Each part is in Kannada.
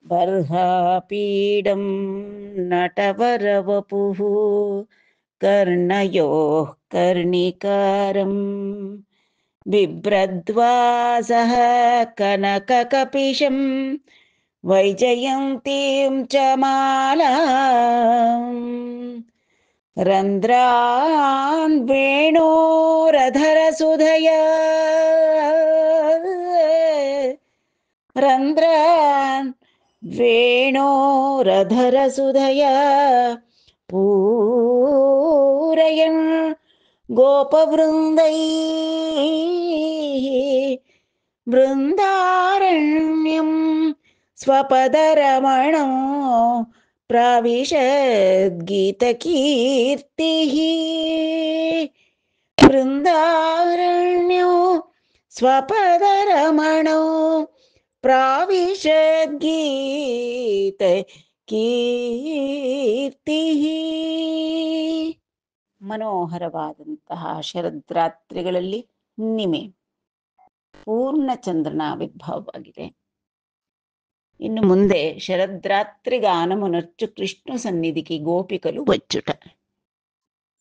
ಬರ್ಹಾಪೀಡಂ ನಟವರವಪುಃ ಕರ್ಣಯೋಃ ಕರ್ಣಿಕಾರಂ ಬಿಭ್ರದ್ವಾಸಃ ಕನಕಕಪಿಶಂ ವೈಜಯಂತೀಂ ಚ ಮಾಲಾಂ ರಂಧ್ರಾನ್ ವೇಣೋರಧರಸುಧಯಾ ರಂಧ್ರಾನ್ ವೇಣೋರಧರಸುಧಯಾ ಪೂರಯನ್ ಗೋಪವೃಂದೈ ಬೃಂದಾರಣ್ಯಂ ಸ್ವಪದರಮಣೋ ಪ್ರಾವಿಶದ್ಗೀತಕೀರ್ತಿಃ ಬೃಂದಾರಣ್ಯೋ ಸ್ವಪದರಮಣೋ ಪ್ರಾವಿಶದ್ಗೀತ ಕೀರ್ತಿಃ. ಮನೋಹರವಾದಂತಹ ಶರದ್ರಾತ್ರಿಗಳಲ್ಲಿ ಹುಣ್ಣಿಮೆ, ಪೂರ್ಣ ಚಂದ್ರನ ಆವಿರ್ಭಾವವಾಗಿದೆ. ಇನ್ನು ಮುಂದೆ శరద్రాత్రి గానమునర్చు కృష్ణు సన్నిధికి గోపికలు వచ్చుట.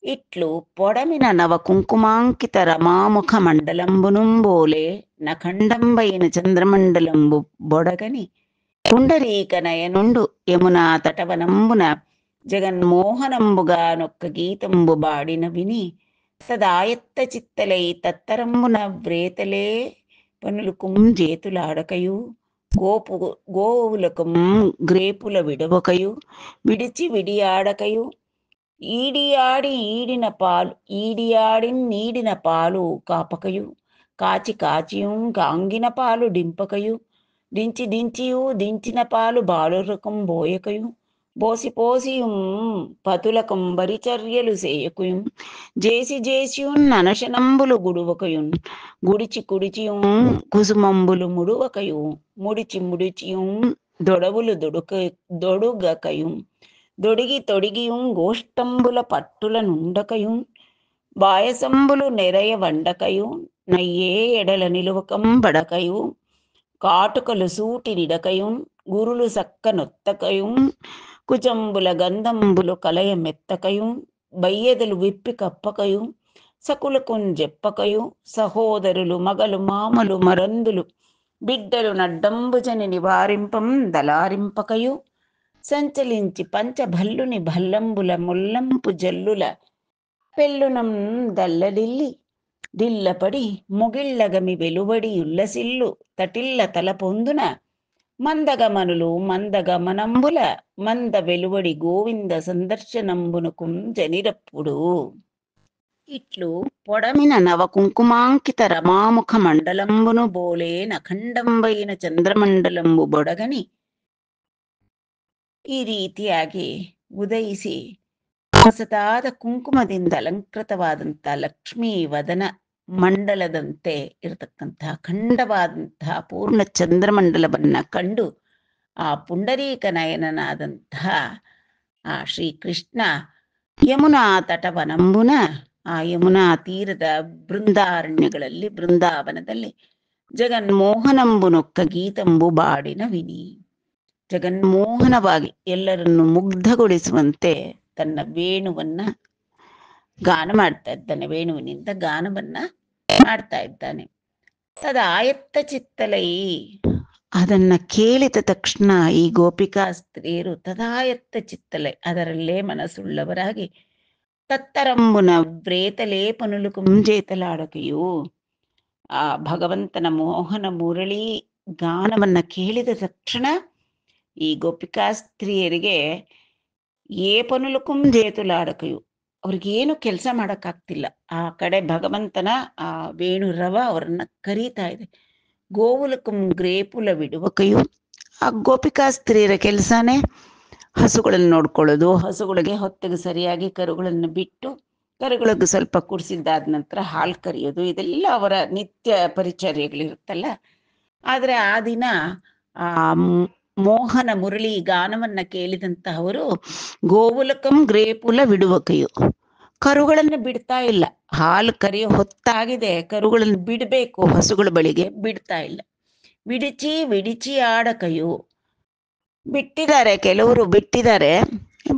ఇట్లు పొడమిన నవ కుంకుమాంకిత రమాముఖ మండలంబునుంబోలే నఖండంబైన చంద్రమండలంబు బొడగని పుండరీక నయనుండు యమునా తటవనంబున జగన్మోహనంబుగా నొక్క గీతంబు బాడిన విని తదాయత్త చిత్తలై తత్తరంబున వ్రేతలే పనులుకుం జేతులాడకయు గోవులకం గ్రేపుల విడవకయు విడిచి విడియాడకయు ఈడియాడిన పాలు కాపకయు కాచి కాచియుం కాంగిన పాలు డింపకయు దించియు దించిన పాలు బాలురకం బోయకయు బోసిపోసియుం పతులకం బరిచర్యలు సేయకుయుం జేసియున్ అనశనంబులు గుడువకయున్ గుడిచి కుడిచియుం కుసుమంబులు ముడువకయు ముడిచియుం దొడవులు దొడుగకయుం దొడిగి తొడిగియుం గోష్టంబుల పట్టుల నుండకయుం బాయసంబులు నెరయ వండకయు నయ్యే ఎడల నిలువకం బడకయు కాటుకలు సూటి నిడకయుం గురులు సక్క నొత్తకయుం కుచంబుల గంధంబులు కలయ మెత్తకయుం బయ్యెదలు విప్పి కప్పకయు సకులకుం జెప్పకయు సహోదరులు మగలు మామలు మరందులు బిడ్డలు నడ్డంబుజని నివారింపం దలారింపకయు సంచలించి పంచభల్లుని భల్లంబుల ముల్లంపు జల్లుల పెళ్ళునం దల్లడిల్లి దిల్లపడి ముగిళ్ళగమి వెలువడి ఉల్లసిల్లు తటిల్ల తల పొందున మందగమనులు మందగమనంబుల మంద వెలువడి గోవింద సందర్శనంబునుకుం జనిరప్పుడు. ఇట్లు పొడమిన నవ కుంకుమాంకిత రమాముఖ మండలంబును బోలే ನಖಂಡಂಬೈನ ಚಂದ್ರಮಂಡಲಂಬು ಬೊಡಗನಿ ಈ ರೀತಿಯಾಗಿ ಉದಯಿಸಿ ಹೊಸತಾದ ಕುಂಕುಮದಿಂದ ಅಲಂಕೃತವಾದಂಥ ಲಕ್ಷ್ಮೀ ವದನ ಮಂಡಲದಂತೆ ಇರತಕ್ಕಂತಹ ಅಖಂಡವಾದಂತಹ ಪೂರ್ಣ ಚಂದ್ರಮಂಡಲವನ್ನ ಕಂಡು ಆ ಪುಂಡರೀಕ ನಯನನಾದಂತಹ ಆ ಶ್ರೀಕೃಷ್ಣ ಯಮುನಾ ತಟವನಂಬುನ ಆ ಯಮುನಾ ತೀರದ ಬೃಂದಾರಣ್ಯಗಳಲ್ಲಿ ಬೃಂದಾವನದಲ್ಲಿ ಜಗನ್ಮೋಹನಂಬುನೊಕ್ಕ ಗೀತಂಬು ಬಾಡಿನ ವಿನಿ ಜಗನ್ಮೋಹನವಾಗಿ ಎಲ್ಲರನ್ನು ಮುಗ್ಧಗೊಳಿಸುವಂತೆ ತನ್ನ ವೇಣುವನ್ನ ಗಾನ ಮಾಡ್ತಾ ಇದ್ದಾನೆ, ವೇಣುವಿನಿಂದ ಗಾನವನ್ನ ಮಾಡ್ತಾ ಇದ್ದಾನೆ. ತದಾಯತ್ತ ಚಿತ್ತಲೈ, ಅದನ್ನ ಕೇಳಿದ ತಕ್ಷಣ ಈ ಗೋಪಿಕಾ ಸ್ತ್ರೀಯರು ತದಾಯತ್ತ ಚಿತ್ತಲೈ, ಅದರಲ್ಲೇ ಮನಸ್ಸುಳ್ಳವರಾಗಿ ತತ್ತರಂಬುನ ವ್ರೇತಲೇ ಪನುಲು ಕುಂಜೇತಲಾಡಕೆಯು, ಆ ಭಗವಂತನ ಮೋಹನ ಮುರಳಿ ಗಾನವನ್ನ ಕೇಳಿದ ತಕ್ಷಣ ಈ ಗೋಪಿಕಾ ಸ್ತ್ರೀಯರಿಗೆ ಏ ಪನುಲು ಕುಂಜೇತುಲಾಡಕೆಯು, ಅವ್ರಿಗೇನು ಕೆಲಸ ಮಾಡೋಕ್ಕಾಗ್ತಿಲ್ಲ. ಆ ಕಡೆ ಭಗವಂತನ ಆ ವೇಣುರವ ಅವರನ್ನ ಕರೀತಾ ಇದೆ. ಗೋವುಲಕಂ ಗ್ರೇಪುಲ ಬಿಡುವಕಯು, ಆ ಗೋಪಿಕಾ ಸ್ತ್ರೀಯರ ಕೆಲಸನೇ ಹಸುಗಳನ್ನು ನೋಡ್ಕೊಳ್ಳೋದು, ಹಸುಗಳಿಗೆ ಹೊತ್ತಿಗೆ ಸರಿಯಾಗಿ ಕರುಗಳನ್ನು ಬಿಟ್ಟು ಕರುಗಳಿಗೆ ಸ್ವಲ್ಪ ಕುಡಿಸಿದ್ದಾದ ನಂತರ ಹಾಲು ಕರೆಯೋದು, ಇದೆಲ್ಲ ಅವರ ನಿತ್ಯ ಪರಿಚರ್ಯಗಳಿರುತ್ತಲ್ಲ. ಆದರೆ ಆ ದಿನ ಆ ಮೋಹನ ಮುರಳಿ ಗಾನವನ್ನ ಕೇಳಿದಂತಹವರು ಗೋವುಲಕಂ ಗ್ರೇಪುಲ ಬಿಡುವಕಯು, ಕರುಗಳನ್ನು ಬಿಡ್ತಾ ಇಲ್ಲ. ಹಾಲು ಕರೆಯೋ ಹೊತ್ತಾಗಿದೆ, ಕರುಗಳನ್ನು ಬಿಡಬೇಕು, ಹಸುಗಳ ಬಳಿಗೆ ಬಿಡ್ತಾ ಇಲ್ಲ. ವಿಡಿಚಿ ಆಡಕಯು, ಬಿಟ್ಟಿದ್ದಾರೆ, ಕೆಲವರು ಬಿಟ್ಟಿದ್ದಾರೆ.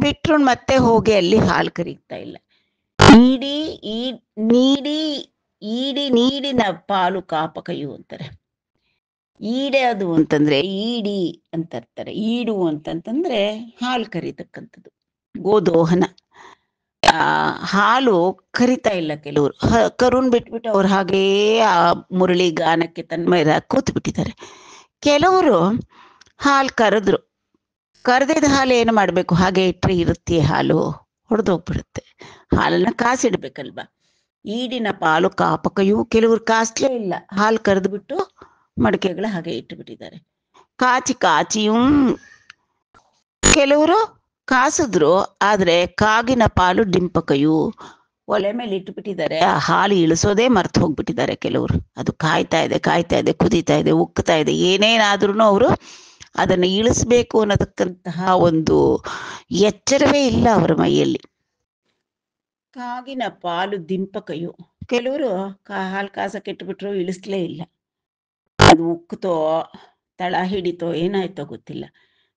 ಬಿಟ್ಟರು ಮತ್ತೆ ಹೋಗಿ ಅಲ್ಲಿ ಹಾಲು ಕರೀತಾ ಇಲ್ಲ. ಈಡಿ ಈ ನೀಡಿ ಈಡಿ ನೀಡಿನ ಪಾಲು ಕಾಪಕಯು ಅಂತಾರೆ. ಈಡೆ ಅದು ಅಂತಂದ್ರೆ ಈಡಿ ಅಂತಾರೆ. ಈಡು ಅಂತಂತಂದ್ರೆ ಹಾಲು ಕರೀತಕ್ಕಂಥದ್ದು, ಗೋದೋಹನ. ಹಾಲು ಕರಿತಾ ಇಲ್ಲ ಕೆಲವರು, ಕರುನ್ ಬಿಟ್ಬಿಟ್ಟು ಅವ್ರು ಹಾಗೇ ಆ ಮುರಳಿ ಗಾನಕ್ಕೆ ತನ್ಮಯರ ಕೂತ್ ಬಿಟ್ಟಿದ್ದಾರೆ. ಕೆಲವರು ಹಾಲು ಕರೆದಿದ್ದ ಹಾಲು ಏನು ಮಾಡಬೇಕು, ಹಾಗೆ ಇಟ್ಟರೆ ಇರುತ್ತೆ ಹಾಲು, ಹೊಡೆದೋಗ್ಬಿಡುತ್ತೆ. ಹಾಲನ್ನ ಕಾಸಿಡ್ಬೇಕಲ್ವಾ. ಈಡಿನ ಪಾಲು ಕಾಪಕಯು, ಕೆಲವರು ಕಾಸ್ಲೇ ಇಲ್ಲ, ಹಾಲು ಕರೆದ್ಬಿಟ್ಟು ಮಡಿಕೆಗಳ ಹಾಗೆ ಇಟ್ಟುಬಿಟ್ಟಿದ್ದಾರೆ. ಕಾಚಿಯೂ ಕೆಲವರು ಕಾಸಿದ್ರು, ಆದ್ರೆ ಕಾಗಿನ ಪಾಲು ಡಿಂಪಕಯು, ಒಲೆ ಮೇಲೆ ಇಟ್ಟುಬಿಟ್ಟಿದ್ದಾರೆ. ಆ ಹಾಲು ಇಳಿಸೋದೇ ಮರ್ತು ಹೋಗ್ಬಿಟ್ಟಿದ್ದಾರೆ ಕೆಲವರು. ಅದು ಕಾಯ್ತಾ ಇದೆ, ಕುದೀತಾ ಇದೆ, ಉಕ್ತಾ ಇದೆ, ಏನೇನಾದ್ರೂ ಅವರು ಅದನ್ನು ಇಳಿಸ್ಬೇಕು ಅನ್ನೋದಕ್ಕಂತಹ ಒಂದು ಎಚ್ಚರವೇ ಇಲ್ಲ ಅವರ ಮೈಯಲ್ಲಿ. ಕಾಗಿನ ಪಾಲು ದಿಂಪಕಯು, ಕೆಲವರು ಹಾಲು ಕಾಸಕ್ಕೆ ಇಟ್ಬಿಟ್ರು, ಇಳಿಸ್ಲೇ ಇಲ್ಲ. ಅದು ಉಕ್ತೋ ತಳ ಹಿಡಿತೋ ಏನಾಯ್ತೋ ಗೊತ್ತಿಲ್ಲ.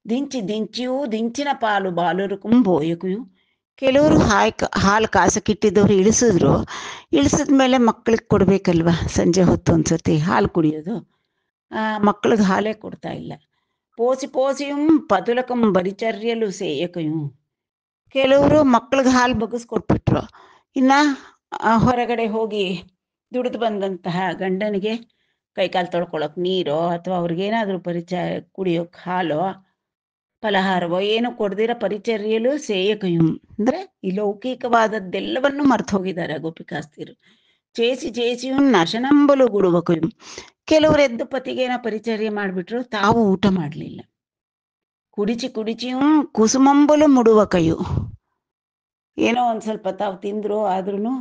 ದಿಂಚಿನ ಪಾಲು ಬಾಲುರುಕುಂ ಬೋಯಕಯು, ಕೆಲವರು ಹಾಲು ಕಾಸಕ್ಕಿಟ್ಟಿದ್ದವ್ರು ಇಳಿಸಿದ್ಮೇಲೆ ಮಕ್ಕಳಿಗೆ ಕೊಡ್ಬೇಕಲ್ವ, ಸಂಜೆ ಹೊತ್ತು ಒಂದ್ಸತಿ ಹಾಲು ಕುಡಿಯೋದು, ಮಕ್ಕಳಿಗೆ ಹಾಲೇ ಕೊಡ್ತಾ ಇಲ್ಲ. ಪೋಸಿಯುಂ ಪದುಲಕಂ ಬರಿಚರ್ಯಲು ಸೇಯಕಯು, ಕೆಲವರು ಮಕ್ಕಳಿಗೆ ಹಾಲು ಬಗ್ಗಿಸ್ಕೊಟ್ಬಿಟ್ರು, ಇನ್ನ ಹೊರಗಡೆ ಹೋಗಿ ದುಡಿದು ಬಂದಂತಹ ಗಂಡನಿಗೆ ಕೈಕಾಲು ತೊಳ್ಕೊಳಕ್ ನೀರೋ ಅಥವಾ ಅವ್ರಿಗೇನಾದ್ರೂ ಕುಡಿಯೋಕ್ ಹಾಲೋ ಫಲಹಾರವೋ ಏನು ಕೊಡ್ದಿರ ಪರಿಚರ್ಯಲು ಸೇಯಕಯು ಅಂದ್ರೆ ಈ ಲೌಕಿಕವಾದದ್ದೆಲ್ಲವನ್ನೂ ಮರ್ತು ಹೋಗಿದ್ದಾರೆ ಗೋಪಿಕಾಸ್ತಿರು. ಚೇಸಿಯು ನಶನಂಬಲು ಗುಡುವಕಯು, ಕೆಲವರು ಎದ್ದು ಪತಿಗೇನ ಪರಿಚರ್ಯ ಮಾಡಿಬಿಟ್ರು, ತಾವು ಊಟ ಮಾಡಲಿಲ್ಲ. ಕುಡಿಚಿಯೂ ಕುಸುಮಂಬಲು ಮುಡುವಕಯು, ಏನೋ ಒಂದ್ ಸ್ವಲ್ಪ ತಾವು ತಿಂದ್ರು, ಆದ್ರೂ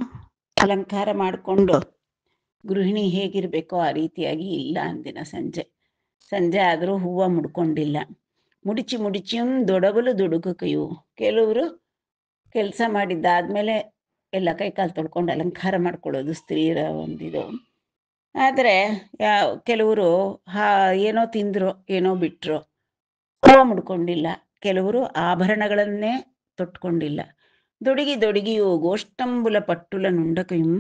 ಅಲಂಕಾರ ಮಾಡಿಕೊಂಡು ಗೃಹಿಣಿ ಹೇಗಿರ್ಬೇಕೋ ಆ ರೀತಿಯಾಗಿ ಇಲ್ಲ. ಅಂದಿನ ಸಂಜೆ ಆದರೂ ಹೂವು ಮುಡ್ಕೊಂಡಿಲ್ಲ. ಮುಡಿಚಿಯೂ ದೊಡಬಲು ದುಡುಕಯು, ಕೆಲವರು ಕೆಲಸ ಮಾಡಿದ್ದಾದ್ಮೇಲೆ ಎಲ್ಲ ಕೈಕಾಲು ತೊಳ್ಕೊಂಡು ಅಲಂಕಾರ ಮಾಡ್ಕೊಳ್ಳೋದು ಸ್ತ್ರೀಯರ ಒಂದಿದು. ಆದರೆ ಕೆಲವರು ಏನೋ ತಿಂದ್ರು, ಏನೋ ಬಿಟ್ರು, ಹೂವು ಮುಡ್ಕೊಂಡಿಲ್ಲ. ಕೆಲವರು ಆಭರಣಗಳನ್ನೇ ತೊಟ್ಕೊಂಡಿಲ್ಲ. ದೊಡಿಗಿಯು ಗೋಷ್ಟಂಬುಲ ಪಟ್ಟುಲ ನುಂಡಕಯು,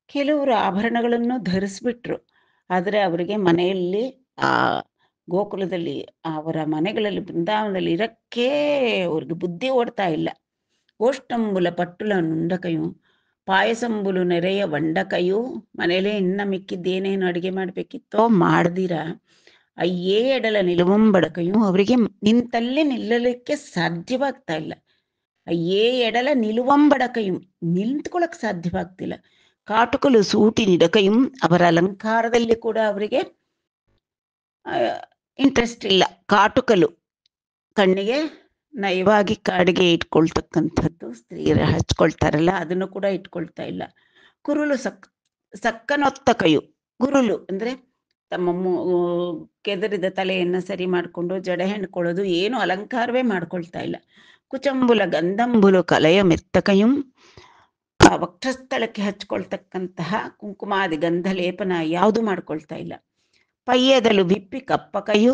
ಕೆಲವರು ಆಭರಣಗಳನ್ನು ಧರಿಸ್ಬಿಟ್ರು, ಆದರೆ ಅವರಿಗೆ ಮನೆಯಲ್ಲಿ ಆ ಗೋಕುಲದಲ್ಲಿ ಅವರ ಮನೆಗಳಲ್ಲಿ ಬೃಂದಾವನದಲ್ಲಿ ಇರಕ್ಕೇ ಅವ್ರಿಗೆ ಬುದ್ಧಿ ಓಡ್ತಾ ಇಲ್ಲ. ಗೋಷ್ಟಂಬುಲ ಪಟ್ಟುಲ ನುಂಡಕಯು ಪಾಯಸಂಬುಲು ನೆರೆಯ ವಂಡಕಯು, ಮನೇಲೆ ಇನ್ನ ಮಿಕ್ಕಿದ್ದೇನೇನು ಅಡುಗೆ ಮಾಡಬೇಕಿತ್ತೋ ಮಾಡ್ದಿರ ಅಯ್ಯೇ ಎಡಲ ನಿಲುವಂಬಡಕಯು, ಅವರಿಗೆ ನಿಂತಲ್ಲಿ ನಿಲ್ಲಲಿಕ್ಕೆ ಸಾಧ್ಯವಾಗ್ತಾ ಇಲ್ಲ. ಅಯ್ಯೇ ಎಡಲ ನಿಲುವಂಬಡಕಯು, ನಿಂತ್ಕೊಳ್ಳಕ್ ಸಾಧ್ಯವಾಗ್ತಿಲ್ಲ. ಕಾಟುಕಲು ಸೂಟಿ ನಿಡಕಯು, ಅವರ ಅಲಂಕಾರದಲ್ಲಿ ಕೂಡ ಅವರಿಗೆ ಇಂಟ್ರೆಸ್ಟ್ ಇಲ್ಲ. ಕಾಟುಕಲು ಕಣ್ಣಿಗೆ ನಯವಾಗಿ ಕಾಡಿಗೆ ಇಟ್ಕೊಳ್ತಕ್ಕಂಥದ್ದು ಸ್ತ್ರೀಯರು ಹಚ್ಕೊಳ್ತಾರಲ್ಲ, ಅದನ್ನು ಕೂಡ ಇಟ್ಕೊಳ್ತಾ ಇಲ್ಲ. ಕುರುಲು ಸಕ್ಕನೊತ್ತಕಯು, ಕುರುಲು ಅಂದ್ರೆ ತಮ್ಮ ಕೆದರಿದ ತಲೆಯನ್ನ ಸರಿ ಮಾಡಿಕೊಂಡು ಜಡೆ ಹೆಣ್ಕೊಳ್ಳೋದು, ಏನು ಅಲಂಕಾರವೇ ಮಾಡ್ಕೊಳ್ತಾ ಇಲ್ಲ. ಕುಚಂಬುಲ ಗಂಧಂಬುಲು ಕಲೆಯ ಮೆತ್ತಕಯು, ಆ ವಕ್ಷಸ್ಥಳಕ್ಕೆ ಹಚ್ಕೊಳ್ತಕ್ಕಂತಹ ಕುಂಕುಮಾದಿ ಗಂಧ ಲೇಪನ ಯಾವುದು ಮಾಡ್ಕೊಳ್ತಾ ಇಲ್ಲ. ಪಯ್ಯದಲು ಬಿಪ್ಪಿ ಕಪ್ಪಕಯು,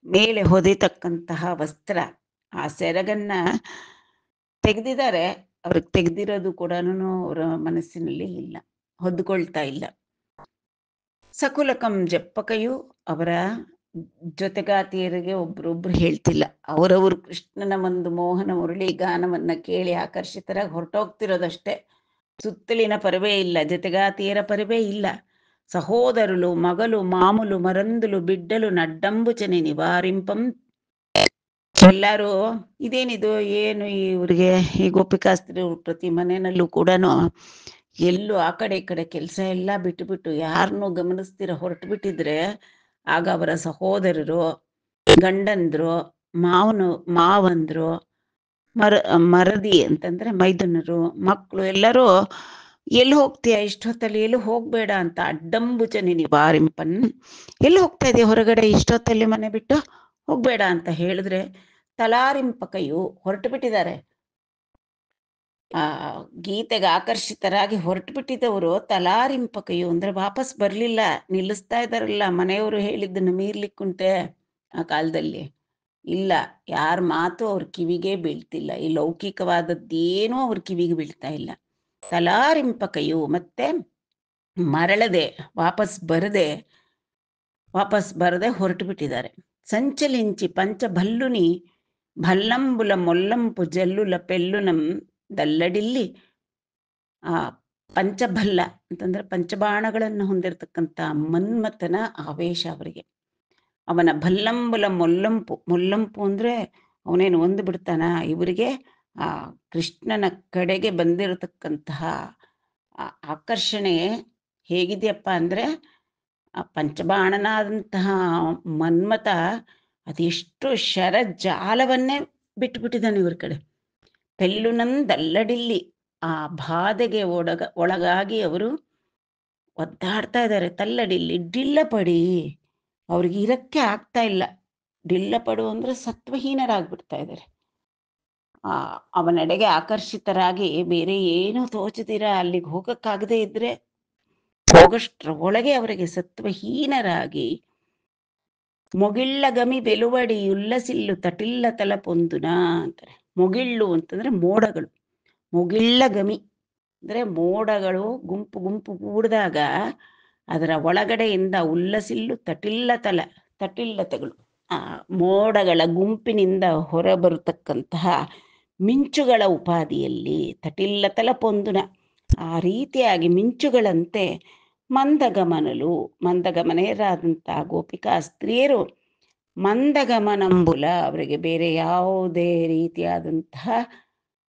ಮೇಲೆ ಹೊದಿತಕ್ಕಂತಹ ವಸ್ತ್ರ, ಆ ಸೆರಗನ್ನ ತೆಗೆದಿದ್ದಾರೆ, ಅವ್ರಿಗೆ ತೆಗೆದಿರೋದು ಕೂಡ ಅವರ ಮನಸ್ಸಿನಲ್ಲಿ ಇಲ್ಲ, ಹೊದ್ಕೊಳ್ತಾ ಇಲ್ಲ. ಸಕುಲಕಂ ಜಪ್ಪಕಯು, ಅವರ ಜೊತೆಗಾತಿಯರಿಗೆ ಒಬ್ರೊಬ್ರು ಹೇಳ್ತಿಲ್ಲ, ಅವರವರು ಕೃಷ್ಣನ ಒಂದು ಮೋಹನ ಮುರಳಿ ಗಾನವನ್ನ ಕೇಳಿ ಆಕರ್ಷಿತರಾಗಿ ಹೊರಟೋಗ್ತಿರೋದಷ್ಟೇ, ಸುತ್ತಲಿನ ಪರವೇ ಇಲ್ಲ, ಜೊತೆಗಾತಿಯರ ಪರವೇ ಇಲ್ಲ. ಸಹೋದರುಲು ಮಗಲು ಮಾಮೂಲು ಮರಂದುಲು ಬಿಡ್ಡಲು ನಡ್ಡಂಬುಚನೆ ನಿವಾರಿಂಪಂ, ಎಲ್ಲರೂ ಇದೇನಿದು, ಏನು ಇವ್ರಿಗೆ ಈ ಗೋಪಿಕಾಸ್ತ್ರಿ ಪ್ರತಿ ಮನೆಯಲ್ಲೂ ಕೂಡ ಎಲ್ಲೂ ಆ ಕಡೆ ಈ ಕಡೆ ಕೆಲಸ ಎಲ್ಲ ಬಿಟ್ಟು ಯಾರನ್ನೂ ಗಮನಿಸ್ತಿರ ಹೊರಟು ಬಿಟ್ಟಿದ್ರೆ, ಆಗ ಅವರ ಸಹೋದರರು, ಗಂಡಂದ್ರು, ಮಾವಂದ್ರು, ಮರದಿ ಅಂತಂದ್ರೆ ಮೈದುನರು, ಮಕ್ಕಳು ಎಲ್ಲರೂ ಎಲ್ಲಿ ಹೋಗ್ತೀಯ ಇಷ್ಟೊತ್ತಲ್ಲಿ, ಎಲ್ಲಿ ಹೋಗ್ಬೇಡ ಅಂತ ಅಡ್ಡಂಬುಚನಿ ನಿವಾರಿಂಪನ್, ಎಲ್ಲಿ ಹೋಗ್ತಾ ಇದೆಯಾ ಹೊರಗಡೆ ಇಷ್ಟೊತ್ತಲ್ಲಿ ಮನೆ ಬಿಟ್ಟು ಹೋಗ್ಬೇಡ ಅಂತ ಹೇಳಿದ್ರೆ, ತಲಾರಿಂಪಕಯು ಹೊರಟು ಬಿಟ್ಟಿದ್ದಾರೆ. ಆ ಗೀತೆಗೆ ಆಕರ್ಷಿತರಾಗಿ ಹೊರಟು ಬಿಟ್ಟಿದ್ದವರು ತಲಾರಿಂಪಕಯು ಅಂದ್ರೆ ವಾಪಸ್ ಬರ್ಲಿಲ್ಲ, ನಿಲ್ಲಿಸ್ತಾ ಇದ್ದಾರಲ್ಲ. ಮನೆಯವರು ಹೇಳಿದ್ದನ್ನು ಮೀರ್ಲಿಕ್ಕುಂಟೆ ಆ ಕಾಲದಲ್ಲಿ, ಇಲ್ಲ, ಯಾರ ಮಾತು ಅವ್ರ ಕಿವಿಗೆ ಬೀಳ್ತಿಲ್ಲ. ಈ ಲೌಕಿಕವಾದದ್ದೇನೂ ಅವ್ರ ಕಿವಿಗೆ ಬೀಳ್ತಾ ಇಲ್ಲ. ತಲಾರಿಂಪಕಯು ಮತ್ತೆ ಮರಳದೆ ವಾಪಸ್ ಬರದೆ ಹೊರಟು ಬಿಟ್ಟಿದ್ದಾರೆ. ಸಂಚಲಿಂಚಿ ಪಂಚಭಲ್ಲುನಿ ಭಲ್ಲಂಬುಲ ಮೊಲ್ಲಂಪು ಜಲ್ಲುಲ ಪೆಲ್ಲುನಂ ದಲ್ಲಡಿಲ್ಲಿ ಆ ಪಂಚಭಲ್ಲ ಅಂತಂದ್ರೆ ಪಂಚಬಾಣಗಳನ್ನು ಹೊಂದಿರತಕ್ಕಂಥ ಮನ್ಮಥನ ಆವೇಶ ಅವರಿಗೆ. ಅವನ ಭಲ್ಲಂಬುಲ ಮೊಲ್ಲಂಪು ಅಂದ್ರೆ ಅವನೇನು ಒಂದು ಬಿಡ್ತಾನ. ಇವರಿಗೆ ಆ ಕೃಷ್ಣನ ಕಡೆಗೆ ಬಂದಿರತಕ್ಕಂತಹ ಆಕರ್ಷಣೆ ಹೇಗಿದೆಯಪ್ಪ ಅಂದ್ರೆ ಆ ಪಂಚಬಾಣನಾದಂತಹ ಮನ್ಮಥ ಅದೆಷ್ಟು ಶರಜಾಲವನ್ನೇ ಬಿಟ್ಟುಬಿಟ್ಟಿದ್ದಾನೆ ಇವ್ರ ಕಡೆ. ಪೆಲ್ಲುನಂದಲ್ಲಡಿಲ್ಲಿ ಆ ಬಾಧೆಗೆ ಒಳಗಾಗಿ ಅವರು ಒದ್ದಾಡ್ತಾ ಇದ್ದಾರೆ. ತಲ್ಲಡಿಲ್ಲಿ ಡಿಲ್ಲಪಡಿ, ಅವ್ರಿಗೆ ಇರಕ್ಕೆ ಆಗ್ತಾ ಇಲ್ಲ. ಡಿಲ್ಲಪಡು ಅಂದ್ರೆ ಸತ್ವಹೀನರಾಗ್ಬಿಡ್ತಾ ಇದ್ದಾರೆ. ಅವನೆಡೆಗೆ ಆಕರ್ಷಿತರಾಗಿ ಬೇರೆ ಏನೂ ತೋಚದಿರ ಅಲ್ಲಿಗೆ ಹೋಗಕ್ಕಾಗದೇ ಇದ್ರೆ ಹೋಗಷ್ಟ್ರ ಒಳಗೆ ಅವರಿಗೆ ಸತ್ವಹೀನರಾಗಿ ಮೊಗಿಳ್ಳಗಮಿ ಬೆಲುವಡಿ ಉಲ್ಲಸಿಲ್ಲು ತಟಿಲ್ಲ ತಲಪೊಂದುನ ಅಂತಾರೆ. ಮೊಗಿಳ್ಳು ಅಂತಂದ್ರೆ ಮೋಡಗಳು. ಮೊಗಿಳ್ಳಗಮಿ ಅಂದ್ರೆ ಮೋಡಗಳು ಗುಂಪು ಗುಂಪು ಕೂಡಿದಾಗ ಅದರ ಒಳಗಡೆಯಿಂದ ಉಲ್ಲಸಿಲ್ಲು ತಟಿಲ್ಲತೆಗಳು ಆ ಮೋಡಗಳ ಗುಂಪಿನಿಂದ ಹೊರಬರತಕ್ಕಂತಹ ಮಿಂಚುಗಳ ಉಪಾಧಿಯಲ್ಲಿ ತಟಿಲ್ಲತಲ ಪೊಂದುನ ಆ ರೀತಿಯಾಗಿ ಮಿಂಚುಗಳಂತೆ ಮಂದಗಮನೆಯರಾದಂಥ ಗೋಪಿಕಾ ಸ್ತ್ರೀಯರು ಮಂದಗಮನಂಬುಲ, ಅವರಿಗೆ ಬೇರೆ ಯಾವುದೇ ರೀತಿಯಾದಂತಹ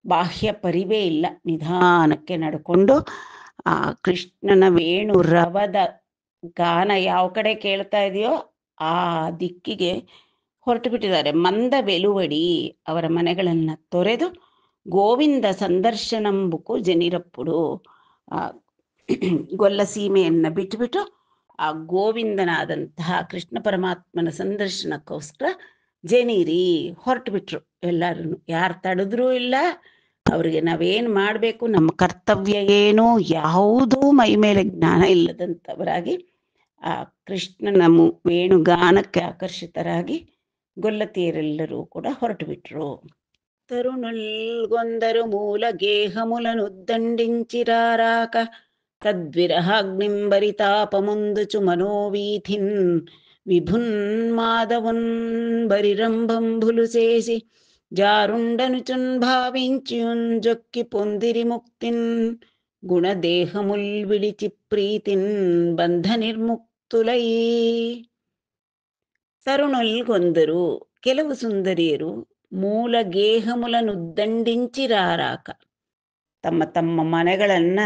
ಬಾಹ್ಯ ಪರಿವೇ ಇಲ್ಲ. ನಿಧಾನಕ್ಕೆ ನಡ್ಕೊಂಡು ಆ ಕೃಷ್ಣನ ವೇಣು ರವದ ಗಾನ ಯಾವ ಕಡೆ ಕೇಳ್ತಾ ಇದೆಯೋ ಆ ದಿಕ್ಕಿಗೆ ಹೊರಟು ಬಿಟ್ಟಿದ್ದಾರೆ. ಮಂದ ಬೆಲುವಡಿ, ಅವರ ಮನೆಗಳನ್ನ ತೊರೆದು ಗೋವಿಂದ ಸಂದರ್ಶನಂಬುಕು ಜನಿರಪ್ಪುಡು, ಆ ಗೊಲ್ಲ ಸೀಮೆಯನ್ನ ಬಿಟ್ಟುಬಿಟ್ಟು ಆ ಗೋವಿಂದನಾದಂತಹ ಕೃಷ್ಣ ಪರಮಾತ್ಮನ ಸಂದರ್ಶನಕ್ಕೋಸ್ಕರ ಜನಿರಿ ಹೊರಟು ಬಿಟ್ರು. ಎಲ್ಲರೂ ಯಾರು ತಡೆದ್ರೂ ಇಲ್ಲ. ಅವ್ರಿಗೆ ನಾವೇನು ಮಾಡಬೇಕು, ನಮ್ಮ ಕರ್ತವ್ಯ ಏನು, ಯಾವುದೂ ಮೈ ಮೇಲೆ ಜ್ಞಾನ ಇಲ್ಲದಂಥವರಾಗಿ ಆ ಕೃಷ್ಣನ ವೇಣುಗಾನಕ್ಕೆ ಆಕರ್ಷಿತರಾಗಿ ಗೊಲ್ಲತಿಯರೆಲ್ಲರೂ ಕೂಡ ಹೊರಟು ಬಿಟ್ರು. ತರುಣುಲ್ಗೊಂದರು ಮೂಲ ಗೇಹములనుద్దండించిరారాక తద్విరహాగ్నింబరితాపముందుచు మనోవీథిన్ విభున్మాధవున్ బరిరంభంబులు చేసి జారుండనుచున్ భావించియున్ జొక్కి పొందిరి ముక్తిన్ గుణదేహముల్ విడిచి ప్రీతిన్ బంధ ನಿರ್ಮುಕ್ತುಲೈ. ತರುಣುಲ್ಗೊಂದರು, ಕೆಲವು ಸುಂದರಿಯರು ಮೂಲ ಗೇಹములనుದ್ದಂడింಚಿರಾರಾಕ, ತಮ್ಮ ತಮ್ಮ ಮನೆಗಳನ್ನ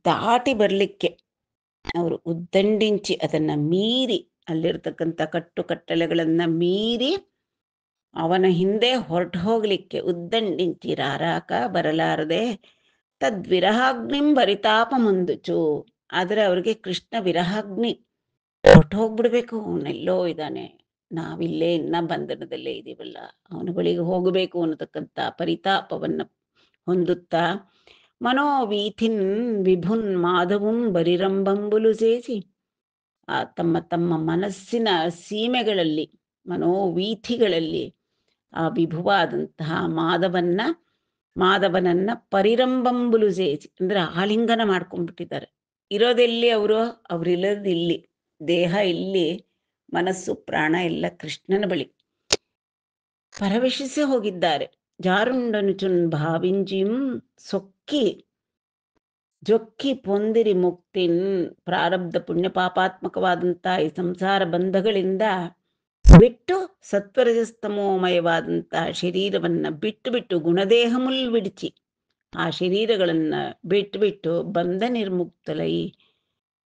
ದಾಟಿ ಬರ್ಲಿಕ್ಕೆ ಅವರು ಉದ್ದಂಡಿಂಚಿ ಅದನ್ನ ಮೀರಿ, ಅಲ್ಲಿರ್ತಕ್ಕಂಥ ಕಟ್ಟುಕಟ್ಟಳೆಗಳನ್ನ ಮೀರಿ ಅವನ ಹಿಂದೆ ಹೊರಟು ಹೋಗ್ಲಿಕ್ಕೆ ಉದ್ದಂಡಿಂಚಿರಾರಾಕ ಬರಲಾರದೆ ತದ್ವಿರಹಾಗ್ನಿಂ ಬರಿತಾಪ ಮುಂದುಚು, ಆದ್ರೆ ಅವ್ರಿಗೆ ಕೃಷ್ಣ ವಿರಹಾಗ್ನಿ ಹೊರಟು ಹೋಗ್ಬಿಡ್ಬೇಕು, ಅವನೆಲ್ಲೋ ಇದ್ದಾನೆ, ನಾವಿಲ್ಲೇ ಇನ್ನ ಬಂಧನದಲ್ಲೇ ಇದೀವಲ್ಲ, ಅವನ ಬಳಿಗೆ ಹೋಗಬೇಕು ಅನ್ನತಕ್ಕಂಥ ಪರಿತಾಪವನ್ನ ಹೊಂದುತ್ತಾ ಮನೋವೀಥಿನ್ ವಿಭುನ್ ಮಾಧವುಂ ಬರಿರಂಬಂಬುಲು ಸೇಸಿ ಆ ತಮ್ಮ ತಮ್ಮ ಮನಸ್ಸಿನ ಸೀಮೆಗಳಲ್ಲಿ ಮನೋವೀಥಿಗಳಲ್ಲಿ ಆ ವಿಭುವಾದಂತಹ ಮಾಧವನನ್ನ ಪರಿರಂಬಂಬುಲು ಸೇಸಿ ಅಂದ್ರೆ ಆಲಿಂಗನ ಮಾಡ್ಕೊಂಡ್ಬಿಟ್ಟಿದ್ದಾರೆ. ಇರೋದೆಲ್ಲಿ ಅವ್ರಿಲ್ಲದ ಇಲ್ಲಿ, ದೇಹ ಇಲ್ಲಿ, ಮನಸ್ಸು ಪ್ರಾಣ ಎಲ್ಲ ಕೃಷ್ಣನ ಬಳಿ ಪರವಶಿಸಿ ಹೋಗಿದ್ದಾರೆ. ಜಾರುಂಡನುಚುನ್ ಭಾವಿಂಜಿಂ ಜೊಕ್ಕಿ ಪೊಂದಿರಿ ಮುಕ್ತಿನ್, ಪ್ರಾರಬ್ಧ ಪುಣ್ಯ ಪಾಪಾತ್ಮಕವಾದಂತಹ ಈ ಸಂಸಾರ ಬಂಧಗಳಿಂದ ಬಿಟ್ಟು ಸತ್ವರಜಸ್ತಮೋಮಯವಾದಂತಹ ಶರೀರವನ್ನ ಬಿಟ್ಟು ಗುಣದೇಹಮುಲ್ ವಿಡಿಚಿ, ಆ ಶರೀರಗಳನ್ನ ಬಿಟ್ಟು ಬಂಧ ನಿರ್ಮುಕ್ತಲೈ,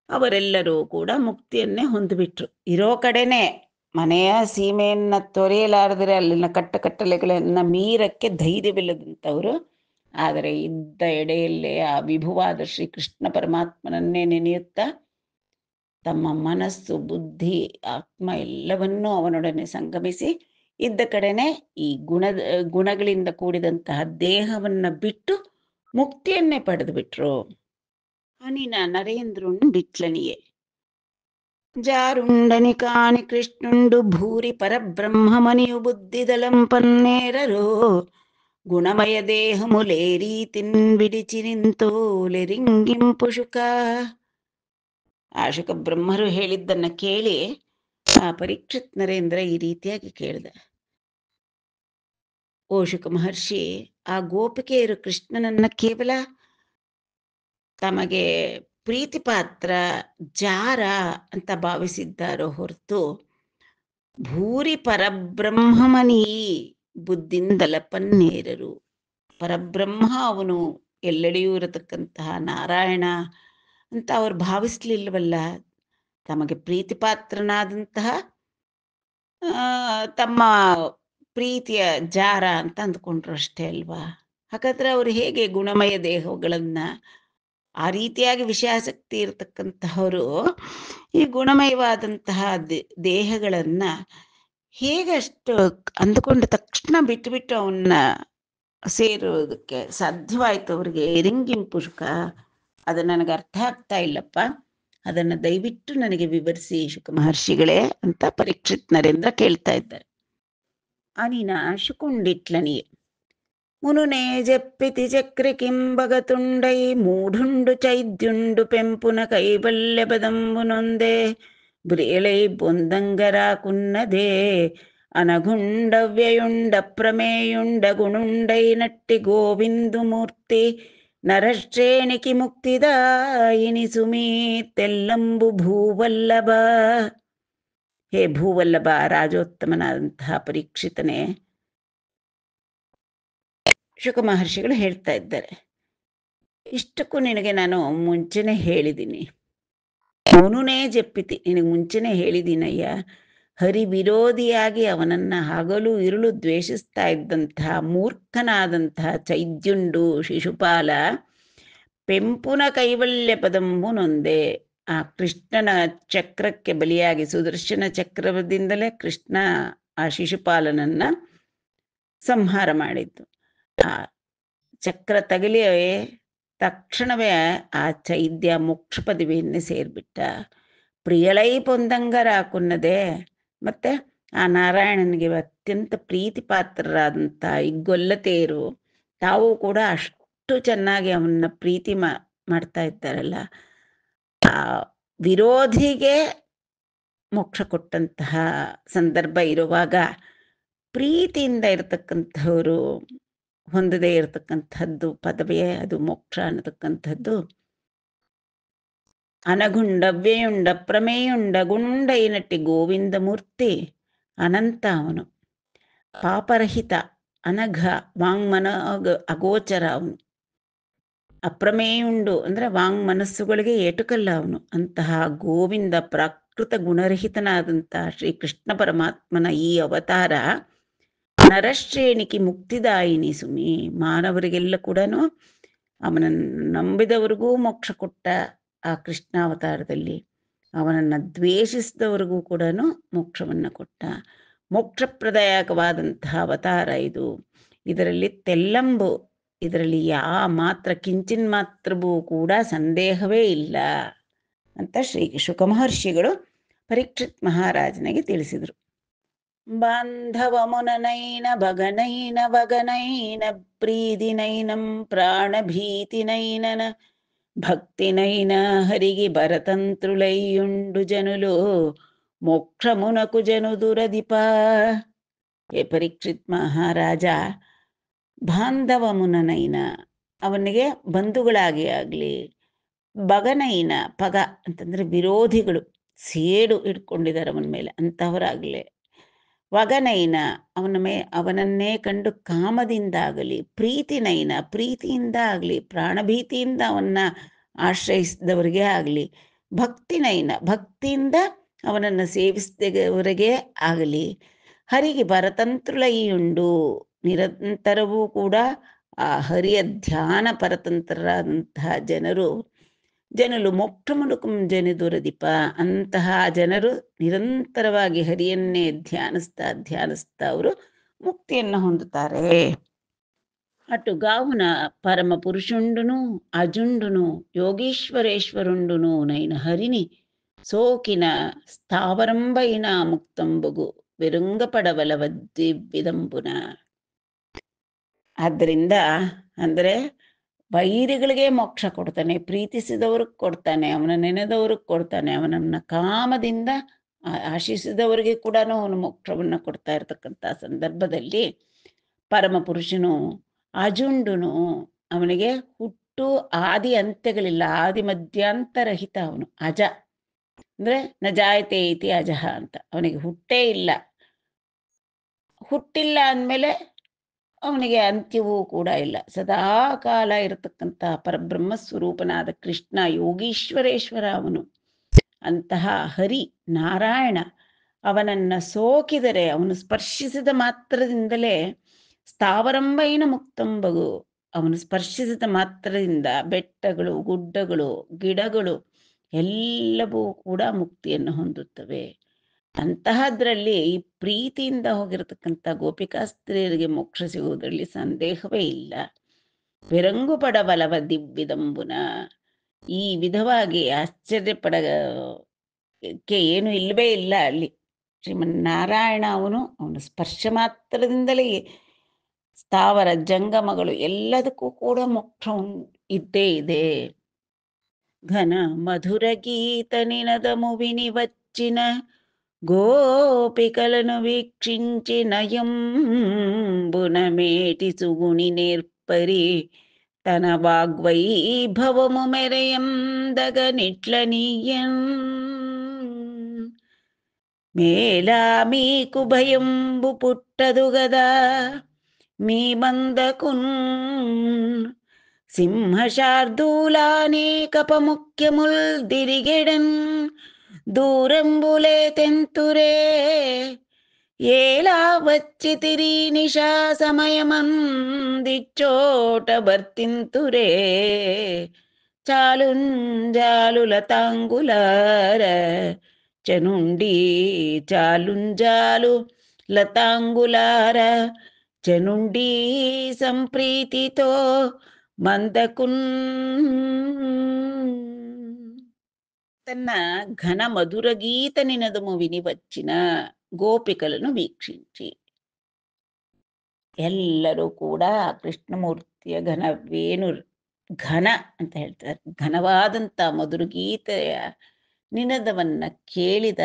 ಅವರೆಲ್ಲರೂ ಕೂಡ ಮುಕ್ತಿಯನ್ನೇ ಹೊಂದಿಬಿಟ್ರು. ಇರೋ ಕಡೆನೆ ಮನೆಯ ಸೀಮೆಯನ್ನ ತೊರೆಯಲಾರದರೆ ಅಲ್ಲಿನ ಕಟ್ಟಕಟ್ಟಲೆಗಳನ್ನ ಮೀರಕ್ಕೆ ಧೈರ್ಯವಿಲ್ಲದಂಥವ್ರು, ಆದರೆ ಇದ್ದ ಎಡೆಯಲ್ಲೇ ಆ ವಿಭುವಾದ ಶ್ರೀ ಕೃಷ್ಣ ಪರಮಾತ್ಮನನ್ನೇ ನೆನೆಯುತ್ತಾ ತಮ್ಮ ಮನಸ್ಸು ಬುದ್ಧಿ ಆತ್ಮ ಎಲ್ಲವನ್ನೂ ಅವನೊಡನೆ ಸಂಗಮಿಸಿ ಇದ್ದ ಕಡೆನೆ ಈ ಗುಣಗಳಿಂದ ಕೂಡಿದಂತಹ ದೇಹವನ್ನ ಬಿಟ್ಟು ಮುಕ್ತಿಯನ್ನೇ ಪಡೆದು ಬಿಟ್ರು. ಅನಿನ ನರೇಂದ್ರನ್ ಬಿಟ್ಲನಿಯೇ జారుండని కృష్ణుండు భూరి పరబ్రహ్మమనియు బుద్ధిదలం పన్నేరరు గుణమయ దేహములే రీతిన్ ವಿಡಿಚಿನಿಂತೋಲೆರಿಂಗಿಂಪು ಶುಕ. ಆ ಶುಕ ಬ್ರಹ್ಮರು ಹೇಳಿದ್ದನ್ನ ಕೇಳಿ ಆ ಪರೀಕ್ಷಿತ್ ನರೇಂದ್ರ ಈ ರೀತಿಯಾಗಿ ಕೇಳಿದ. ಓ ಶುಕ ಮಹರ್ಷಿ, ಆ ಗೋಪಿಕೆಯರು ಕೃಷ್ಣನನ್ನ ಕೇವಲ ತಮಗೆ ಪ್ರೀತಿ ಪಾತ್ರ ಜಾರ ಅಂತ ಭಾವಿಸಿದ್ದಾರೋ ಹೊರತು ಭೂರಿ ಪರಬ್ರಹ್ಮಮನಿ ಬುದ್ಧಿಂದಲಪನ್ನೇರರು, ಪರಬ್ರಹ್ಮ ಅವನು ಎಲ್ಲೆಡೆಯೂ ಇರತಕ್ಕಂತಹ ನಾರಾಯಣ ಅಂತ ಅವ್ರು ಭಾವಿಸ್ಲಿಲ್ವಲ್ಲ. ತಮಗೆ ಪ್ರೀತಿ ಪಾತ್ರನಾದಂತಹ ತಮ್ಮ ಪ್ರೀತಿಯ ಜಾರ ಅಂತ ಅಂದ್ಕೊಂಡ್ರು ಅಷ್ಟೇ ಅಲ್ವಾ. ಹಾಗಾದ್ರೆ ಅವ್ರು ಹೇಗೆ ಗುಣಮಯ ದೇಹಗಳನ್ನ ಆ ರೀತಿಯಾಗಿ ವಿಷಯಾಸಕ್ತಿ ಇರತಕ್ಕಂತಹವರು ಈ ಗುಣಮಯವಾದಂತಹ ದೇಹಗಳನ್ನ ಹೇಗಷ್ಟು ಅಂದುಕೊಂಡ ತಕ್ಷಣ ಬಿಟ್ಟು ಅವನ್ನ ಸೇರೋದಕ್ಕೆ ಸಾಧ್ಯವಾಯ್ತು ಅವ್ರಿಗೆ? ರಿಂಗಿಂಪುಷುಕ, ಅದು ನನಗೆ ಅರ್ಥ ಆಗ್ತಾ ಇಲ್ಲಪ್ಪ, ಅದನ್ನ ದಯವಿಟ್ಟು ನನಗೆ ವಿವರಿಸಿ ಶುಕ ಮಹರ್ಷಿಗಳೇ ಅಂತ ಪರೀಕ್ಷಿತ್ ನರೇಂದ್ರ ಕೇಳ್ತಾ ಇದ್ದಾರೆ. ಅನಿನ ಶುಕುಂಡಿಟ್ಲನಿಯೇ ಮುನುನೇ ಜಪ್ಪಿತಿ ಚಕ್ರಿ ಕಿಂಬಗತುಂಡೈ ಮೂಢುಂಡು ಚೈದ್ಯುಂಡು ಪೆಂಪುನ ಕೈಬಲ್ಯ ಪದಂಬುನೊಂದೆ ಬ್ರೇಳೈ ಬೊಂದಂಗರ ಕುನ್ನದೇ ಅನಗುಂಡವ್ಯಯುಂಡ ಪ್ರಮೇಯುಂಡ ಗುಣುಂಡೈ ನಟ್ಟಿ ಗೋವಿಂದು ಮೂರ್ತಿ ನರಶ್ರೇಣಿಕಿ ಮುಕ್ತಿದಾಯಿನಿ ಸುಮೀ ತೆಲ್ಲಂಬು ಭೂವಲ್ಲಭ. ಹೇ ಭೂವಲ್ಲಭ, ರಾಜೋತ್ತಮನಾದಂತಹ ಪರೀಕ್ಷಿತನೇ, ಶುಕ ಮಹರ್ಷಿಗಳು ಹೇಳ್ತಾ ಇದ್ದಾರೆ, ಇಷ್ಟಕ್ಕೂ ನಿನಗೆ ನಾನು ಮುಂಚೆನೆ ಹೇಳಿದ್ದೀನಿ, ಅವನುನೇ ಜಪ್ಪಿತಿ, ನಿನಗೆ ಮುಂಚೆನೆ ಹೇಳಿದ್ದೀನಯ್ಯ, ಹರಿ ವಿರೋಧಿಯಾಗಿ ಅವನನ್ನ ಹಗಲು ಇರುಳು ದ್ವೇಷಿಸ್ತಾ ಇದ್ದಂತಹ ಮೂರ್ಖನಾದಂತಹ ಚೈದ್ಯುಂಡು ಶಿಶುಪಾಲ ಪೆಂಪುನ ಕೈವಲ್ಯ ಪದಂಬುನೊಂದೇ, ಆ ಕೃಷ್ಣನ ಚಕ್ರಕ್ಕೆ ಬಲಿಯಾಗಿ ಸುದರ್ಶನ ಚಕ್ರದಿಂದಲೇ ಕೃಷ್ಣ ಆ ಶಿಶುಪಾಲನನ್ನ ಸಂಹಾರ ಮಾಡಿದ್ದು. ಆ ಚಕ್ರ ತಗಲಿ ತಕ್ಷಣವೇ ಆ ಚೈದ್ಯ ಮೋಕ್ಷ ಪದವಿಯನ್ನೇ ಸೇರ್ಬಿಟ್ಟ. ಪ್ರಿಯಳೈ ಪೊಂದಂಗರ ಕುನ್ನದೆ, ಮತ್ತೆ ಆ ನಾರಾಯಣನಿಗೆ ಅತ್ಯಂತ ಪ್ರೀತಿ ಪಾತ್ರರಾದಂಥ ಈ ಗೊಲ್ಲತೆಯರು ತಾವು ಕೂಡ ಅಷ್ಟು ಚೆನ್ನಾಗಿ ಅವನ್ನ ಪ್ರೀತಿ ಮಾಡ್ತಾ ಇದ್ದಾರಲ್ಲ. ಆ ವಿರೋಧಿಗೆ ಮೋಕ್ಷ ಕೊಟ್ಟಂತಹ ಸಂದರ್ಭ ಇರುವಾಗ ಪ್ರೀತಿಯಿಂದ ಇರತಕ್ಕಂಥವರು ಹೊಂದದೇ ಇರತಕ್ಕಂಥದ್ದು ಪದವಿಯೇ ಅದು ಮೋಕ್ಷ ಅನ್ನತಕ್ಕಂಥದ್ದು. ಅನಗುಂಡ ವ್ಯಯುಂಡ ಪ್ರಮೇಯುಂಡ ಗುಣುಂಡ ನಟ್ಟಿ ಗೋವಿಂದ ಮೂರ್ತಿ ಅನಂತ, ಅವನು ಪಾಪರಹಿತ, ಅನಘ, ವಾಂಗ್ಮನ ಅಗೋಚರ, ಅವನು ಅಪ್ರಮೇಯುಂಡು ಅಂದ್ರೆ ವಾಂಗ್ ಮನಸ್ಸುಗಳಿಗೆ ಏಟುಕಲ್ಲ ಅವನು. ಅಂತಹ ಗೋವಿಂದ ಪ್ರಾಕೃತ ಗುಣರಹಿತನಾದಂತಹ ಶ್ರೀ ಕೃಷ್ಣ ಪರಮಾತ್ಮನ ಈ ಅವತಾರ ನರಶ್ರೇಣಿಕಿ ಮುಕ್ತಿದಾಯಿನಿ ಸುಮಿ, ಮಾನವರಿಗೆಲ್ಲ ಕೂಡ ಅವನನ್ನು ನಂಬಿದವರಿಗೂ ಮೋಕ್ಷ ಕೊಟ್ಟ ಆ ಕೃಷ್ಣಾವತಾರದಲ್ಲಿ, ಅವನನ್ನ ದ್ವೇಷಿಸಿದವರಿಗೂ ಕೂಡ ಮೋಕ್ಷವನ್ನ ಕೊಟ್ಟ ಮೋಕ್ಷಪ್ರದಾಯಕವಾದಂತಹ ಅವತಾರ ಇದು. ಇದರಲ್ಲಿ ತೆಲ್ಲಂಬು, ಇದರಲ್ಲಿ ಮಾತ್ರ ಕಿಂಚಿನ್ ಮಾತ್ರವೂ ಕೂಡ ಸಂದೇಹವೇ ಇಲ್ಲ ಅಂತ ಶ್ರೀ ಶುಕ ಮಹರ್ಷಿಗಳು ಪರೀಕ್ಷಿತ್ ಮಹಾರಾಜನಿಗೆ ತಿಳಿಸಿದರು. ಬಾಂಧವ ಮುನನೈನ ಭಗನೈನ ಭಗನೈನ ಪ್ರೀತಿನೈನಂ ಪ್ರಾಣಭೀತಿನೈನನ ಭಕ್ತಿನೈನ ಹರಿಗೆ ಬರತಂತ್ರುಲೈಯುಂಡು ಜನುಲು ಮೋಕ್ಷಮುನಕು ಜನು ದುರದಿಪ. ಹೇ ಪರೀಕ್ಷಿತ್ ಮಹಾರಾಜ, ಬಾಂಧವ ಮುನನೈನ, ಅವನಿಗೆ ಬಂಧುಗಳಾಗಿ ಆಗಲಿ, ಭಗನೈನ, ಪಗ ಅಂತಂದ್ರೆ ವಿರೋಧಿಗಳು ಸೇಡು ಇಟ್ಕೊಂಡಿದ್ದಾರೆ ಅವನ ಮೇಲೆ, ಅಂತಹವರಾಗಲಿ, ವಗನೈನ, ಅವನನ್ನೇ ಕಂಡು ಕಾಮದಿಂದಾಗಲಿ, ಪ್ರೀತಿನೈನ, ಪ್ರೀತಿಯಿಂದ ಆಗಲಿ, ಪ್ರಾಣಭೀತಿಯಿಂದ ಅವನ್ನ ಆಶ್ರಯಿಸಿದವರಿಗೆ ಆಗಲಿ, ಭಕ್ತಿನೈನ, ಭಕ್ತಿಯಿಂದ ಅವನನ್ನು ಸೇವಿಸಿದವರಿಗೆ ಆಗಲಿ, ಹರಿಗೆ ಪರತಂತ್ರುಲೈಯುಂಡು, ನಿರಂತರವೂ ಕೂಡ ಆ ಹರಿಯ ಧ್ಯಾನ ಪರತಂತ್ರರಾದಂತಹ ಜನರು ಮೋಕ್ಷಮುನುಕಂ ಜನಿದುರದಿಪ, ಅಂತಹ ಜನರು ನಿರಂತರವಾಗಿ ಹರಿಯನ್ನೇ ಧ್ಯಾನಿಸ್ತಾ ಅವರು ಮುಕ್ತಿಯನ್ನು ಹೊಂದುತ್ತಾರೆ. అటు గావున పరమ పురుషుండును అజుండును యోగీశ్వరేశ్వరుండును నైన హరిని ಸೋಕಿನ ಸ್ಥಾವರಂಬೈನ ಮುಕ್ತಂಬುಗು ವಿರಂಗಪಡವಲವದ್ದಿವಿದಂಬುನ. ಆದ್ದರಿಂದ ಅಂದರೆ ವೈರಿಗಳಿಗೆ ಮೋಕ್ಷ ಕೊಡ್ತಾನೆ, ಪ್ರೀತಿಸಿದವ್ರಿಗೆ ಕೊಡ್ತಾನೆ, ಅವನ ನೆನೆದವ್ರಿಗೆ ಕೊಡ್ತಾನೆ, ಅವನನ್ನ ಕಾಮದಿಂದ ಆಶಿಸಿದವರಿಗೆ ಕೂಡ ಅವನು ಮೋಕ್ಷವನ್ನು ಕೊಡ್ತಾ ಇರತಕ್ಕಂಥ ಸಂದರ್ಭದಲ್ಲಿ ಪರಮ ಪುರುಷನು ಅಜುಂಡುನು, ಅವನಿಗೆ ಹುಟ್ಟು ಆದಿ ಅಂತ್ಯಗಳಿಲ್ಲ, ಆದಿ ಮಧ್ಯಾಂತರಹಿತ, ಅವನು ಅಜ ಅಂದ್ರೆ ನಜಾಯತೆ ಇತಿ ಅಜಃ ಅಂತ, ಅವನಿಗೆ ಹುಟ್ಟೇ ಇಲ್ಲ. ಹುಟ್ಟಿಲ್ಲ ಅಂದಮೇಲೆ ಅವನಿಗೆ ಅಂತ್ಯವೂ ಕೂಡ ಇಲ್ಲ, ಸದಾ ಕಾಲ ಇರತಕ್ಕಂಥ ಪರಬ್ರಹ್ಮ ಸ್ವರೂಪನಾದ ಕೃಷ್ಣ ಯೋಗೀಶ್ವರೇಶ್ವರ ಅವನು. ಅಂತಹ ಹರಿ ನಾರಾಯಣ ಅವನನ್ನ ಸೋಕಿದರೆ, ಅವನು ಸ್ಪರ್ಶಿಸಿದ ಮಾತ್ರದಿಂದಲೇ ಸ್ಥಾವರಂಬೈನ ಮುಕ್ತಂಬಗು, ಅವನು ಸ್ಪರ್ಶಿಸಿದ ಮಾತ್ರದಿಂದ ಬೆಟ್ಟಗಳು, ಗುಡ್ಡಗಳು, ಗಿಡಗಳು ಎಲ್ಲವೂ ಕೂಡ ಮುಕ್ತಿಯನ್ನು ಹೊಂದುತ್ತವೆ. ಅಂತಹದ್ರಲ್ಲಿ ಈ ಪ್ರೀತಿಯಿಂದ ಹೋಗಿರತಕ್ಕಂಥ ಗೋಪಿಕಾಸ್ತ್ರೀಯರಿಗೆ ಮೋಕ್ಷ ಸಿಗುವುದರಲ್ಲಿ ಸಂದೇಹವೇ ಇಲ್ಲ. ವಿರಂಗು ಪಡವಲವ ದಿವ್ಯದಂಬುನ, ಈ ವಿಧವಾಗಿ ಆಶ್ಚರ್ಯಪಡಕ್ಕೆ ಏನು ಇಲ್ಲವೇ ಇಲ್ಲ ಅಲ್ಲಿ. ಶ್ರೀಮನ್ನಾರಾಯಣ ಅವನು ಸ್ಪರ್ಶ ಮಾತ್ರದಿಂದಲೇ ಸ್ಥಾವರ ಜಂಗಮಗಳು ಎಲ್ಲದಕ್ಕೂ ಕೂಡ ಮೋಕ್ಷ ಇದ್ದೇ ಇದೆ. ಘನ ಮಧುರ ಗೀತ ನಿನದ ಮುವಿನಿ వచ్చిన గోపికలను వీక్షించి నయంబున మేటి సుగుణి నేర్పరి తన వాగ్వైభవము మెరయందగనిట్లనీయన్. మేలా మీకు భయంబు పుట్టదు గదా మీ మందకున్, సింహశార్దూలానేకపముఖ్యముల్ దిరిగెడన్ దూరంబులే తెంతురే. ఏలా వచ్చితిరి నిశా సమయమందిచ్చోట బర్తింతురే. చాలుంజాలుల తాంగులార చనుండి, చాలుంజాలు లతాంగులార చనుండి సంప్రీతితో ಮಂದಕುನ್. ತನ್ನ ಘನ ಮಧುರ ಗೀತ ನಿನದ ಮುವಿನಿ వచ్చిన ಗೋಪಿಕలను ವೀಕ್ಷಿಂಚಿ, ಎಲ್ಲರೂ ಕೂಡ ಕೃಷ್ಣಮೂರ್ತಿಯ ಘನವೇನು ಘನ ಅಂತ ಹೇಳ್ತಾರೆ, ಘನವಾದಂಥ ಮಧುರ ಗೀತೆಯ ನಿನದವನ್ನ ಕೇಳಿದ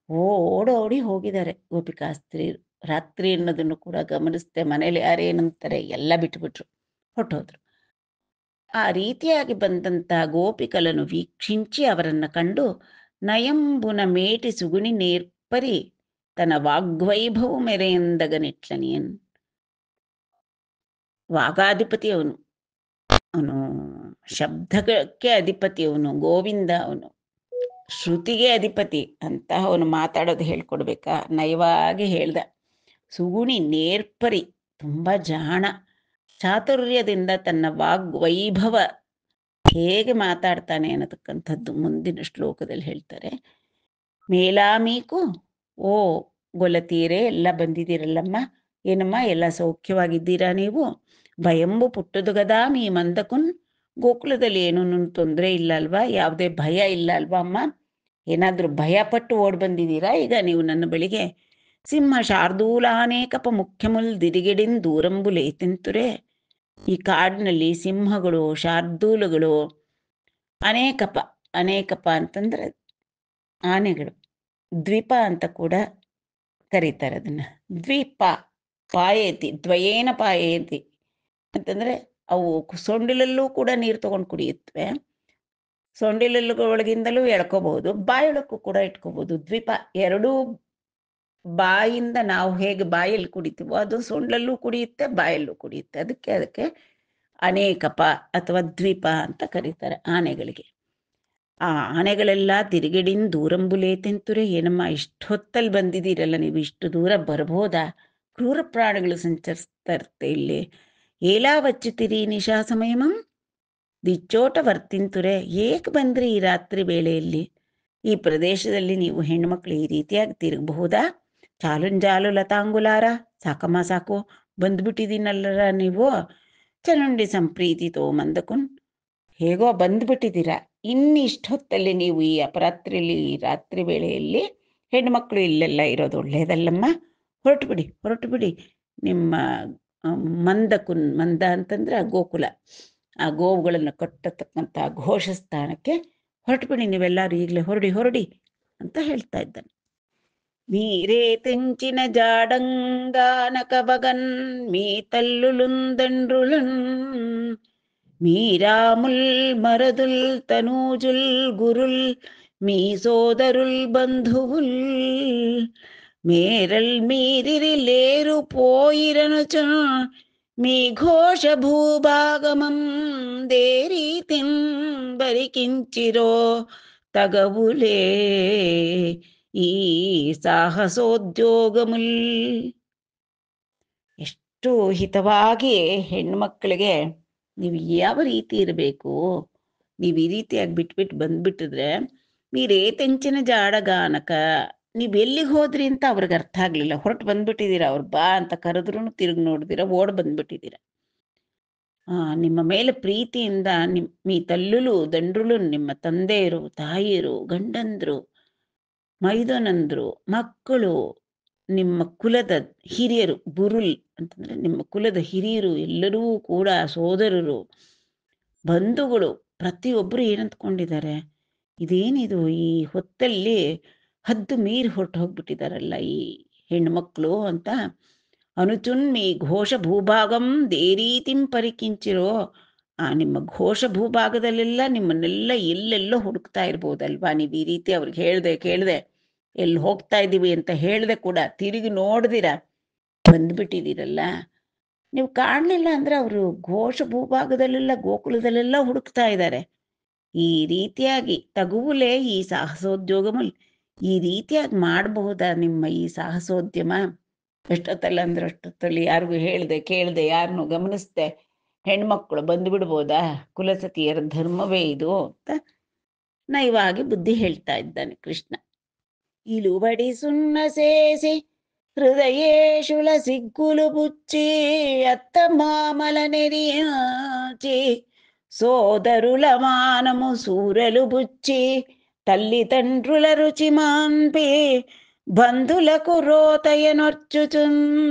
ಓಡೋಡಿ ಹೋಗಿದ್ದಾರೆ ಗೋಪಿಕಾಸ್ತ್ರೀಯರು. ರಾತ್ರಿ ಅನ್ನೋದನ್ನು ಕೂಡ ಗಮನಿಸ್ತೆ ಮನೇಲಿ ಯಾರೇನಂತಾರೆ ಎಲ್ಲ ಬಿಟ್ಟುಬಿಟ್ರು, ಹೊಟ್ಟೋದ್ರು. ಆ ರೀತಿಯಾಗಿ ಬಂದಂಥ ಗೋಪಿಕలను ವೀಕ್ಷಿಂಚಿ ಅವರನ್ನ ಕಂಡು ನಯಂಬುನ ಮೇಟಿ ಸುಗುಣಿ ನೇರ್ಪರಿ ತನ್ನ ವಾಗ್ವೈಭವ ಮೆರೆಯಂದಗನಿಟ್ಲನಿಯನ್. ವಾಗಾಧಿಪತಿ ಅವನು, ಅವನು ಶಬ್ದಕ್ಕೆ ಅಧಿಪತಿ, ಅವನು ಗೋವಿಂದ, ಅವನು ಶ್ರುತಿಗೆ ಅಧಿಪತಿ ಅಂತ ಅವನು ಮಾತಾಡೋದು ಹೇಳ್ಕೊಡ್ಬೇಕಾ, ನಯವಾಗಿ ಹೇಳ್ದ. ಸುಗುಣಿ ನೇರ್ಪರಿ, ತುಂಬ ಜಾಣ, ಚಾತುರ್ಯದಿಂದ ತನ್ನ ವಾಗ್ವೈಭವ ಹೇಗೆ ಮಾತಾಡ್ತಾನೆ ಅನ್ನತಕ್ಕಂಥದ್ದು ಮುಂದಿನ ಶ್ಲೋಕದಲ್ಲಿ ಹೇಳ್ತಾರೆ. ಮೇಲಾಮೀಕು, ಓ ಗೊಲತೀರೆ, ಎಲ್ಲ ಬಂದಿದ್ದೀರಲ್ಲಮ್ಮ, ಏನಮ್ಮ ಎಲ್ಲ ಸೌಖ್ಯವಾಗಿದ್ದೀರಾ ನೀವು? ಭಯಂಬು ಪುಟ್ಟದು ಗದಾ ಮೀ ಮಂದಕುನ್, ಗೋಕುಲದಲ್ಲಿ ಏನೂ ತೊಂದರೆ ಇಲ್ಲ ಅಲ್ವಾ, ಯಾವುದೇ ಭಯ ಇಲ್ಲ ಅಲ್ವಾ ಅಮ್ಮ? ಏನಾದರೂ ಭಯಪಟ್ಟು ಓಡ್ ಬಂದಿದ್ದೀರಾ ಈಗ ನೀವು ನನ್ನ ಬಳಿಗೆ? ಸಿಂಹ ಶಾರ್ದೂಲಾನೇಕಪ ಮುಖ್ಯಮುಲ್ ದಿರಿಗೆಡಿನ್ ದೂರಂಬುಲೆ ತಿಂತುರೆ. ಈ ಕಾಡಿನಲ್ಲಿ ಸಿಂಹಗಳು, ಶಾರ್ದೂಲಗಳು, ಅನೇಕಪ, ಅನೇಕಪ ಅಂತಂದ್ರೆ ಆನೆಗಳು, ದ್ವೀಪ ಅಂತ ಕೂಡ ಕರೀತಾರೆ ಅದನ್ನ. ದ್ವೀಪ ಪಾಯೇತಿ, ದ್ವಯೇನ ಪಾಯೇತಿ ಅಂತಂದ್ರೆ ಅವು ಸೊಂಡಿಲಲ್ಲೂ ಕೂಡ ನೀರು ತಗೊಂಡು ಕುಡಿಯುತ್ತವೆ, ಸೊಂಡಿಲೊಳಗಿಂದಲೂ ಎಳ್ಕೋಬಹುದು, ಬಾಯೊಳಕ್ಕೂ ಕೂಡ ಇಟ್ಕೋಬಹುದು. ದ್ವೀಪ ಎರಡೂ ಬಾಯಿಂದ ನಾವು ಹೇಗೆ ಬಾಯಲ್ಲಿ ಕುಡಿತೀವೋ ಅದು ಸೊಂಡಲ್ಲೂ ಕುಡಿಯುತ್ತೆ, ಬಾಯಲ್ಲೂ ಕುಡಿಯುತ್ತೆ. ಅದಕ್ಕೆ ಅನೇಕಪ ಅಥವಾ ದ್ವೀಪ ಅಂತ ಕರೀತಾರೆ ಆನೆಗಳಿಗೆ. ಆ ಆನೆಗಳೆಲ್ಲ ತಿರುಗಿಡಿನ್ ದೂರಂಬುಲೇ ತೆಂತುರೆ. ಏನಮ್ಮ ಇಷ್ಟೊತ್ತಲ್ಲಿ ಬಂದಿದ್ದೀರಲ್ಲ ನೀವು, ಇಷ್ಟು ದೂರ ಬರ್ಬೋದಾ? ಕ್ರೂರ ಪ್ರಾಣಿಗಳು ಸಂಚರಿಸ್ತಾ ಇರುತ್ತೆ ಇಲ್ಲಿ. ಏಲಾ ವಚ್ಚುತ್ತೀರಿ ನಿಶಾ ಸಮಯಮಂ ದಿಚ್ಚೋಟ ವರ್ತಿಂತುರೆ. ಏಕೆ ಬಂದ್ರಿ ಈ ರಾತ್ರಿ ವೇಳೆಯಲ್ಲಿ? ಈ ಪ್ರದೇಶದಲ್ಲಿ ನೀವು ಹೆಣ್ಮಕ್ಳು ಈ ರೀತಿಯಾಗಿ ತಿರುಗಬಹುದಾ? ಚಾಲುಂಜಾಲು ಲತಾಂಗುಲಾರ, ಸಾಕಮ್ಮ ಸಾಕು, ಬಂದ್ಬಿಟ್ಟಿದ್ದೀನಲ್ಲರ ನೀವು. ಚನುಂಡಿ ಸಂಪ್ರೀತಿ ತೋ ಮಂದಕುನ್, ಹೇಗೋ ಬಂದ್ಬಿಟ್ಟಿದ್ದೀರಾ. ಇನ್ನಿಷ್ಟೊತ್ತಲ್ಲಿ ನೀವು ಈ ಅಪರಾತ್ರಿಲಿ, ಈ ರಾತ್ರಿ ವೇಳೆಯಲ್ಲಿ ಹೆಣ್ಮಕ್ಳು ಇಲ್ಲೆಲ್ಲ ಇರೋದು ಒಳ್ಳೇದಲ್ಲಮ್ಮ. ಹೊರಟು ಬಿಡಿ, ಹೊರಟು ಬಿಡಿ. ನಿಮ್ಮ ಮಂದ ಅಂತಂದ್ರೆ ಆ ಗೋಕುಲ, ಆ ಗೋವುಗಳನ್ನು ಕಟ್ಟತಕ್ಕಂಥ ಘೋಷ ಸ್ಥಾನಕ್ಕೆ ಹೊರಟು ಬಿಡಿ ನೀವೆಲ್ಲರೂ, ಈಗಲೇ ಹೊರಡಿ ಹೊರಡಿ ಅಂತ ಹೇಳ್ತಾ ಇದ್ದಾನೆ. మీరే తెంచిన జాడంగానకబగన్ మీ తల్లులుందండ్రులున్ మీరాముల్ మరదుల్ తనూజుల్ గురుల్ మీ సోదరుల్ బంధువుల్ మేరల్ మీరిరి లేరు పోయిరనుచు మీ ఘోష భూభాగమం దేరీతిన్ బరికించిరో తగవులే ಈ ಸಾಹಸೋದ್ಯೋಗಮುಲ್. ಎಷ್ಟು ಹಿತವಾಗಿ ಹೆಣ್ಮಕ್ಳಿಗೆ ನೀವು ಯಾವ ರೀತಿ ಇರಬೇಕು, ನೀವು ಈ ರೀತಿಯಾಗಿ ಬಿಟ್ಬಿಟ್ಟು ಬಂದ್ಬಿಟ್ಟಿದ್ರೆ, ನೀರೇತೆಂಚಿನ ಜಾಡಗಾನಕ, ನೀವು ಎಲ್ಲಿಗೆ ಹೋದ್ರಿ ಅಂತ ಅವ್ರಿಗೆ ಅರ್ಥ ಆಗ್ಲಿಲ್ಲ. ಹೊರಟು ಬಂದ್ಬಿಟ್ಟಿದ್ದೀರಾ, ಅವ್ರು ಬಾ ಅಂತ ಕರೆದ್ರೂ ತಿರುಗಿ ನೋಡಿದಿರ, ಓಡ್ ಬಂದ್ಬಿಟ್ಟಿದ್ದೀರ. ನಿಮ್ಮ ಮೇಲೆ ಪ್ರೀತಿಯಿಂದ ಮೀ ತಲ್ಲುಲು ದಂಡ್ರುಲು, ನಿಮ್ಮ ತಂದೆಯರು, ತಾಯಿಯರು, ಗಂಡಂದ್ರು, ಮೈದನಂದ್ರು, ಮಕ್ಕಳು, ನಿಮ್ಮ ಕುಲದ ಹಿರಿಯರು, ಬುರುಲ್ ಅಂತಂದ್ರೆ ನಿಮ್ಮ ಕುಲದ ಹಿರಿಯರು ಎಲ್ಲರೂ ಕೂಡ, ಸೋದರರು, ಬಂಧುಗಳು, ಪ್ರತಿಯೊಬ್ಬರು ಏನಂತ್ಕೊಂಡಿದ್ದಾರೆ, ಇದೇನಿದು ಈ ಹೊತ್ತಲ್ಲಿ ಹದ್ದು ಮೀರಿ ಹೊರಟು ಹೋಗ್ಬಿಟ್ಟಿದಾರಲ್ಲ ಈ ಹೆಣ್ಮಕ್ಳು ಅಂತ. ಅನುಚುನ್ ಈ ಘೋಷ ಭೂಭಾಗಂ ದೇರೀತಿಂ ಪರಿಕಿಂಚಿರೋ, ನಿಮ್ಮ ಘೋಷ ಭೂಭಾಗದಲ್ಲೆಲ್ಲ ನಿಮ್ಮನ್ನೆಲ್ಲ ಎಲ್ಲೆಲ್ಲೋ ಹುಡುಕ್ತಾ ಇರ್ಬೋದಲ್ವಾ. ನೀವು ಈ ರೀತಿ ಅವ್ರಿಗೆ ಕೇಳ್ದೆ ಎಲ್ಲಿ ಹೋಗ್ತಾ ಇದ್ದೀವಿ ಅಂತ ಹೇಳ್ದೆ ಕೂಡ ತಿರುಗಿ ನೋಡ್ದಿರ ಬಂದ್ಬಿಟ್ಟಿದ್ದೀರಲ್ಲ. ನೀವು ಕಾಣಲಿಲ್ಲ ಅಂದ್ರೆ ಅವರು ಘೋಷ ಭೂಭಾಗದಲ್ಲೆಲ್ಲ, ಗೋಕುಲದಲ್ಲೆಲ್ಲ ಹುಡುಕ್ತಾ ಇದ್ದಾರೆ. ಈ ರೀತಿಯಾಗಿ ತಗುವುಲೇ ಈ ಸಾಹಸೋದ್ಯೋಗಮಲ್, ಈ ರೀತಿಯಾಗಿ ಮಾಡಬಹುದಾ ನಿಮ್ಮ ಈ ಸಾಹಸೋದ್ಯಮ? ಎಷ್ಟೊತ್ತಲ್ಲ ಅಂದ್ರೆ ಅಷ್ಟೊತ್ತಲ್ಲಿ ಯಾರಿಗೂ ಹೇಳ್ದೆ ಕೇಳ್ದೆ, ಯಾರನ್ನು ಗಮನಿಸ್ದೆ ಹೆಣ್ಮಕ್ಳು ಬಂದು ಬಿಡ್ಬೋದಾ? ಕುಲಸತಿಯರ ಧರ್ಮವೇ ಇದು ಅಂತ ನೈವಾಗಿ ಬುದ್ಧಿ ಹೇಳ್ತಾ ಇದ್ದಾನೆ ಕೃಷ್ಣ. ಇಳುವಡಿ ಸುಣ್ಣ ಸೇಸಿ ಹೃದಯೇಶುಲ ಸಿಗ್ಗುಲು ಬುಚ್ಚಿ ಅತ್ತ ಮಾಮಲ నెరియాచి సోదరుల మానము సూరలు బుచ్చి తల్లి తండ్రుల రుచి మాన్పి బంధులకు రోతయనొర్చుచున్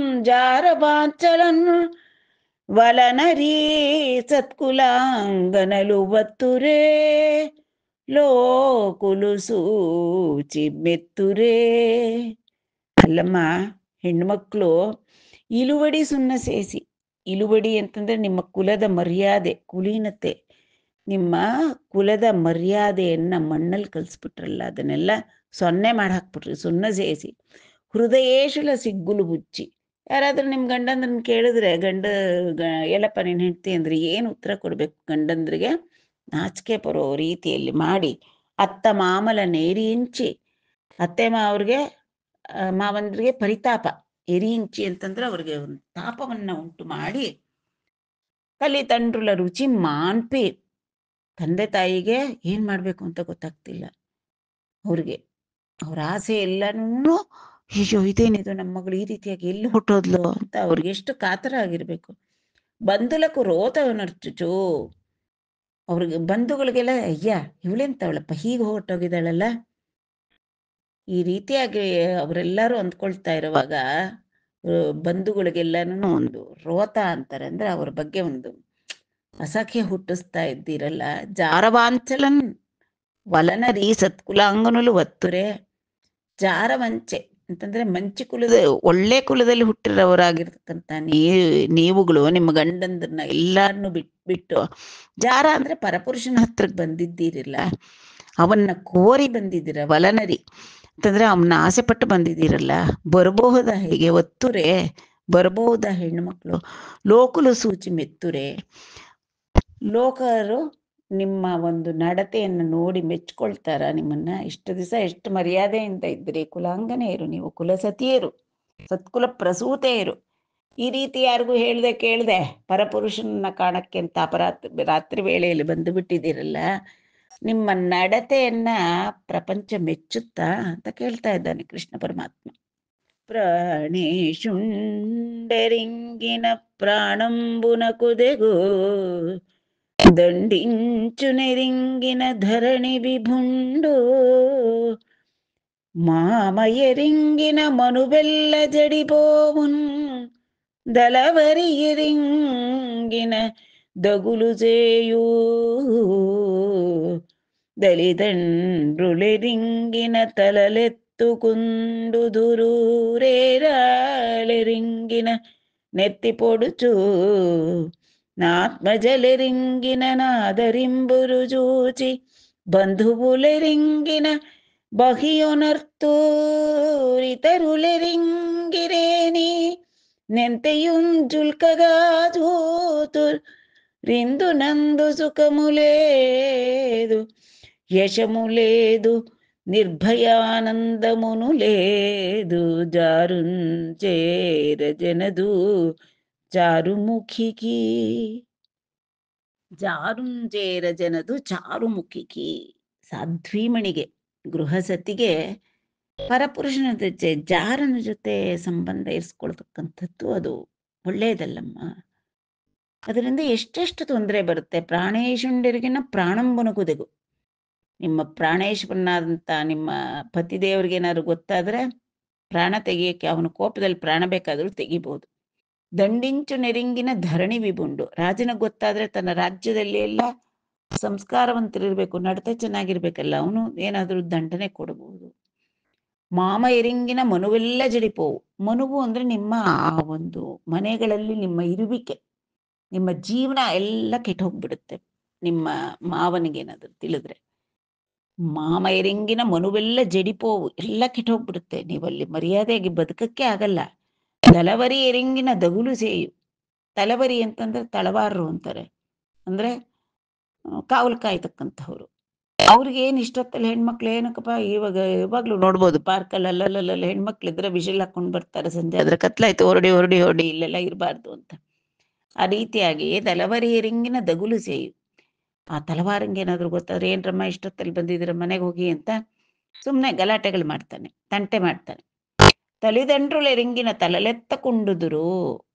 జారబాంచలను వలనరీ సత్కులాంగనలు వత్తురే ಲೋಕುಲು ಸೂಚಿ ಮೆತ್ತುರೇ. ಅಲ್ಲಮ್ಮ, ಹೆಣ್ಮಕ್ಳು ಇಳುವಡಿ ಸುಣ್ಣ ಸೇಸಿ, ಇಳುವಡಿ ಅಂತಂದ್ರೆ ನಿಮ್ಮ ಕುಲದ ಮರ್ಯಾದೆ, ಕುಲೀನತೆ, ನಿಮ್ಮ ಕುಲದ ಮರ್ಯಾದೆಯನ್ನ ಮಣ್ಣಲ್ಲಿ ಕಲಿಸ್ಬಿಟ್ರಲ್ಲ, ಅದನ್ನೆಲ್ಲ ಸೊನ್ನೆ ಮಾಡಿ ಹಾಕ್ಬಿಟ್ರಿ, ಸುಣ್ಣ ಸೇಸಿ. ಹೃದಯೇಶುಲ ಸಿಗ್ಗುಲು ಬುಚ್ಚಿ, ಯಾರಾದ್ರೂ ನಿಮ್ಮ ಗಂಡಂದ್ರನ್ನ ಕೇಳಿದ್ರೆ, ಎಲ್ಲಪ್ಪ ನೀನ್ ಹೆಂಡ್ತಿ ಅಂದ್ರೆ ಏನು ಉತ್ತರ ಕೊಡ್ಬೇಕು ಗಂಡಂದ್ರಿಗೆ? ನಾಚಿಕೆ ಬರೋ ರೀತಿಯಲ್ಲಿ ಮಾಡಿ, ಅತ್ತ ಮಾಮಲ ನೇರಿಂಚಿ, ಅತ್ತೆ ಮಾವ್ರಿಗೆ ಮಾವಂದ್ರಿಗೆ ಪರಿತಾಪ, ಎರಿಂಚಿ ಅಂತಂದ್ರೆ ಅವ್ರಿಗೆ ಒಂದು ತಾಪವನ್ನ ಉಂಟು ಮಾಡಿ, ತಲೆ ತಂಡ್ರುಲ ರುಚಿ ಮಾನ್ಪಿ, ತಂದೆ ತಾಯಿಗೆ ಏನ್ ಮಾಡ್ಬೇಕು ಅಂತ ಗೊತ್ತಾಗ್ತಿಲ್ಲ ಅವ್ರಿಗೆ, ಅವ್ರ ಆಸೆ ಎಲ್ಲನೂ, ಅಯ್ಯೋ ಇದೇನಿದು ನಮ್ಮ ಮಗಳು ಈ ರೀತಿಯಾಗಿ ಎಲ್ಲಿ ಹುಟ್ಟೋದ್ಲು ಅಂತ ಅವ್ರಿಗೆ ಎಷ್ಟು ಕಾತರ ಆಗಿರ್ಬೇಕು. ಬಂಧುಲಕು ರೋತವನರ್ಚುಚು, ಅವ್ರಿಗೆ ಬಂಧುಗಳಿಗೆಲ್ಲ ಅಯ್ಯ ಇವಳೆಂತವಳಪ್ಪ ಹೀಗೆ ಹೊರಟೋಗಿದ್ದಾಳಲ್ಲ, ಈ ರೀತಿಯಾಗಿ ಅವರೆಲ್ಲರೂ ಅಂದ್ಕೊಳ್ತಾ ಇರುವಾಗ ಬಂಧುಗಳಿಗೆಲ್ಲನೂ ಒಂದು ರೋತ ಅಂತಾರೆ, ಅಂದ್ರೆ ಅವ್ರ ಬಗ್ಗೆ ಒಂದು ಅಸಖ್ಯ ಹುಟ್ಟಿಸ್ತಾ ಇದ್ದೀರಲ್ಲ. ಜಾರವಾಂಚಲನ್ ವಲನರಿ ಸತ್ಕುಲಾಂಗನಲು ಒತ್ತುರೆ. ಜಾರವಂಚೆ ಅಂತಂದ್ರೆ ಮಂಚಿ ಕುಲದ, ಒಳ್ಳೆ ಕುಲದಲ್ಲಿ ಹುಟ್ಟಿರೋರಾಗಿರ್ತಕ್ಕಂಥ ನೀವುಗಳು ನಿಮ್ಮ ಗಂಡಂದ್ರನ್ನ ಎಲ್ಲಾರನ್ನು ಬಿಟ್ಟು ಜಾರ ಅಂದ್ರೆ ಪರಪುರುಷನ ಹತ್ರಕ್ಕೆ ಬಂದಿದ್ದೀರಿಲ್ಲ, ಅವನ್ನ ಕೋರಿ ಬಂದಿದ್ದೀರ. ವಲನರಿ ಅಂತಂದ್ರೆ ಅವನ್ನ ಆಸೆ ಪಟ್ಟು ಬಂದಿದ್ದೀರಲ್ಲ, ಬರಬಹುದಾ ಹೇಗೆ? ಒತ್ತುರೆ ಬರಬಹುದಾ ಹೆಣ್ಮಕ್ಳು? ಲೋಕುಲು ಸೂಚಿ ಮೆತ್ತುರೆ, ಲೋಕರು ನಿಮ್ಮ ಒಂದು ನಡತೆಯನ್ನು ನೋಡಿ ಮೆಚ್ಕೊಳ್ತಾರ ನಿಮ್ಮನ್ನ? ಇಷ್ಟು ದಿವಸ ಎಷ್ಟು ಮರ್ಯಾದೆಯಿಂದ ಇದ್ರಿ, ಕುಲಾಂಗನೆಯರು ನೀವು, ಕುಲಸತಿಯರು, ಸತ್ಕುಲ ಪ್ರಸೂತೆಯರು. ಈ ರೀತಿ ಯಾರಿಗೂ ಹೇಳ್ದೆ ಕೇಳ್ದೆ ಪರಪುರುಷನ ಕಾಣಕ್ಕೆ ಅಂತ ರಾತ್ರಿ ವೇಳೆಯಲ್ಲಿ ಬಂದು ಬಿಟ್ಟಿದ್ದೀರಲ್ಲ, ನಿಮ್ಮ ನಡತೆಯನ್ನ ಪ್ರಪಂಚ ಮೆಚ್ಚುತ್ತಾ ಅಂತ ಕೇಳ್ತಾ ಇದ್ದಾನೆ ಕೃಷ್ಣ ಪರಮಾತ್ಮ. ಪ್ರಾಣೇಶುಂಡೆರಿಂಗಿನ ಪ್ರಾಣಂಬುನ ಕುದೆಗು ದಂಡಿಂಚು ನೆರಿಂಗಿನ ಧರಣಿ ವಿಭುಂಡು ಮಾಮಯರಿಂಗಿನ ಮನುಬೆಲ್ಲ ಜಡಿಪೋವುನ್ ದಲವರಿಯರಿಂಗಿನ ದಗುಲು ಸೇಯೂ ದಲಿದಂಡ್ರುಳೆರಿಂಗಿನ ತಲಲೆತ್ತುಕುಂಡು ದುರೂರೇರಾಳೆರಿಂಗಿನ ನೆತ್ತಿ పొడుచు నాత్మజలెరింగిన నాదరింబురు చూచి బంధువులెరింగిన బహియొనర్తూరితరులెరింగిరేని నెంతెయుంజుల్కగా చూతుర్ రిందు నందు సుఖము లేదు యశము లేదు నిర్భయానందమును లేదు జారుంచేర జనదు ಚಾರುಮುಖಿಕಿ ಜಾರುಂಜೇರ ಜನದು ಚಾರುಮುಖಿಕಿ. ಸಾಧ್ವೀಮಣಿಗೆ ಗೃಹಸತಿಗೆ ಪರಪುರುಷನ ಜೊತೆ ಜಾರನ ಜೊತೆ ಸಂಬಂಧ ಇರಿಸ್ಕೊಳ್ತಕ್ಕಂಥದ್ದು ಅದು ಒಳ್ಳೆಯದಲ್ಲಮ್ಮ. ಅದರಿಂದ ಎಷ್ಟೆಷ್ಟು ತೊಂದರೆ ಬರುತ್ತೆ. ಪ್ರಾಣೇಶುಂಡರಿಗಿನ ಪ್ರಾಣಂಬನಗುದೆಗು. ನಿಮ್ಮ ಪ್ರಾಣೇಶ್ವರನಾದಂಥ ನಿಮ್ಮ ಪತಿದೇವರಿಗೇನಾದ್ರು ಗೊತ್ತಾದ್ರೆ ಪ್ರಾಣ ತೆಗಿಯಕ್ಕೆ ಅವನ ಕೋಪದಲ್ಲಿ ಪ್ರಾಣ ಬೇಕಾದರೂ ತೆಗಿಬಹುದು. ದಂಡಿಂಚು ನೆರಿಂಗಿನ ಧರಣಿ ವಿಭುಂಡು. ರಾಜನಿಗೆ ಗೊತ್ತಾದ್ರೆ ತನ್ನ ರಾಜ್ಯದಲ್ಲಿ ಎಲ್ಲ ಸಂಸ್ಕಾರವಂತರಿರ್ಬೇಕು, ನಡತೆ ಚೆನ್ನಾಗಿರ್ಬೇಕಲ್ಲ, ಅವನು ಏನಾದರೂ ದಂಡನೆ ಕೊಡಬಹುದು. ಮಾಮ ಎರಿಂಗಿನ ಮನುವೆಲ್ಲ ಜಡಿಪೋವು. ಮನುವು ಅಂದ್ರೆ ನಿಮ್ಮ ಆ ಒಂದು ಮನೆಗಳಲ್ಲಿ ನಿಮ್ಮ ಇರುವಿಕೆ, ನಿಮ್ಮ ಜೀವನ ಎಲ್ಲ ಕೆಟ್ಟು ಹೋಗ್ಬಿಡುತ್ತೆ ನಿಮ್ಮ ಮಾವನಿಗೇನಾದ್ರು ತಿಳಿದ್ರೆ. ಮಾಮ ಎರಿಂಗಿನ ಮನುವೆಲ್ಲ ಜಡಿಪೋವು, ಎಲ್ಲ ಕೆಟ್ಟು ಹೋಗ್ಬಿಡುತ್ತೆ. ನೀವಲ್ಲಿ ಮರ್ಯಾದೆಯಾಗಿ ಬದುಕಕ್ಕೆ ಆಗಲ್ಲ. ತಲವರಿ ಎರಿಂಗಿನ ದಗುಲು ಸೇಯು. ತಲವರಿ ಅಂತಂದ್ರೆ ತಳವಾರರು ಅಂತಾರೆ, ಅಂದ್ರೆ ಕಾವಲು ಕಾಯ್ತಕ್ಕಂಥವ್ರು. ಅವ್ರಿಗೆ ಏನು ಇಷ್ಟೊತ್ತಲ್ಲಿ ಹೆಣ್ಮಕ್ಳು ಏನಕ್ಕಪ್ಪ ಇವಾಗ್ಲೂ ನೋಡ್ಬೋದು ಪಾರ್ಕಲ್ಲಿ ಅಲ್ಲಲ್ಲ ಹೆಣ್ಮಕ್ಳಿದ್ರೆ ವಿಷಲ್ ಹಾಕೊಂಡು ಬರ್ತಾರೆ ಸಂಜೆ ಆದ್ರೆ, ಕತ್ಲಾಯ್ತು ಹೊರಡಿ ಹೊರಡಿ ಹೊರಡಿ ಇಲ್ಲೆಲ್ಲ ಇರಬಾರ್ದು ಅಂತ. ಆ ರೀತಿಯಾಗಿ ತಲವರಿ ಎರಿಂಗಿನ ದಗುಲು ಸೇಯು. ಆ ತಲವಾರಂಗೆ ಏನಾದ್ರು ಗೊತ್ತಾದ್ರೆ, ಏನ್ರಮ್ಮ ಇಷ್ಟೊತ್ತಲ್ಲಿ ಬಂದಿದ್ದೀರ ಮನೆಗೆ ಹೋಗಿ ಅಂತ ಸುಮ್ಮನೆ ಗಲಾಟೆಗಳು ಮಾಡ್ತಾನೆ, ತಂಟೆ ಮಾಡ್ತಾನೆ. ತಲಿದಂಡ್ರುಳೆರಿಂಗಿನ ತಲಲೆತ್ತಕೊಂಡುದುರು.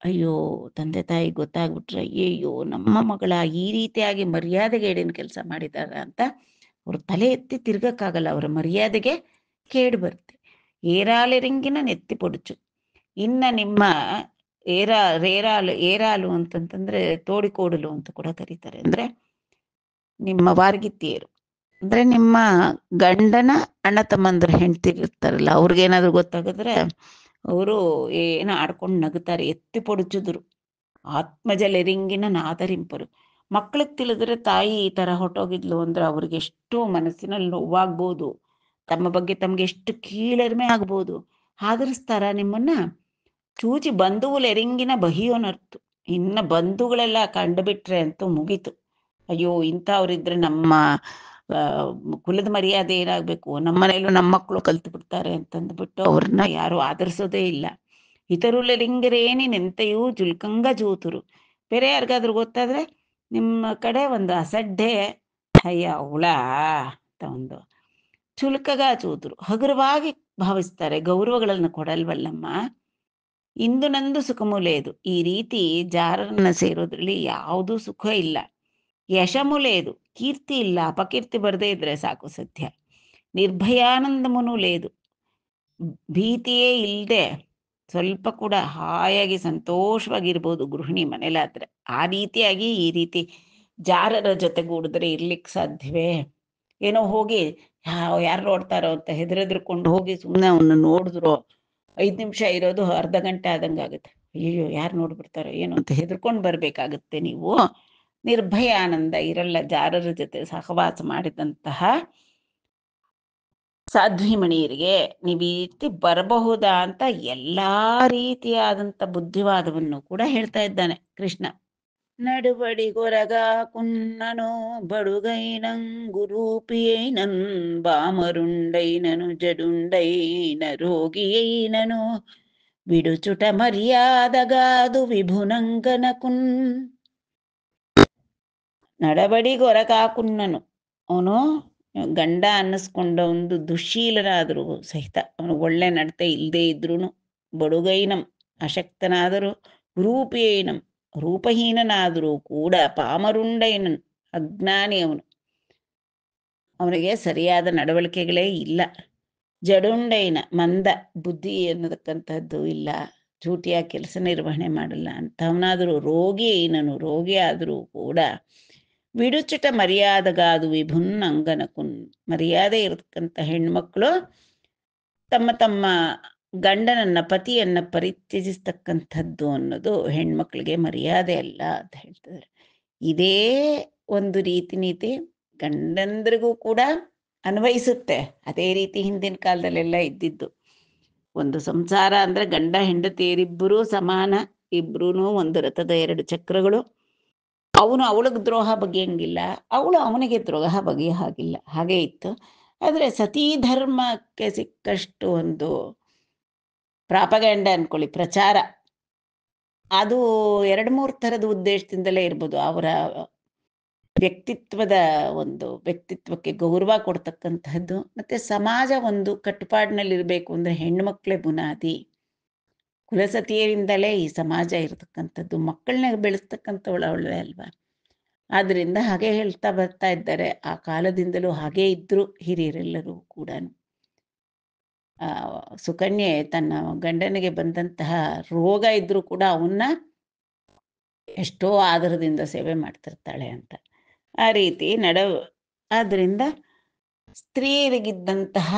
ಅಯ್ಯೋ ತಂದೆ ತಾಯಿ ಗೊತ್ತಾಗ್ಬಿಟ್ರೆ, ಅಯ್ಯೋ ನಮ್ಮ ಮಗಳ ಈ ರೀತಿಯಾಗಿ ಮರ್ಯಾದೆಗೇಡಿನ ಕೆಲಸ ಮಾಡಿದಾರ ಅಂತ ಅವ್ರ ತಲೆ ಎತ್ತಿ ತಿರ್ಗಕ್ಕಾಗಲ್ಲ, ಅವರ ಮರ್ಯಾದೆಗೆ ಕೇಡು ಬರುತ್ತೆ. ಏರಾಲೆರಿಂಗಿನ ನೆತ್ತಿ పొడుచు. ಇನ್ನ ನಿಮ್ಮ ಏರಾಲು ಅಂತಂತಂದ್ರೆ ತೋಡಿಕೋಡಲು ಅಂತ ಕೂಡ ಕರೀತಾರೆ. ಅಂದ್ರೆ ನಿಮ್ಮ ವಾರ್ಗಿತ್ತಿಯರು, ಅಂದ್ರೆ ನಿಮ್ಮ ಗಂಡನ ಅಣ್ಣ ತಮ್ಮಂದ್ರ ಹೆಂಡ್ತಿರ್ತಾರಲ್ಲ, ಅವ್ರಿಗೇನಾದ್ರು ಗೊತ್ತಾಗಿದ್ರೆ ಅವರು ಏನೋ ಆಡ್ಕೊಂಡು ನಗುತ್ತಾರೆ. ಎತ್ತಿ పొడుచుదురు. ಆತ್ಮಜಲೆರಿಂಗಿನ ನಾದರಿಂಪರು. ಮಕ್ಕಳಿಗೆ ತಿಳಿದ್ರೆ ತಾಯಿ ಈ ತರ ಹೊಟ್ಟೋಗಿದ್ಲು ಅಂದ್ರೆ ಅವ್ರಿಗೆ ಎಷ್ಟು ಮನಸ್ಸಿನಲ್ಲಿ ನೋವಾಗ್ಬೋದು, ತಮ್ಮ ಬಗ್ಗೆ ತಮ್ಗೆ ಎಷ್ಟು ಕೀಳರಿಮೆ ಆಗ್ಬೋದು. ಆದರಿಸ್ತಾರ ನಿಮ್ಮನ್ನ. ಚೂಚಿ ಬಂಧುವುಲೆರಿಂಗಿನ ಬಹಿಯೋನರ್ತು. ಇನ್ನ ಬಂಧುಗಳೆಲ್ಲ ಕಂಡುಬಿಟ್ರೆ ಅಂತೂ ಮುಗೀತು. ಅಯ್ಯೋ ಇಂಥವ್ರಿದ್ರೆ ನಮ್ಮ ಕುಲದ ಮರ್ಯಾದೆ ಏನಾಗಬೇಕು, ನಮ್ಮನೇಲೂ ನಮ್ಮ ಮಕ್ಕಳು ಕಲ್ತು ಬಿಡ್ತಾರೆ ಅಂತಂದ್ಬಿಟ್ಟು ಅವ್ರನ್ನ ಯಾರು ಆದರಿಸೋದೇ ಇಲ್ಲ. ಇತರುಲೆರಿಂಗರೇನಿ ನೆಂತೆಯೂ ಜುಲ್ಕಂಗ ಜೂತುರು. ಬೇರೆ ಯಾರಿಗಾದ್ರೂ ಗೊತ್ತಾದ್ರೆ ನಿಮ್ಮ ಕಡೆ ಒಂದು ಅಸಡ್ಡೆ, ಅಯ್ಯ ಹುಳ ಅಂತ ಒಂದು ಚುಲ್ಕಗ ಚೂತರು, ಹಗುರವಾಗಿ ಭಾವಿಸ್ತಾರೆ, ಗೌರವಗಳನ್ನು ಕೊಡಲ್ವಲ್ಲಮ್ಮ. ಇಂದು ನಂದು ಸುಖಮು ಲೇದು. ಈ ರೀತಿ ಜಾರರನ್ನ ಸೇರೋದ್ರಲ್ಲಿ ಯಾವುದೂ ಸುಖ ಇಲ್ಲ. ಯಶಮು ಲೇದು. ಕೀರ್ತಿ ಇಲ್ಲ, ಅಪಕೀರ್ತಿ ಬರದೇ ಇದ್ರೆ ಸಾಕು ಸತ್ಯ. ನಿರ್ಭಯಾನಂದಮುನು ಲೇದು. ಭೀತಿಯೇ ಇಲ್ಲದೆ ಸ್ವಲ್ಪ ಕೂಡ ಹಾಯಾಗಿ ಸಂತೋಷವಾಗಿರ್ಬೋದು ಗೃಹಿಣಿ ಮನೇಲಾದ್ರೆ. ಆ ರೀತಿಯಾಗಿ ಈ ರೀತಿ ಜಾರರ ಜೊತೆಗೂಡಿದ್ರೆ ಇರ್ಲಿಕ್ಕೆ ಸಾಧ್ಯವೇ? ಏನೋ ಹೋಗಿ ಯಾರು ನೋಡ್ತಾರೋ ಅಂತ ಹೆದರೆದ್ರಕೊಂಡು ಹೋಗಿ ಸುಮ್ಮನೆ ಅವನ್ನ ನೋಡಿದ್ರು 5 ನಿಮಿಷ ಇರೋದು ಅರ್ಧ ಗಂಟೆ ಆದಂಗೆ ಆಗುತ್ತೆ. ಅಯ್ಯೋ ಯಾರು ನೋಡ್ಬಿಡ್ತಾರೋ ಏನು ಅಂತ ಹೆದರ್ಕೊಂಡು ಬರ್ಬೇಕಾಗತ್ತೆ ನೀವು. ನಿರ್ಭಯಾನಂದ ಇರಲ್ಲ ಜಾರರ ಜೊತೆ ಸಹವಾಸ ಮಾಡಿದಂತಹ ಸಾಧ್ವಿಮಣಿಯರಿಗೆ. ನೀವು ಈ ರೀತಿ ಬರಬಹುದಾ ಅಂತ ಎಲ್ಲಾ ರೀತಿಯಾದಂಥ ಬುದ್ಧಿವಾದವನ್ನು ಕೂಡ ಹೇಳ್ತಾ ಇದ್ದಾನೆ ಕೃಷ್ಣ. ನಡುಬಡಿ ಗೊರಗ ಕುನ್ನನು ಬಡುಗೈನಂ ಗುರೂಪಿಯೈನನ್ ಬಾಮರುಂಡೈನನು ಜಡುಂಡೈನ ರೋಗಿಯೈನನು ಬಿಡುಚುಟ ಮರ್ಯಾದಗಾದು ವಿಭುನಂಗನ ಕುನ್. ನಡಬಡಿ ಗೊರಗ ಕುನ್ನನು, ಅವನು ಗಂಡ ಅನ್ನಿಸ್ಕೊಂಡ ಒಂದು ದುಶ್ಶೀಲನಾದರೂ ಸಹಿತ, ಅವನು ಒಳ್ಳೆ ನಡತೆ ಇಲ್ಲದೆ ಇದ್ರೂ, ಬಡುಗೈನಂ ಅಶಕ್ತನಾದರೂ, ರೂಪಿಯೈನಂ ರೂಪಹೀನನಾದರೂ ಕೂಡ, ಪಾಮರುಂಡೈನನ್ ಅಜ್ಞಾನಿ ಅವನು. ಅವನಿಗೆ ಸರಿಯಾದ ನಡವಳಿಕೆಗಳೇ ಇಲ್ಲ. ಜಡುಂಡೈನ ಮಂದ ಬುದ್ಧಿ ಅನ್ನತಕ್ಕಂಥದ್ದು ಇಲ್ಲ. ಚೂಟಿಯಾಗಿ ಕೆಲಸ ನಿರ್ವಹಣೆ ಮಾಡಲ್ಲ. ಅಂಥವನಾದರೂ ರೋಗಿ ಆದರೂ ಕೂಡ ವಿಡುಚುಟ ಮರ್ಯಾದಗಾದು ವಿಭುನ್ ಅಂಗನಕುನ್. ಮರ್ಯಾದೆ ಇರತಕ್ಕಂಥ ಹೆಣ್ಮಕ್ಳು ತಮ್ಮ ತಮ್ಮ ಗಂಡನನ್ನ ಪತಿಯನ್ನ ಪರಿತ್ಯಜಿಸ್ತಕ್ಕಂಥದ್ದು ಅನ್ನೋದು ಹೆಣ್ಮಕ್ಳಿಗೆ ಮರ್ಯಾದೆ ಅಲ್ಲ ಅಂತ ಹೇಳ್ತಿದ್ದಾರೆ. ಇದೇ ಒಂದು ನೀತಿ ಗಂಡಂದ್ರಿಗೂ ಕೂಡ ಅನ್ವಯಿಸುತ್ತೆ. ಅದೇ ರೀತಿ ಹಿಂದಿನ ಕಾಲದಲ್ಲೆಲ್ಲ ಇದ್ದಿದ್ದು. ಒಂದು ಸಂಸಾರ ಅಂದ್ರೆ ಗಂಡ ಹೆಂಡತಿಯರಿಬ್ಬರೂ ಸಮಾನ, ಇಬ್ರು ಒಂದು ರಥದ ಎರಡು ಚಕ್ರಗಳು. ಅವನು ಅವಳಿಗೆ ದ್ರೋಹ ಬಗೆಯಂಗಿಲ್ಲ, ಅವಳು ಅವನಿಗೆ ದ್ರೋಹ ಬಗೆಯ ಹಾಗಿಲ್ಲ. ಹಾಗೆ ಇತ್ತು. ಆದರೆ ಸತೀ ಧರ್ಮಕ್ಕೆ ಸಿಕ್ಕಷ್ಟು ಒಂದು ಪ್ರಾಪಗ್ಯಾಂಡ ಅನ್ಕೊಳ್ಳಿ, ಪ್ರಚಾರ, ಅದು 2-3 ಥರದ ಉದ್ದೇಶದಿಂದಲೇ ಇರ್ಬೋದು. ಅವರ ವ್ಯಕ್ತಿತ್ವಕ್ಕೆ ಗೌರವ ಕೊಡ್ತಕ್ಕಂತಹದ್ದು, ಮತ್ತೆ ಸಮಾಜ ಒಂದು ಕಟ್ಟುಪಾಡಿನಲ್ಲಿರಬೇಕು ಅಂದ್ರೆ ಹೆಣ್ಣುಮಕ್ಕಳೇ ಬುನಾದಿ. ಕುಲಸತಿಯರಿಂದಲೇ ಈ ಸಮಾಜ ಇರತಕ್ಕಂಥದ್ದು. ಮಕ್ಕಳನ್ನ ಬೆಳೆಸ್ತಕ್ಕಂಥವಳು ಅವಳೇ ಅಲ್ವಾ. ಆದ್ರಿಂದ ಹಾಗೆ ಹೇಳ್ತಾ ಬರ್ತಾ ಇದ್ದಾರೆ. ಆ ಕಾಲದಿಂದಲೂ ಹಾಗೇ ಇದ್ರು ಹಿರಿಯರೆಲ್ಲರೂ ಕೂಡ. ಸುಕನ್ಯೆ ತನ್ನ ಗಂಡನಿಗೆ ಬಂದಂತಹ ರೋಗ ಇದ್ರೂ ಕೂಡ ಅವನ್ನ ಎಷ್ಟೋ ಆದರದಿಂದ ಸೇವೆ ಮಾಡ್ತಿರ್ತಾಳೆ ಅಂತ. ಆ ರೀತಿ ಆದ್ರಿಂದ ಸ್ತ್ರೀಯರಿಗಿದ್ದಂತಹ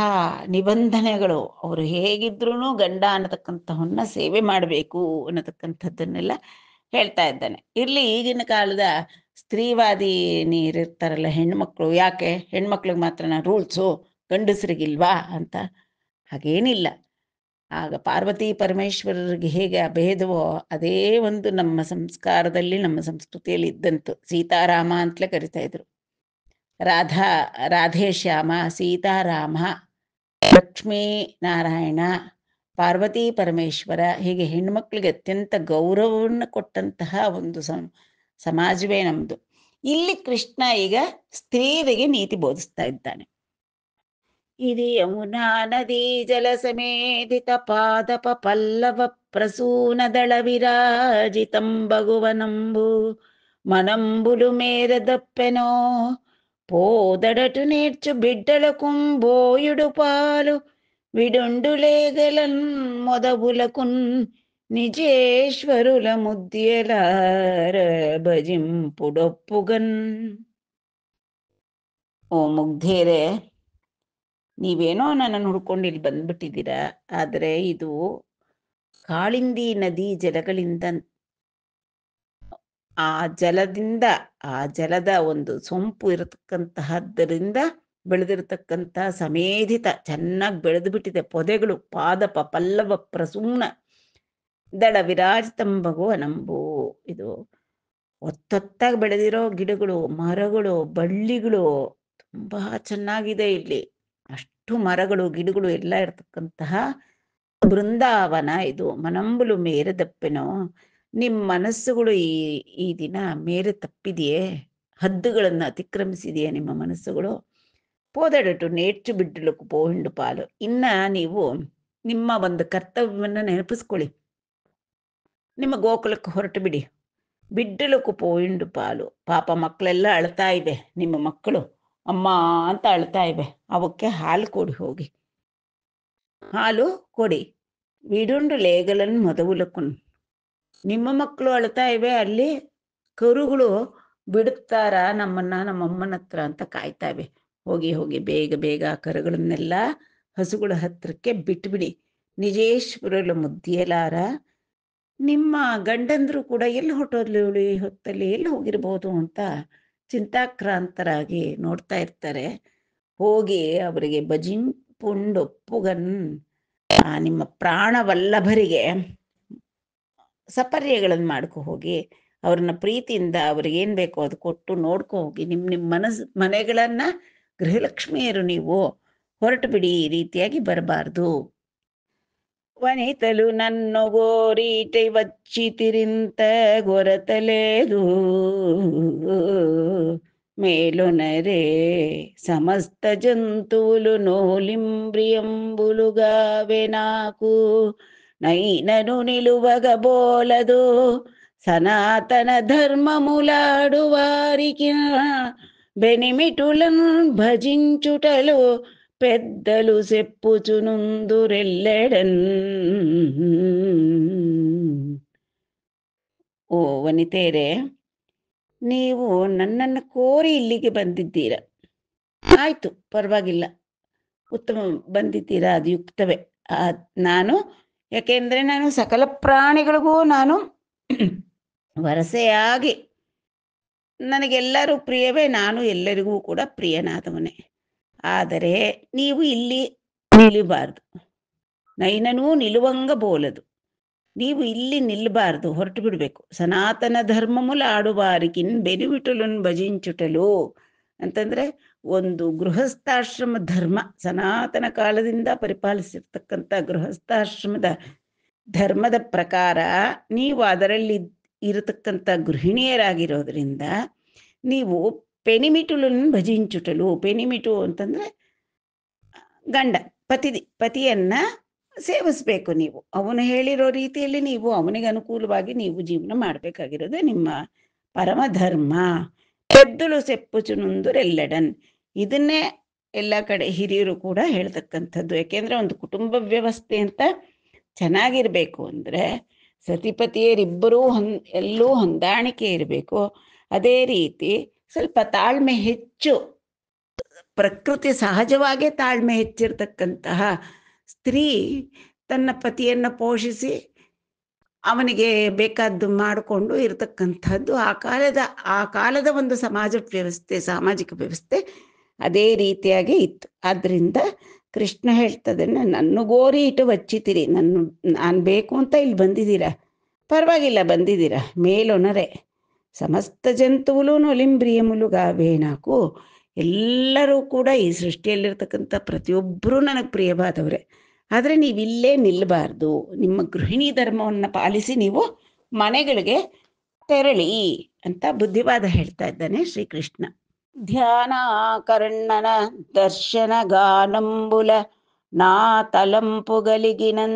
ನಿಬಂಧನೆಗಳು, ಅವರು ಹೇಗಿದ್ರೂ ಗಂಡ ಅನ್ನತಕ್ಕಂಥವನ್ನ ಸೇವೆ ಮಾಡಬೇಕು ಅನ್ನತಕ್ಕಂಥದ್ದನ್ನೆಲ್ಲ ಹೇಳ್ತಾ ಇದ್ದಾನೆ. ಇರ್ಲಿ, ಈಗಿನ ಕಾಲದ ಸ್ತ್ರೀವಾದಿ ನೀರಿರ್ತಾರಲ್ಲ ಹೆಣ್ಮಕ್ಳು, ಯಾಕೆ ಹೆಣ್ಮಕ್ಳಿಗೆ ಮಾತ್ರನ ರೂಲ್ಸು, ಗಂಡಸರಿಗಿಲ್ವಾ ಅಂತ. ಹಾಗೇನಿಲ್ಲ. ಆಗ ಪಾರ್ವತಿ ಪರಮೇಶ್ವರರಿಗೆ ಹೇಗೆ ಅಭೇದವೋ ಅದೇ ಒಂದು ನಮ್ಮ ಸಂಸ್ಕಾರದಲ್ಲಿ, ನಮ್ಮ ಸಂಸ್ಕೃತಿಯಲ್ಲಿ ಇದ್ದಂತು. ಸೀತಾರಾಮ ಅಂತಲೇ ಕರಿತಾ ಇದ್ರು. ರಾಧೇಶ್ಯಾಮ, ಸೀತಾರಾಮ, ಲಕ್ಷ್ಮೀ ನಾರಾಯಣ, ಪಾರ್ವತಿ ಪರಮೇಶ್ವರ, ಹೀಗೆ ಹೆಣ್ಮಕ್ಳಿಗೆ ಅತ್ಯಂತ ಗೌರವವನ್ನು ಕೊಟ್ಟಂತಹ ಒಂದು ಸಮಾಜವೇ ನಮ್ದು. ಇಲ್ಲಿ ಕೃಷ್ಣ ಈಗ ಸ್ತ್ರೀಯರಿಗೆ ನೀತಿ ಬೋಧಿಸ್ತಾ ಇದ್ದಾನೆ. ఇది యమునా నదీ జల సమేధిత పాదప పల్లవ ప్రసూనదళ విరాజితం భగువనంబు మనంబులు మేరదప్పెనో పోదడటు నేర్చు బిడ్డలకుం బోయుడు పాలు విడుండులేగలన్ మొదబులకున్ నిజేశ్వరుల ముద్యలార భజింపుడొప్పుగన్. ಓ ಮುಗ್ಧೇರೆ, ನೀವೇನೋ ನನ್ನನ್ನು ಹುಡ್ಕೊಂಡು ಇಲ್ಲಿ ಬಂದ್ಬಿಟ್ಟಿದ್ದೀರಾ. ಆದರೆ ಇದು ಕಾಳಿಂದಿ ನದಿ ಜಲಗಳಿಂದ, ಆ ಜಲದ ಒಂದು ಸೊಂಪು ಇರತಕ್ಕಂತಹದ್ದರಿಂದ ಬೆಳೆದಿರತಕ್ಕಂತಹ ಸಮೇಧಿತ, ಚೆನ್ನಾಗಿ ಬೆಳೆದು ಬಿಟ್ಟಿದೆ ಪೊದೆಗಳು. ಪಾದಪ ಪಲ್ಲವ ಪ್ರಸೂನ ದಳ ವಿರಾಜಿತಂಬಗು ಅನಂಬು. ಇದು ಒತ್ತೊತ್ತಾಗಿ ಬೆಳೆದಿರೋ ಗಿಡಗಳು, ಮರಗಳು, ಬಳ್ಳಿಗಳು ತುಂಬಾ ಚೆನ್ನಾಗಿದೆ ಇಲ್ಲಿ. ಅಷ್ಟು ಮರಗಳು, ಗಿಡಗಳು ಎಲ್ಲ ಇರತಕ್ಕಂತಹ ಬೃಂದಾವನ ಇದು. ಮನಂಬುಲು ಮೇರೆ ದಪ್ಪೆನೋ, ನಿಮ್ಮ ಮನಸ್ಸುಗಳು ಈ ದಿನ ಮೇರೆ ತಪ್ಪಿದೆಯೇ, ಹದ್ದುಗಳನ್ನು ಅತಿಕ್ರಮಿಸಿದೆಯೇ ನಿಮ್ಮ ಮನಸ್ಸುಗಳು. ಪೋದಡಟು ನೇರ್ಚು ಬಿಡ್ಡಲಕ್ಕೂ ಪೋಹಿಂಡು ಪಾಲು. ಇನ್ನ ನೀವು ನಿಮ್ಮ ಒಂದು ಕರ್ತವ್ಯವನ್ನು ನೆನಪಿಸ್ಕೊಳ್ಳಿ. ನಿಮ್ಮ ಗೋಕುಲಕ್ಕೆ ಹೊರಟು ಬಿಡಿ. ಬಿಡ್ಡಲಕ್ಕೂ ಪೋಹಿಂಡು ಪಾಲು. ಪಾಪ ಮಕ್ಕಳೆಲ್ಲ ಅಳ್ತಾ ಇವೆ, ನಿಮ್ಮ ಮಕ್ಕಳು ಅಮ್ಮ ಅಂತ ಅಳ್ತಾ ಇವೆ. ಅವಕ್ಕೆ ಹಾಲು ಕೊಡಿ, ಹೋಗಿ ಹಾಲು ಕೊಡಿ. ವಿಡುಂಡು ಲೇಗಲನ್ ಮೊದವುಲಕ್ಕುನ್. ನಿಮ್ಮ ಮಕ್ಕಳು ಅಳ್ತಾ ಇವೆ, ಅಲ್ಲಿ ಕರುಗಳು ಬಿಡುತ್ತಾರ ನಮ್ಮನ್ನ ನಮ್ಮಮ್ಮನ ಹತ್ರ ಅಂತ ಕಾಯ್ತಾ ಇವೆ. ಹೋಗಿ ಹೋಗಿ ಬೇಗ ಬೇಗ ಕರುಗಳನ್ನೆಲ್ಲ ಹಸುಗಳ ಹತ್ರಕ್ಕೆ ಬಿಟ್ಬಿಡಿ. ನಿಜೇಶ್ವರಲ ಮುದ್ದಿಯಲಾರ, ನಿಮ್ಮ ಗಂಡಂದ್ರು ಕೂಡ ಎಲ್ಲಿ ಹೊಟ್ಟೋದ್ಲು ಈ ಹೊತ್ತಲ್ಲಿ, ಎಲ್ಲಿ ಹೋಗಿರ್ಬೋದು ಅಂತ ಚಿಂತಾಕ್ರಾಂತರಾಗಿ ನೋಡ್ತಾ ಇರ್ತಾರೆ. ಹೋಗಿ ಅವರಿಗೆ ಭಜಿಂಪುಂಡೊಪ್ಪುಗನ್, ನಿಮ್ಮ ಪ್ರಾಣವಲ್ಲಭರಿಗೆ ಸಪರ್ಯಗಳನ್ನು ಮಾಡ್ಕೊ ಹೋಗಿ. ಅವ್ರನ್ನ ಪ್ರೀತಿಯಿಂದ ಅವ್ರಿಗೇನು ಬೇಕೋ ಅದು ಕೊಟ್ಟು ನೋಡ್ಕೊ ಹೋಗಿ. ನಿಮ್ಮ ಮನೆಗಳನ್ನ ಗೃಹಲಕ್ಷ್ಮಿಯರು ನೀವು, ಹೊರಟು ಬಿಡಿ. ಈ ರೀತಿಯಾಗಿ ಬರಬಾರ್ದು. ವನಿತಲು ನನ್ನು ಗೋರೀಟೈ ವಚ್ಚಿತಿರಿಂತ ಗೊರತಲೇದು మేలునరే సమస్త జంతువులు నోలింబ్రియంబులుగావే నాకు నైనను నిలువగబోలదు సనాతన ధర్మములాడువారికి బెనిమిటులను భజించుటలో పెద్దలు సెప్పుచునుందురెల్లెడన్. ಓ ವನಿತೆಯರೇ, ನೀವು ನನ್ನನ್ನು ಕೋರಿ ಇಲ್ಲಿಗೆ ಬಂದಿದ್ದೀರ. ಆಯ್ತು, ಪರವಾಗಿಲ್ಲ, ಉತ್ತಮ, ಬಂದಿದ್ದೀರಾ, ಅದು ಯುಕ್ತವೇ. ನಾನು ಯಾಕೆಂದರೆ ನಾನು ಸಕಲ ಪ್ರಾಣಿಗಳಿಗೂ ನಾನು ವರಸೆಯಾಗಿ ನನಗೆಲ್ಲರೂ ಪ್ರಿಯವೇ, ನಾನು ಎಲ್ಲರಿಗೂ ಕೂಡ ಪ್ರಿಯನಾದವನೇ. ಆದರೆ ನೀವು ಇಲ್ಲಿ ನಿಲ್ಲಬಾರ್ದು, ನೈನನೂ ನಿಲುವಂಗ ಬೋಲದು. ನೀವು ಇಲ್ಲಿ ನಿಲ್ಲಬಾರ್ದು, ಹೊರಟು ಬಿಡಬೇಕು. ಸನಾತನ ಧರ್ಮముల ಆಡುವಾರಿಕಿನ್ ಬೆನಿವಿಟುಲನ್ ಭಜಿಂಚುಟಲು ಅಂತಂದರೆ ಒಂದು ಗೃಹಸ್ಥಾಶ್ರಮ ಧರ್ಮ, ಸನಾತನ ಕಾಲದಿಂದ ಪರಿಪಾಲಿಸಿರ್ತಕ್ಕಂಥ ಗೃಹಸ್ಥಾಶ್ರಮದ ಧರ್ಮದ ಪ್ರಕಾರ ನೀವು ಅದರಲ್ಲಿ ಇರತಕ್ಕಂಥ ಗೃಹಿಣಿಯರಾಗಿರೋದ್ರಿಂದ ನೀವು ಪೆನಿಮಿಟುಲನ್ನು ಭಜಿಂಚುಟಲು, ಪೆನಿಮಿಟು ಅಂತಂದರೆ ಗಂಡ, ಪತಿಯನ್ನ ಸೇವಿಸ್ಬೇಕು. ನೀವು ಅವನು ಹೇಳಿರೋ ರೀತಿಯಲ್ಲಿ ನೀವು ಅವನಿಗೆ ಅನುಕೂಲವಾಗಿ ನೀವು ಜೀವನ ಮಾಡಬೇಕಾಗಿರೋದು ನಿಮ್ಮ ಪರಮಧರ್ಮ. ಪೆದ್ದುಲು ಸೆಪ್ಪುಚುನುಂದುರೆಲ್ಲಡನ್, ಇದನ್ನೇ ಎಲ್ಲ ಕಡೆ ಹಿರಿಯರು ಕೂಡ ಹೇಳ್ತಕ್ಕಂಥದ್ದು. ಯಾಕೆಂದರೆ ಒಂದು ಕುಟುಂಬ ವ್ಯವಸ್ಥೆ ಅಂತ ಚೆನ್ನಾಗಿರಬೇಕು ಅಂದರೆ ಸತಿಪತಿಯರಿಬ್ಬರೂ ಎಲ್ಲೂ ಹೊಂದಾಣಿಕೆ ಇರಬೇಕು. ಅದೇ ರೀತಿ ಸ್ವಲ್ಪ ತಾಳ್ಮೆ ಹೆಚ್ಚು, ಪ್ರಕೃತಿ ಸಹಜವಾಗೇ ತಾಳ್ಮೆ ಹೆಚ್ಚಿರ್ತಕ್ಕಂತಹ ಸ್ತ್ರೀ ತನ್ನ ಪತಿಯನ್ನು ಪೋಷಿಸಿ ಅವನಿಗೆ ಬೇಕಾದ್ದು ಮಾಡಿಕೊಂಡು ಇರತಕ್ಕಂಥದ್ದು ಆ ಕಾಲದ ಒಂದು ಸಮಾಜ ವ್ಯವಸ್ಥೆ, ಸಾಮಾಜಿಕ ವ್ಯವಸ್ಥೆ ಅದೇ ರೀತಿಯಾಗಿ ಇತ್ತು. ಆದ್ದರಿಂದ ಕೃಷ್ಣ ಹೇಳ್ತದನ್ನು, ನನ್ನಗೋರಿ ಇಟ್ಟು ವಚ್ಚಿತಿರಿ, ನಾನು ಬೇಕು ಅಂತ ಇಲ್ಲಿ ಬಂದಿದ್ದೀರಾ, ಪರವಾಗಿಲ್ಲ ಬಂದಿದ್ದೀರಾ, ಮೇಲೊನರೆ ಸಮಸ್ತ ಜಂತುవులు ನೊಲಿಂಬ್ರಿಯములుగావే నాకు. ಎಲ್ಲರೂ ಕೂಡ ಈ ಸೃಷ್ಟಿಯಲ್ಲಿರ್ತಕ್ಕಂಥ ಪ್ರತಿಯೊಬ್ಬರೂ ನನಗೆ ಪ್ರಿಯವಾದವರೇ. ಆದರೆ ನೀವಿಲ್ಲೇ ನಿಲ್ಲಬಾರ್ದು, ನಿಮ್ಮ ಗೃಹಿಣಿ ಧರ್ಮವನ್ನು ಪಾಲಿಸಿ ನೀವು ಮನೆಗಳಿಗೆ ತೆರಳಿ ಅಂತ ಬುದ್ಧಿವಾದ ಹೇಳ್ತಾ ಇದ್ದಾನೆ ಶ್ರೀಕೃಷ್ಣ. ಧ್ಯಾನ ಕರ್ಣನ ದರ್ಶನ ಗಾನಂಬುಲ ನಾ ತಲಂಪುಗಲಿಗಿನಂಜಾಲು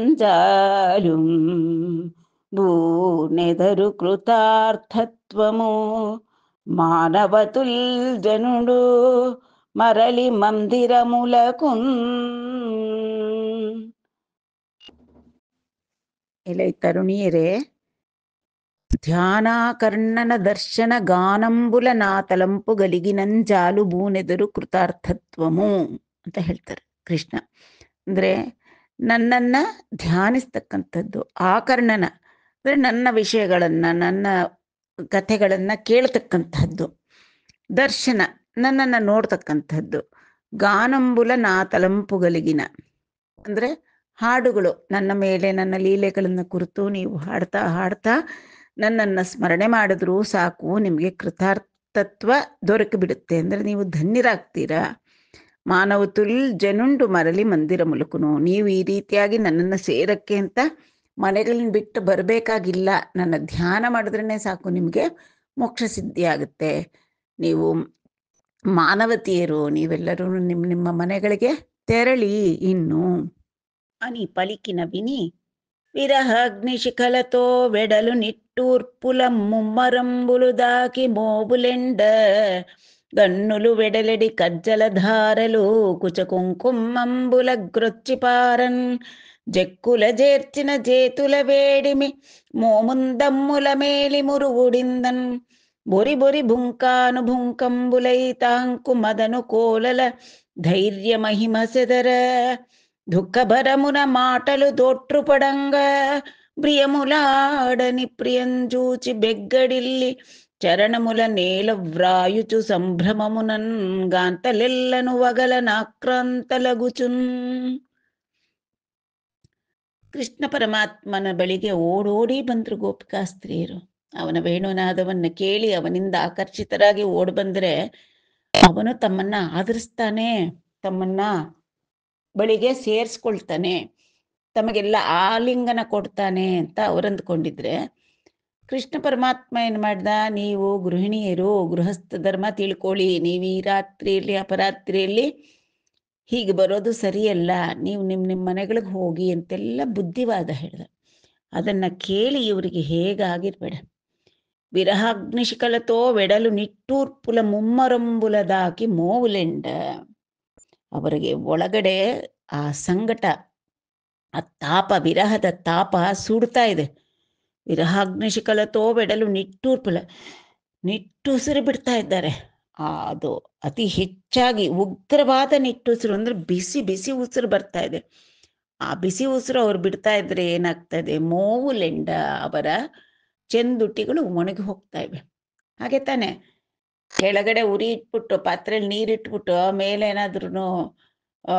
భూనెదరు కృతార్థత్వము మానవతుల్ జనుడు మరలి మందిరములకు. ಎಲೆ ತರುಣಿಯರೇ, ಧ್ಯಾನಾಕರ್ಣನ ದರ್ಶನ ಗಾನಂಬುಲ ನಾ ತಲಂಪು ಗಲಿಗಿನಂಜಾಲು ಭೂನೆದರು ಕೃತಾರ್ಥತ್ವಮು ಅಂತ ಹೇಳ್ತಾರೆ ಕೃಷ್ಣ. ಅಂದರೆ ನನ್ನನ್ನು ಧ್ಯಾನಿಸ್ತಕ್ಕಂಥದ್ದು, ಆಕರ್ಣನ ಅಂದರೆ ನನ್ನ ವಿಷಯಗಳನ್ನು, ನನ್ನ ಕಥೆಗಳನ್ನು ಕೇಳ್ತಕ್ಕಂಥದ್ದು, ದರ್ಶನ ನನ್ನನ್ನು ನೋಡ್ತಕ್ಕಂಥದ್ದು, ಗಾನಂಬುಲ ನಾ ತಲಂಪುಗಲಿಗಿನ ಅಂದರೆ ಹಾಡುಗಳು, ನನ್ನ ಮೇಲೆ ನನ್ನ ಲೀಲೆಗಳನ್ನು ಕುರಿತು ನೀವು ಹಾಡ್ತಾ ಹಾಡ್ತಾ ನನ್ನನ್ನು ಸ್ಮರಣೆ ಮಾಡಿದ್ರೂ ಸಾಕು, ನಿಮಗೆ ಕೃತಾರ್ಥತ್ವ ದೊರಕಿಬಿಡುತ್ತೆ, ಅಂದರೆ ನೀವು ಧನ್ಯರಾಗ್ತೀರಾ. ಮಾನವತುಲ್ ಜನುಂಡು ಮರಳಿ ಮಂದಿರ ಮುಲುಕುನು, ನೀವು ಈ ರೀತಿಯಾಗಿ ನನ್ನನ್ನು ಸೇರಕ್ಕೆ ಅಂತ ಮನೆಗಳನ್ನ ಬಿಟ್ಟು ಬರಬೇಕಾಗಿಲ್ಲ, ನನ್ನ ಧ್ಯಾನ ಮಾಡಿದ್ರೇ ಸಾಕು, ನಿಮಗೆ ಮೋಕ್ಷ ಸಿದ್ಧಿ ಆಗುತ್ತೆ. ನೀವು ಮಾನವತಿಯರು, ನೀವೆಲ್ಲರೂ ನಿಮ್ಮ ಮನೆಗಳಿಗೆ ತೆರಳಿ. ಇನ್ನು అని పలికిన విని విరహాగ్నిశిఖలతో వెడలు నిట్టూర్పుల ముమ్మరంబులు దాకి మోబులెండ గన్నులు వెడలెడి కజ్జల ధారలు కుచకుంకుమంబుల గ్రొచ్చిపారన్ జక్కుల జేర్చిన జేతుల వేడిమి మోముందమ్ముల మేలి మురుగుడిందన్ బొరి బొరి భుంకాను భుంకంబులై తాంకు మదను కోలల ధైర్య మహిమ సెదర దుఃఖభరమున మాటలు దోట్రుపడంగా ప్రియములాడని ప్రియంజూచి బెగ్గడిల్లి చరణముల నేల వ్రాయుచు సంభ్రమమునన్ గాంతలెల్లను వగల ನಾಕ್ರಾಂತಲಗುಚುನ್. ಕೃಷ್ಣ ಪರಮಾತ್ಮನ ಬಳಿಗೆ ಓಡೋಡಿ ಬಂದರು ಗೋಪಿಕಾ ಸ್ತ್ರೀಯರು. ಅವನ ವೇಣುನಾದವನ್ನು ಕೇಳಿ ಅವನಿಂದ ಆಕರ್ಷಿತರಾಗಿ ಓಡಿ ಬಂದರೆ ಅವನು ತಮ್ಮನ್ನ ಆದರಿಸ್ತಾನೆ, ತಮ್ಮನ್ನ ಬಳಿಗೆ ಸೇರಿಸ್ಕೊಳ್ತಾನೆ, ತಮಗೆಲ್ಲ ಆಲಿಂಗನ ಕೊಡ್ತಾನೆ ಅಂತ ಅವರಂದ್ಕೊಂಡಿದ್ರೆ, ಕೃಷ್ಣ ಪರಮಾತ್ಮ ಏನು ಮಾಡ್ದ, ನೀವು ಗೃಹಿಣಿಯರು ಗೃಹಸ್ಥ ಧರ್ಮ ತಿಳ್ಕೊಳ್ಳಿ, ನೀವು ಈ ರಾತ್ರಿಯಲ್ಲಿ ಅಪರಾತ್ರಿಯಲ್ಲಿ ಹೀಗೆ ಬರೋದು ಸರಿಯಲ್ಲ, ನೀವು ನಿಮ್ಮ ಮನೆಗಳಿಗೆ ಹೋಗಿ ಅಂತೆಲ್ಲ ಬುದ್ಧಿವಾದ ಹೇಳ್ದ. ಅದನ್ನು ಕೇಳಿ ಇವರಿಗೆ ಹೇಗಾಗಿರ್ಬೇಡ, ವಿರಹಾಗ್ನಿಶಿಖಲತೋ వెడಲು ನಿಟ್ಟೂರ್ಪುಲ ಮುಮ್ಮರಂಬುಲದಾಕಿ ಮೋವುಲೆಂಡ. ಅವರಿಗೆ ಒಳಗಡೆ ಆ ಸಂಕಟ, ಆ ತಾಪ, ವಿರಹದ ತಾಪ ಸುಡ್ತಾ ಇದೆ. ವಿರಹಾಗ್ನಿಶಿಖಲತೋ వెడಲು ನಿಟ್ಟೂರ್ಪುಲ, ನಿಟ್ಟುಸಿರು ಬಿಡ್ತಾ ಇದ್ದಾರೆ. ಅದು ಅತಿ ಹೆಚ್ಚಾಗಿ ಉಗ್ರವಾದ ನಿಟ್ಟುಸಿರು, ಅಂದ್ರೆ ಬಿಸಿ ಬಿಸಿ ಉಸಿರು ಬರ್ತಾ ಇದೆ. ಆ ಬಿಸಿ ಉಸಿರು ಅವ್ರು ಬಿಡ್ತಾ ಇದ್ರೆ ಏನಾಗ್ತಾ ಇದೆ, ಮೋವುಲೆಂಡ, ಅವರ ಚೆಂದುಟಿಗಳು ಒಣಗಿ ಹೋಗ್ತಾ ಇವೆ. ಹಾಗೆ ತಾನೆ, ಕೆಳಗಡೆ ಉರಿ ಇಟ್ಬಿಟ್ಟು ಪಾತ್ರೆಯಲ್ಲಿ ನೀರಿಟ್ಬಿಟ್ಟು ಮೇಲೆ ಏನಾದ್ರೂ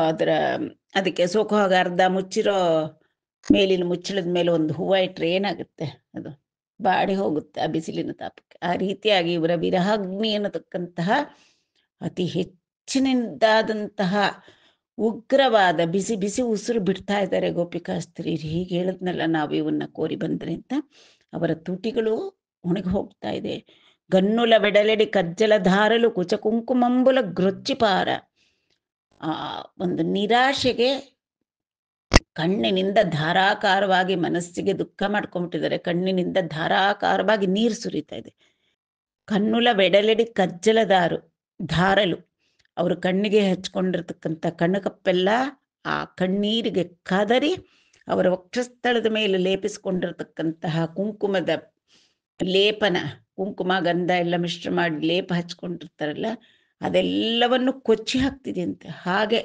ಅದರ ಅದಕ್ಕೆ ಸೋಕುವಾಗ ಅರ್ಧ ಮುಚ್ಚಿರೋ ಮೇಲಿನ ಮುಚ್ಚಳದ ಮೇಲೆ ಒಂದು ಹೂವು ಇಟ್ರೆ ಏನಾಗುತ್ತೆ, ಅದು ಬಾಡಿ ಹೋಗುತ್ತೆ ಆ ಬಿಸಿಲಿನ ತಾಪಕ್ಕೆ. ಆ ರೀತಿಯಾಗಿ ಇವರ ವಿರಹಾಗ್ನಿ ಅನ್ನತಕ್ಕಂತಹ ಅತಿ ಹೆಚ್ಚಿನದಾದಂತಹ ಉಗ್ರವಾದ ಬಿಸಿ ಬಿಸಿ ಉಸಿರು ಬಿಡ್ತಾ ಇದ್ದಾರೆ ಗೋಪಿಕಾಸ್ತ್ರೀ. ಹೀಗೆ ಹೇಳಿದ್ನಲ್ಲ ನಾವು ಇವನ್ನ ಕೋರಿ ಬಂದ್ರೆ ಅಂತ. ಅವರ ತುಟಿಗಳು ಒಣಗಿ ಹೋಗ್ತಾ ಇದೆ. ಗನ್ನುಲ ಬೆಡಲೆಡಿ ಕಜ್ಜಲ ಧಾರಲು ಕುಚ ಕುಂಕುಮಂಬುಲ ಗ್ರೊಚ್ಚಿಪಾರ. ಆ ಒಂದು ನಿರಾಶೆಗೆ ಕಣ್ಣಿನಿಂದ ಧಾರಾಕಾರವಾಗಿ, ಮನಸ್ಸಿಗೆ ದುಃಖ ಮಾಡ್ಕೊಂಡ್ಬಿಟ್ಟಿದ್ದಾರೆ, ಕಣ್ಣಿನಿಂದ ಧಾರಾಕಾರವಾಗಿ ನೀರು ಸುರಿತಾ ಇದೆ. ಕನ್ನುಲ ಬೆಡಲೆಡಿ ಕಜ್ಜಲ ಧಾರಲು, ಅವರು ಕಣ್ಣಿಗೆ ಹಚ್ಕೊಂಡಿರ್ತಕ್ಕಂಥ ಕಣ್ಣುಕಪ್ಪೆಲ್ಲ ಆ ಕಣ್ಣೀರಿಗೆ ಕದರಿ ಅವರ ವಕ್ಷಸ್ಥಳದ ಮೇಲೆ ಲೇಪಿಸ್ಕೊಂಡಿರ್ತಕ್ಕಂತಹ ಕುಂಕುಮದ ಲೇಪನ, ಕುಂಕುಮ ಗಂಧ ಎಲ್ಲ ಮಿಶ್ರ ಮಾಡಿ ಲೇಪ ಹಚ್ಕೊಂಡಿರ್ತಾರಲ್ಲ, ಅದೆಲ್ಲವನ್ನು ಕೊಚ್ಚಿ ಹಾಕ್ತಿದೆ ಅಂತೆ. ಹಾಗೆ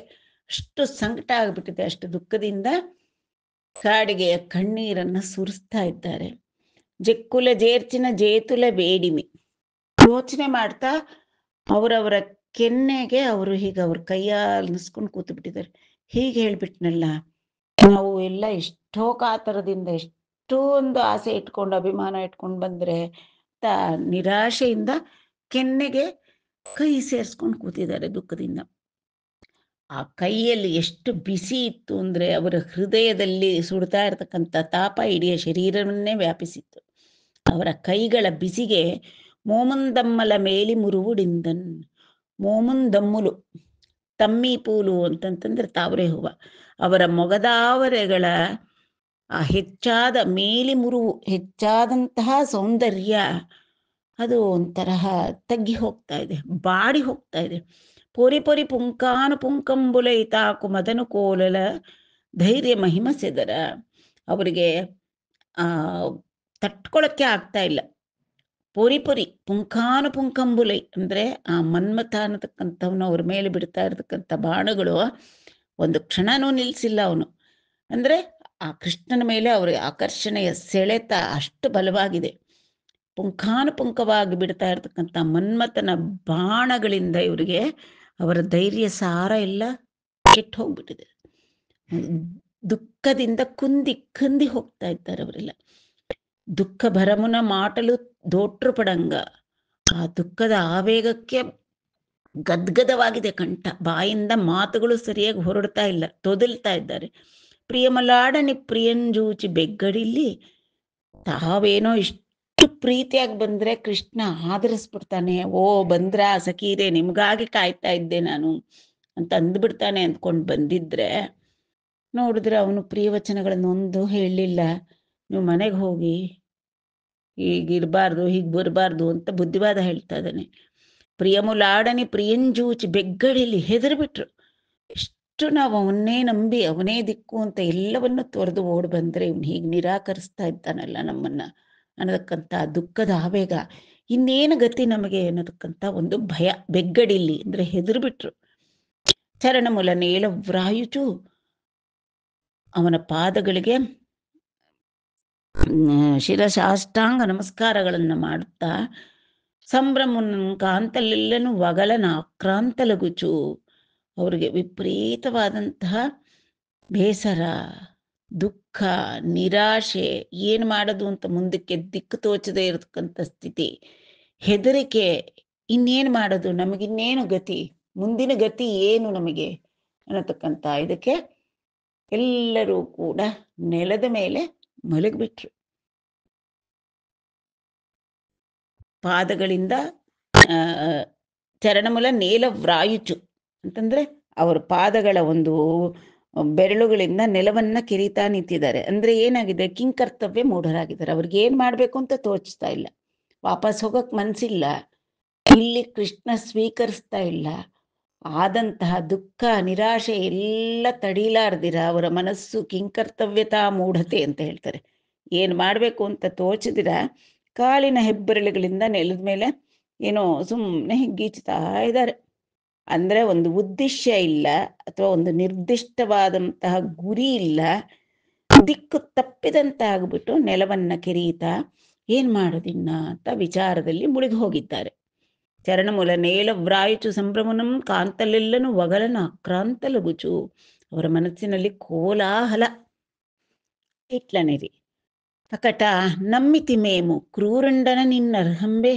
ಅಷ್ಟು ಸಂಕಟ ಆಗ್ಬಿಟ್ಟಿದೆ, ಅಷ್ಟು ದುಃಖದಿಂದ ಕಾಡಿಗೆಯ ಕಣ್ಣೀರನ್ನ ಸುರಿಸ್ತಾ ಇದ್ದಾರೆ. ಜೆಕ್ಕುಲ ಜೇರ್ಚಿನ ಜೇತುಲ ಬೇಡಿಮೆ, ಯೋಚನೆ ಮಾಡ್ತಾ ಅವರವರ ಕೆನ್ನೆಗೆ ಅವರು ಹೀಗೆ ಅವ್ರ ಕೈಯ ಅನ್ಸ್ಕೊಂಡು ಕೂತು ಬಿಟ್ಟಿದ್ದಾರೆ. ಹೀಗೆ ಹೇಳ್ಬಿಟ್ನಲ್ಲ, ನಾವು ಎಲ್ಲ ಎಷ್ಟೋ ಕಾತರದಿಂದ ಎಷ್ಟೊಂದು ಆಸೆ ಇಟ್ಕೊಂಡು ಅಭಿಮಾನ ಇಟ್ಕೊಂಡು ಬಂದ್ರೆ ನಿರಾಶೆಯಿಂದ ಕೆನ್ನೆಗೆ ಕೈ ಸೇರಿಸ್ಕೊಂಡು ಕೂತಿದ್ದಾರೆ ದುಃಖದಿಂದ. ಆ ಕೈಯಲ್ಲಿ ಎಷ್ಟು ಬಿಸಿ ಇತ್ತು ಅಂದ್ರೆ ಅವರ ಹೃದಯದಲ್ಲಿ ಸುಡ್ತಾ ಇರತಕ್ಕಂಥ ತಾಪ ಇಡೀ ಶರೀರವನ್ನೇ ವ್ಯಾಪಿಸಿತ್ತು. ಅವರ ಕೈಗಳ ಬಿಸಿಗೆ ಮೋಮುಂದಮ್ಮಲ ಮೇಲಿ ಮುರುವುಡಿಂದನ್. ಮೋಮುಂದಮ್ಮುಲು, ತಮ್ಮಿ ಪೂಲು ಅಂತಂತಂದ್ರೆ ತಾವರೆ ಹೂವ. ಅವರ ಮೊಗದಾವರೆಗಳ ಆ ಹೆಚ್ಚಾದ ಮೇಲಿ ಮುರುವು, ಹೆಚ್ಚಾದಂತಹ ಸೌಂದರ್ಯ ಅದು ಒಂತರಹ ತಗ್ಗಿ ಹೋಗ್ತಾ ಇದೆ, ಬಾಡಿ ಹೋಗ್ತಾ ಇದೆ. ಪೊರಿ ಪೊರಿ ಪುಂಕಾನು ಪುಂಕಂಬುಲ ಇತಾಕು ಮದನು ಕೋಲಲ ಧೈರ್ಯ ಮಹಿಮ ಸೆದರ. ಅವರಿಗೆ ತಟ್ಕೊಳಕ್ಕೆ ಆಗ್ತಾ ಇಲ್ಲ. ಪೊರಿ ಪೊರಿ ಪುಂಕಾನು ಪುಂಕಂಬುಲೈ ಅಂದ್ರೆ ಆ ಮನ್ಮಥ ಅನ್ನತಕ್ಕಂಥವನು ಅವ್ರ ಮೇಲೆ ಬಿಡ್ತಾ ಇರತಕ್ಕಂಥ ಬಾಣಗಳು ಒಂದು ಕ್ಷಣನೂ ನಿಲ್ಸಿಲ್ಲ ಅವನು. ಅಂದ್ರೆ ಆ ಕೃಷ್ಣನ ಮೇಲೆ ಅವರ ಆಕರ್ಷಣೆಯ ಸೆಳೆತ ಅಷ್ಟು ಬಲವಾಗಿದೆ. ಪುಂಖಾನುಪುಂಖವಾಗಿ ಬಿಡ್ತಾ ಇರ್ತಕ್ಕಂಥ ಮನ್ಮಥನ ಬಾಣಗಳಿಂದ ಇವರಿಗೆ ಅವರ ಧೈರ್ಯ ಸಾರ ಎಲ್ಲ ಕೆಟ್ಟು ಹೋಗ್ಬಿಟ್ಟಿದೆ. ದುಃಖದಿಂದ ಕುಂದಿ ಹೋಗ್ತಾ ಇದ್ದಾರೆ ಅವರೆಲ್ಲ. ದುಃಖ ಭರಮುನ ಮಾಟಲು ದೋಟ್ರು ಪಡಂಗ. ಆ ದುಃಖದ ಆವೇಗಕ್ಕೆ ಗದ್ಗದವಾಗಿದೆ ಕಂಠ, ಬಾಯಿಂದ ಮಾತುಗಳು ಸರಿಯಾಗಿ ಹೊರಡ್ತಾ ಇಲ್ಲ, ತೊದಲ್ತಾ ಇದ್ದಾರೆ. ಪ್ರಿಯಮಲಾಡನಿ ಪ್ರಿಯಂಜೂಚಿ ಬೆಗ್ಗಡಿಲ್ಲಿ, ತಾವೇನೋ ಇಷ್ಟು ಪ್ರೀತಿಯಾಗಿ ಬಂದ್ರೆ ಕೃಷ್ಣ ಆದರಿಸ್ಬಿಡ್ತಾನೆ. ಓ ಬಂದ್ರ ಸಖೀರೆ, ನಿಮ್ಗಾಗಿ ಕಾಯ್ತಾ ಇದ್ದೆ ನಾನು ಅಂತ ಅಂದ್ಬಿಡ್ತಾನೆ ಅಂದ್ಕೊಂಡು ಬಂದಿದ್ರೆ, ನೋಡಿದ್ರೆ ಅವನು ಪ್ರಿಯವಚನಗಳನ್ನು ಒಂದು ಹೇಳಲಿಲ್ಲ. ನೀವು ಮನೆಗೆ ಹೋಗಿ, ಹೀಗಿರ್ಬಾರ್ದು, ಹೀಗೆ ಬರಬಾರ್ದು ಅಂತ ಬುದ್ಧಿವಾದ ಹೇಳ್ತಾ ಇದ್ದಾನೆ. ಪ್ರಿಯಮುಲಾಡನಿ ಪ್ರಿಯಂಜೂಚಿ ಬೆಗ್ಗಡಿಲಿ ಹೆದರ್ಬಿಟ್ರು. ಎಷ್ಟು ನಾವು ಅವನ್ನೇ ನಂಬಿ ಅವನೇ ದಿಕ್ಕು ಅಂತ ಎಲ್ಲವನ್ನು ತೊರೆದು ಓಡ್ ಬಂದ್ರೆ ಇವ್ನು ಹೀಗೆ ನಿರಾಕರಿಸ್ತಾ ಇದ್ದಾನಲ್ಲ ನಮ್ಮನ್ನ ಅನ್ನತಕ್ಕಂಥ ದುಃಖದ ಆವೇಗ, ಇನ್ನೇನು ಗತಿ ನಮಗೆ ಅನ್ನತಕ್ಕಂಥ ಒಂದು ಭಯ. ಬೆಗ್ಗಡಿಲಿ ಅಂದ್ರೆ ಹೆದರ್ಬಿಟ್ರು. ಚರಣಮೂಲ ನೇಲ ವ್ರಾಯುಚು, ಅವನ ಪಾದಗಳಿಗೆ ಶಿರಶಾಷ್ಟಾಂಗ ನಮಸ್ಕಾರಗಳನ್ನ ಮಾಡುತ್ತಾ ಸಂಭ್ರಮನ್ ಕಾಂತಲೆಲ್ಲನು ವಗಲನ ಆಕ್ರಾಂತಲಗುಚು. ಅವ್ರಿಗೆ ವಿಪರೀತವಾದಂತಹ ಬೇಸರ, ದುಃಖ, ನಿರಾಶೆ, ಏನು ಮಾಡೋದು ಅಂತ ಮುಂದಕ್ಕೆ ದಿಕ್ಕು ತೋಚದೇ ಇರತಕ್ಕಂಥ ಸ್ಥಿತಿ, ಹೆದರಿಕೆ, ಇನ್ನೇನು ಮಾಡೋದು, ನಮಗಿನ್ನೇನು ಗತಿ, ಮುಂದಿನ ಗತಿ ಏನು ನಮಗೆ ಅನ್ನತಕ್ಕಂಥ ಇದಕ್ಕೆ ಎಲ್ಲರೂ ಕೂಡ ನೆಲದ ಮೇಲೆ ಮಲಗಿಬಿಟ್ರು. ಪಾದಗಳಿಂದ ಚರಣಮೂಲ ನೇಲ ವ್ರಾಯುಚು ಅಂತಂದ್ರೆ ಅವರ ಪಾದಗಳ ಒಂದು ಬೆರಳುಗಳಿಂದ ನೆಲವನ್ನ ಕಿರಿತಾ ನಿಂತಿದ್ದಾರೆ. ಅಂದ್ರೆ ಏನಾಗಿದೆ, ಕಿಂಕರ್ತವ್ಯ ಮೂಢರಾಗಿದ್ದಾರೆ. ಅವ್ರಿಗೆ ಏನ್ ಮಾಡ್ಬೇಕು ಅಂತ ತೋಚ್ತಾ ಇಲ್ಲ. ವಾಪಸ್ ಹೋಗಕ್ಕೆ ಮನಸ್ಸಿಲ್ಲ. ಇಲ್ಲಿ ಕೃಷ್ಣ ಸ್ವೀಕರಿಸ್ತಾ ಇಲ್ಲ. ಆದಂತಹ ದುಃಖ, ನಿರಾಶೆ ಎಲ್ಲ ತಡೀಲಾರ್ದಿರ ಅವರ ಮನಸ್ಸು ಕಿಂಕರ್ತವ್ಯತಾ ಮೂಢತೆ ಅಂತ ಹೇಳ್ತಾರೆ. ಏನು ಮಾಡಬೇಕು ಅಂತ ತೋಚದಿರ ಕಾಲಿನ ಹೆಬ್ಬೆರಳುಗಳಿಂದ ನೆಲದ ಮೇಲೆ ಏನೋ ಸುಮ್ಮನೆ ಹಿಗ್ಗೀಚ್ತಾ ಇದ್ದಾರೆ. ಅಂದರೆ ಒಂದು ಉದ್ದೇಶ ಇಲ್ಲ, ಅಥವಾ ಒಂದು ನಿರ್ದಿಷ್ಟವಾದಂತಹ ಗುರಿ ಇಲ್ಲ. ದಿಕ್ಕು ತಪ್ಪಿದಂತಾಗ್ಬಿಟ್ಟು ನೆಲವನ್ನ ಕೆರೀತಾ ಏನ್ ಮಾಡೋದಿನ್ನ ಅಂತ ವಿಚಾರದಲ್ಲಿ ಮುಳುಗಿ ಹೋಗಿದ್ದಾರೆ. ಚರಣಮೂಲ ನೇಲ ವ್ರಾಯುಚು ಸಂಭ್ರಮನಂ ಕಾಂತಲೆಲ್ಲನು ಒಗಲನ ಆಕ್ರಾಂತಲಗುಚು. ಅವರ ಮನಸ್ಸಿನಲ್ಲಿ ಕೋಲಾಹಲ ಇಟ್ಲನಿರಿ. అకట నమ్మితి మేము క్రూరుండన నిన్నర్హంబే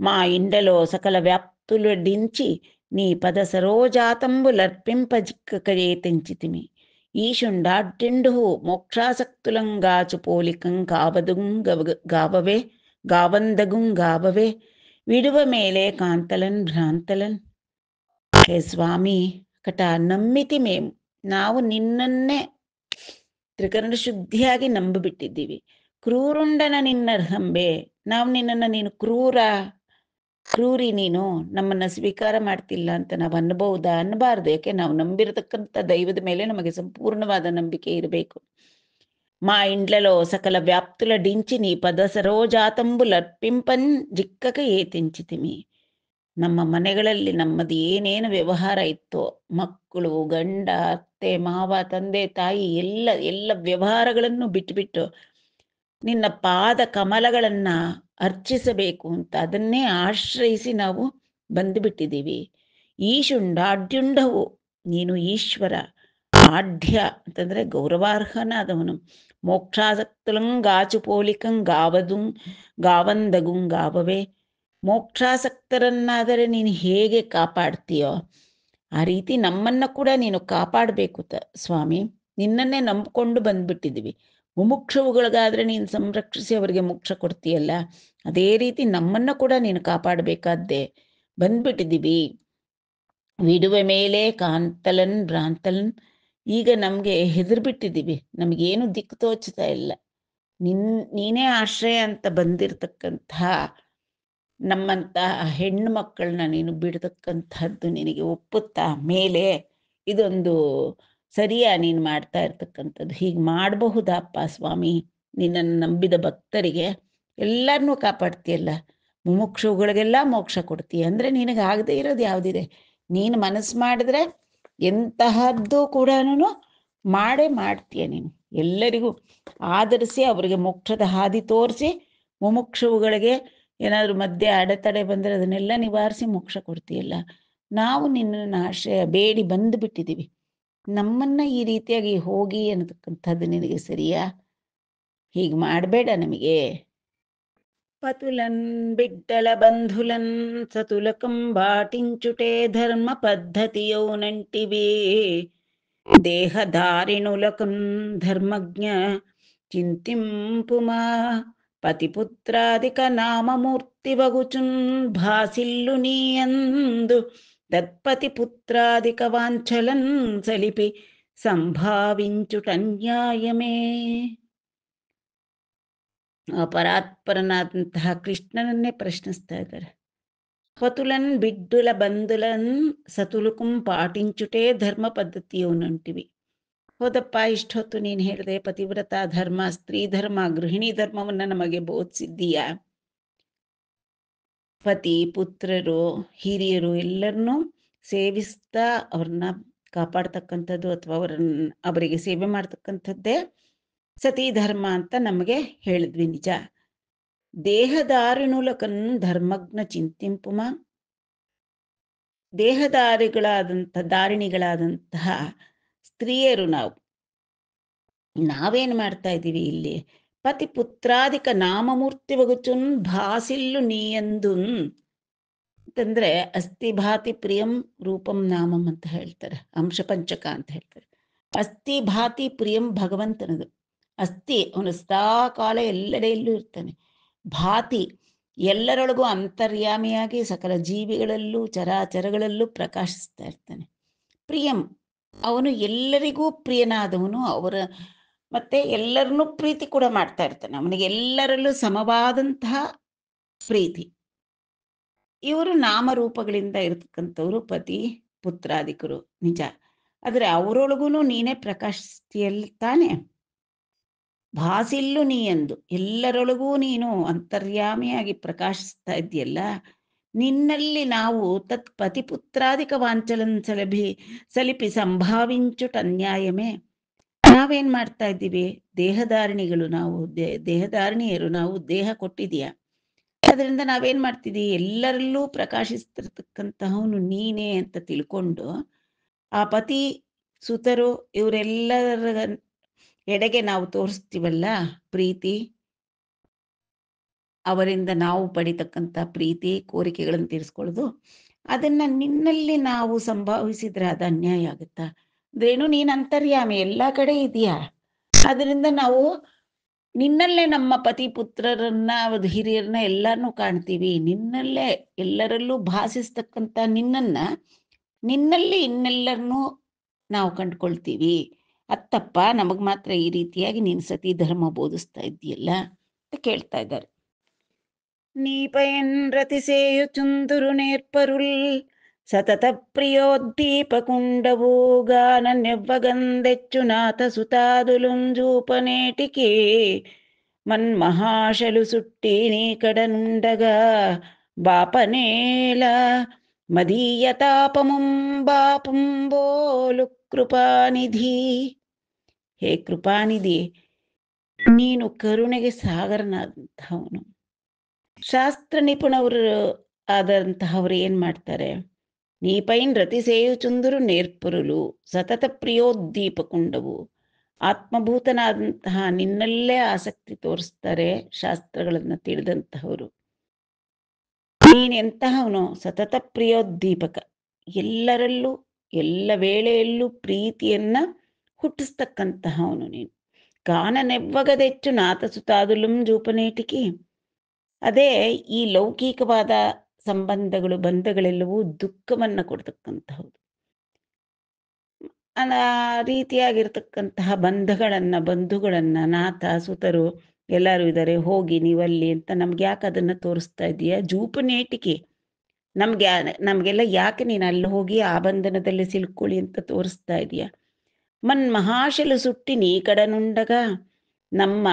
మా ఇండలో సకల వ్యాప్తులడించి నీ పద సరోజాతంబులర్పింపజిక్కకయే తెంచితిమి ఈశుండాడ్డెండు మోక్షాసక్తులంగాచు పోలికం గావవే గావందగుం గావవే విడువ మేలే కాంతలన్ భ్రాంతలన్. ಹೇ ಸ್ವಾಮಿ, ಕಟ ನಮ್ಮಿತಿ ಮೇವು, ನಾವು ನಿನ್ನನ್ನೇ ತ್ರಿಕರಣ ಶುದ್ಧಿಯಾಗಿ ನಂಬಿಬಿಟ್ಟಿದ್ದೀವಿ. ಕ್ರೂರುಂಡನ ನಿನ್ನರ್ಹಂಬೆ, ನಾವು ನಿನ್ನನ್ನು ನೀನು ಕ್ರೂರಿ, ನೀನು ನಮ್ಮನ್ನು ಸ್ವೀಕಾರ ಮಾಡ್ತಿಲ್ಲ ಅಂತ ನಾವು ಅನ್ಬಹುದಾ? ಅನ್ನಬಾರ್ದು. ಯಾಕೆ ನಾವು ನಂಬಿರತಕ್ಕಂಥ ದೈವದ ಮೇಲೆ ನಮಗೆ ಸಂಪೂರ್ಣವಾದ ನಂಬಿಕೆ ಇರಬೇಕು. మా ఇండ్లలో సకల వ్యాప్తుల డించి నీ పద ಸರೋಜಾತಂಬುಲರ್ಪಿಂಪನ್ ಜಿಕ್ಕಕ ಏತೆಂಚಿತಿಮಿ. ನಮ್ಮ ಮನೆಗಳಲ್ಲಿ ನಮ್ಮದು ಏನೇನು ವ್ಯವಹಾರ ಇತ್ತೋ, ಮಕ್ಕಳು, ಗಂಡ, ಅತ್ತೆ, ಮಾವ, ತಂದೆ, ತಾಯಿ ಎಲ್ಲ ವ್ಯವಹಾರಗಳನ್ನು ಬಿಟ್ಟುಬಿಟ್ಟು ನಿನ್ನ ಪಾದ ಕಮಲಗಳನ್ನು ಅರ್ಚಿಸಬೇಕು ಅಂತ ಅದನ್ನೇ ಆಶ್ರಯಿಸಿ ನಾವು ಬಂದುಬಿಟ್ಟಿದ್ದೀವಿ. ಈಶುಂಡಾಡ್ಯುಂಡವು, ನೀನು ಈಶ್ವರ. ಆಢ್ಯ ಅಂತಂದರೆ ಗೌರವಾರ್ಹನಾದವನು. ಮೋಕ್ಷಾಸಕ್ತುಲಂಗಾಚು ಪೋಲಿಕಂ ಗಾವಂದಗುಂ ಗಾವವೇ, ಮೋಕ್ಷಾಸಕ್ತರನ್ನಾದರೆ ನೀನು ಹೇಗೆ ಕಾಪಾಡ್ತೀಯೋ ಆ ರೀತಿ ನಮ್ಮನ್ನು ಕೂಡ ನೀನು ಕಾಪಾಡಬೇಕು ಸ್ವಾಮಿ. ನಿನ್ನನ್ನೇ ನಂಬಿಕೊಂಡು ಬಂದ್ಬಿಟ್ಟಿದ್ದೀವಿ. ಮುಮುಕ್ಷುವುಗಳಿಗಾದರೆ ನೀನು ಸಂರಕ್ಷಿಸಿ ಅವರಿಗೆ ಮೋಕ್ಷ ಕೊಡ್ತೀಯಲ್ಲ, ಅದೇ ರೀತಿ ನಮ್ಮನ್ನು ಕೂಡ ನೀನು ಕಾಪಾಡಬೇಕಾದ್ದೇ ಬಂದ್ಬಿಟ್ಟಿದ್ದೀವಿ. ವಿಡುವ ಮೇಲೆ ಕಾಂತಲನ್ ಭ್ರಾಂತಲನ್, ಈಗ ನಮಗೆ ಹೆದರ್ಬಿಟ್ಟಿದ್ದೀವಿ, ನಮಗೇನು ದಿಕ್ಕು ತೋಚ್ತಾ ಇಲ್ಲ. ನೀನೇ ಆಶ್ರಯ ಅಂತ ಬಂದಿರತಕ್ಕಂಥ ನಮ್ಮಂತಹ ಹೆಣ್ಣು ಮಕ್ಕಳನ್ನ ನೀನು ಬಿಡ್ತಕ್ಕಂಥದ್ದು ನಿನಗೆ ಒಪ್ಪುತ್ತಾ? ಮೇಲೆ ಇದೊಂದು ಸರಿಯಾ ನೀನು ಮಾಡ್ತಾ ಇರ್ತಕ್ಕಂಥದ್ದು? ಹೀಗೆ ಮಾಡಬಹುದಪ್ಪ ಸ್ವಾಮಿ? ನಿನ್ನನ್ನು ನಂಬಿದ ಭಕ್ತರಿಗೆ ಎಲ್ಲರನ್ನೂ ಕಾಪಾಡ್ತೀಯಲ್ಲ, ಮುಮುಕ್ಷುಗಳಿಗೆಲ್ಲ ಮೋಕ್ಷ ಕೊಡ್ತೀಯ ಅಂದರೆ ನಿನಗೆ ಆಗದೆ ಇರೋದು ಯಾವುದಿದೆ? ನೀನು ಮನಸ್ಸು ಮಾಡಿದ್ರೆ ಎಂತಹದ್ದು ಕೂಡ ಮಾಡೇ ಮಾಡ್ತೀಯ. ನೀನು ಎಲ್ಲರಿಗೂ ಆಧರಿಸಿ ಅವರಿಗೆ ಮೋಕ್ಷದ ಹಾದಿ ತೋರಿಸಿ, ಮುಮುಕ್ಷುಗಳಿಗೆ ಏನಾದರೂ ಮಧ್ಯೆ ಅಡೆತಡೆ ಬಂದರೆ ಅದನ್ನೆಲ್ಲ ನಿವಾರಿಸಿ ಮೋಕ್ಷ ಕೊಡ್ತೀಯಲ್ಲ. ನಾವು ನಿನ್ನನ್ನು ಆಶ್ರಯ ಬೇಡಿ ಬಂದು ಬಿಟ್ಟಿದ್ದೀವಿ, ನಮ್ಮನ್ನು ಈ ರೀತಿಯಾಗಿ ಹೋಗಿ ಅನ್ನತಕ್ಕಂಥದ್ದು ನಿನಗೆ ಸರಿಯಾ? ಹೀಗೆ ಮಾಡಬೇಡ ನಮಗೆ. పతులన్ బిడ్డల బంధులన్ సతులకం బాటించుటే ధర్మ పద్ధతియౌనంటివి దేహధారిణులకున్ ధర్మజ్ఞ చింతింపుమా పతిపుత్రాదిక నామమూర్తి వగుచున్ భాసిల్లు నీయందు తత్పతి పుత్రాదిక వాంఛలన్ సలిపి ಸಂಭಾವಿಂಚುಟನ್ಯಾಯಮೇ. ಪರಾತ್ಪರನಾದಂತಹ ಕೃಷ್ಣನನ್ನೇ ಪ್ರಶ್ನಿಸ್ತಾ ಇದ್ದಾರೆ. ಪತುಲನ್ ಬಿಡ್ಡುಲ ಬಂದುಲನ್ ಸತುಲುಕುಂ ಪಾಟಿಂಚುಟೇ ಧರ್ಮ ಪದ್ಧತಿಯವನಂಟಿವಿ. ಹೌದಪ್ಪ, ಇಷ್ಟೊತ್ತು ನೀನು ಹೇಳಿದೆ ಪತಿವ್ರತ ಧರ್ಮ, ಸ್ತ್ರೀ ಧರ್ಮ, ಗೃಹಿಣಿ ಧರ್ಮವನ್ನು ನಮಗೆ ಬೋಧಿಸಿದ್ದೀಯ. ಪತಿ, ಪುತ್ರರು, ಹಿರಿಯರು ಎಲ್ಲರನ್ನೂ ಸೇವಿಸ್ತಾ ಅವ್ರನ್ನ ಕಾಪಾಡ್ತಕ್ಕಂಥದ್ದು ಅಥವಾ ಅವರಿಗೆ ಸೇವೆ ಮಾಡ್ತಕ್ಕಂಥದ್ದೇ ಸತಿ ಧರ್ಮ ಅಂತ ನಮಗೆ ಹೇಳಿದ್ವಿ. ನಿಜ. ದೇಹದಾರಿಣುಲಕನ್ ಧರ್ಮಜ್ಞ ಚಿಂತಿಂಪುಮ, ದಾರಿಣಿಗಳಾದಂತಹ ಸ್ತ್ರೀಯರು ನಾವೇನು ಮಾಡ್ತಾ ಇದ್ದೀವಿ ಇಲ್ಲಿ? ಪತಿ ಪುತ್ರಾದಿಕ ನಾಮಮೂರ್ತಿ ವಗುಚುನ್ ಭಾಸಿಲ್ಲು ನೀಯಂದು ಅಂತಂದ್ರೆ ಅಸ್ಥಿ ಭಾತಿ ಪ್ರಿಯಂ ರೂಪಂ ನಾಮಂ ಅಂತ ಹೇಳ್ತಾರೆ, ಅಂಶಪಂಚಕ ಅಂತ ಹೇಳ್ತಾರೆ. ಅಸ್ಥಿ ಭಾತಿ ಪ್ರಿಯಂ ಭಗವಂತನದು. ಅಸ್ಥಿ, ಅವನು ಸದಾಕಾಲ ಎಲ್ಲೆಡೆಯಲ್ಲೂ ಇರ್ತಾನೆ. ಭಾತಿ, ಎಲ್ಲರೊಳಗೂ ಅಂತರ್ಯಾಮಿಯಾಗಿ ಸಕಲ ಜೀವಿಗಳಲ್ಲೂ ಚರಾಚರಗಳಲ್ಲೂ ಪ್ರಕಾಶಿಸ್ತಾ ಇರ್ತಾನೆ. ಪ್ರಿಯಂ, ಅವನು ಎಲ್ಲರಿಗೂ ಪ್ರಿಯನಾದವನು. ಮತ್ತೆ ಎಲ್ಲರನ್ನೂ ಪ್ರೀತಿ ಕೂಡ ಮಾಡ್ತಾ ಇರ್ತಾನೆ. ಅವನಿಗೆ ಎಲ್ಲರಲ್ಲೂ ಸಮವಾದಂತಹ ಪ್ರೀತಿ. ಇವರು ನಾಮರೂಪಗಳಿಂದ ಇರತಕ್ಕಂಥವ್ರು ಪತಿ ಪುತ್ರಾದಿಕರು ನಿಜ. ಆದರೆ ಅವರೊಳಗೂ ನೀನೇ ಪ್ರಕಾಶಿಸ್ತೀಯಲ್ ತಾನೆ. ಭಾಸಿಲ್ಲು ನೀ ಎಂದು ಎಲ್ಲರೊಳಗೂ ನೀನು ಅಂತರ್ಯಾಮಿಯಾಗಿ ಪ್ರಕಾಶಿಸ್ತಾ ಇದೆಯಲ್ಲ. ನಿನ್ನಲ್ಲಿ ನಾವು ತತ್ ಪತಿಪುತ್ರಾದಿಕ ವಾಂಚಲನ್ ಸಲಿಪಿ ಸಂಭಾವಿಂಚುಟನ್ಯಾಯಮೇ. ನಾವೇನ್ ಮಾಡ್ತಾ ಇದ್ದೀವಿ? ದೇಹಧಾರಿಣಿಗಳು ನಾವು, ದೇಹಧಾರಿಣಿಯರು ನಾವು. ದೇಹ ಕೊಟ್ಟಿದೀಯ, ಅದರಿಂದ ನಾವೇನ್ ಮಾಡ್ತಿದ್ದೀವಿ? ಎಲ್ಲರಲ್ಲೂ ಪ್ರಕಾಶಿಸ್ತಿರ್ತಕ್ಕಂತಹವನು ನೀನೇ ಅಂತ ತಿಳ್ಕೊಂಡು ಆ ಪತಿ ಸುತರು ಇವರೆಲ್ಲರ ಎಡೆಗೆ ನಾವು ತೋರಿಸ್ತೀವಲ್ಲ ಪ್ರೀತಿ, ಅವರಿಂದ ನಾವು ಪಡಿತಕ್ಕಂಥ ಪ್ರೀತಿ ಕೋರಿಕೆಗಳನ್ನು ತೀರಿಸ್ಕೊಳ್ಳೋದು, ಅದನ್ನ ನಿನ್ನಲ್ಲಿ ನಾವು ಸಂಭಾವಿಸಿದ್ರೆ ಅದು ಅನ್ಯಾಯ ಆಗುತ್ತಾ? ಅದೇನು ನೀನ್ ಅಂತರ್ಯಾಮಿ, ಎಲ್ಲ ಕಡೆ ಇದೆಯಾ. ಅದರಿಂದ ನಾವು ನಿನ್ನಲ್ಲೇ ನಮ್ಮ ಪತಿ ಪುತ್ರರನ್ನ ಹಿರಿಯರನ್ನ ಎಲ್ಲಾರನ್ನೂ ಕಾಣ್ತೀವಿ. ನಿನ್ನಲ್ಲೇ ಎಲ್ಲರಲ್ಲೂ ಭಾಸಿಸ್ತಕ್ಕಂಥ ನಿನ್ನನ್ನ, ನಿನ್ನಲ್ಲಿ ಇನ್ನೆಲ್ಲರನ್ನೂ ನಾವು ಕಂಡುಕೊಳ್ತೀವಿ. ಅತ್ತಪ್ಪ, ನಮಗ್ ಮಾತ್ರ ಈ ರೀತಿಯಾಗಿ ನೀನು ಸತಿ ಧರ್ಮ ಬೋಧಿಸ್ತಾ ಇದ್ದೀಯಲ್ಲ ಅಂತ ಕೇಳ್ತಾ ಇದ್ದಾರೆ. ನೀಪಯನ್ ರತಿಸೇಯು ಚುಂದುರು ನೇರ್ಪರುಲ್ ಸತತ ಪ್ರಿಯೋದ್ದೀಪಕುಂಡವು ಗಾನನ್ಯವ್ವಗಂದೆಚ್ಚು ನಾಥ ಸುತಾದುಲುಂಜೂಪನೇಟಿಕೆ ಮನ್ಮಹಾಶಲು ಸುಟ್ಟಿ ನೀ ಕಡನುಂಡಗ ಬಾಪನೇಲ ಮದೀಯ ತಾಪಮುಂ ಬಾಪುಂಬೋಲು ಕೃಪಾನಿಧಿ. ಹೇ ಕೃಪಾನಿಧಿ, ನೀನು ಕರುಣೆಗೆ ಸಾಗರನಾದಂಥವನು. ಶಾಸ್ತ್ರ ನಿಪುಣವರು ಆದಂತಹವರು ಏನ್ ಮಾಡ್ತಾರೆ? ನೀಪೈನ್ ರತಿ ಸೇಯು ಚುಂದುರು ನೇರ್ಪುರುಲು ಸತತ ಪ್ರಿಯೋದ್ದೀಪಕುಂಡವು. ಆತ್ಮಭೂತನಾದಂತಹ ನಿನ್ನಲ್ಲೇ ಆಸಕ್ತಿ ತೋರಿಸ್ತಾರೆ ಶಾಸ್ತ್ರಗಳನ್ನ ತಿಳಿದಂತಹವರು. ನೀನೆಂತಹವನು? ಸತತ ಪ್ರಿಯೋದ್ದೀಪಕ, ಎಲ್ಲರಲ್ಲೂ ಎಲ್ಲ ವೇಳೆಯಲ್ಲೂ ಪ್ರೀತಿಯನ್ನ ಹುಟ್ಟಿಸ್ತಕ್ಕಂತಹವನು ನೀನು. ಕಾನನೆವ್ವಗದೆಚ್ಚು ನಾಥ ಸುತಾದುಲುಂ ಜೂಪನೇಟಿಕೆ. ಅದೇ ಈ ಲೌಕಿಕವಾದ ಸಂಬಂಧಗಳು ಬಂಧಗಳೆಲ್ಲವೂ ದುಃಖವನ್ನ ಕೊಡ್ತಕ್ಕಂತಹದ್ದು. ಆ ರೀತಿಯಾಗಿರ್ತಕ್ಕಂತಹ ಬಂಧುಗಳನ್ನ ನಾಥ ಸುತರು ಎಲ್ಲರೂ ಇದ್ದಾರೆ, ಹೋಗಿ ನೀವಲ್ಲಿ ಅಂತ ನಮ್ಗೆ ಯಾಕೆ ಅದನ್ನ ತೋರಿಸ್ತಾ ಇದೀಯ? ಜೂಪನೇಟಿಕೆ, ನಮ್ಗೆಲ್ಲ ಯಾಕೆ ನೀನು ಅಲ್ಲಿ ಹೋಗಿ ಆ ಬಂಧನದಲ್ಲಿ ಸಿಲ್ಕೊಳ್ಳಿ ಅಂತ ತೋರಿಸ್ತಾ ಇದೀಯ? ಮಹಾಶಲು ಸುಟ್ಟಿ ನೀ ಕಡನುಂಡಗ, ನಮ್ಮ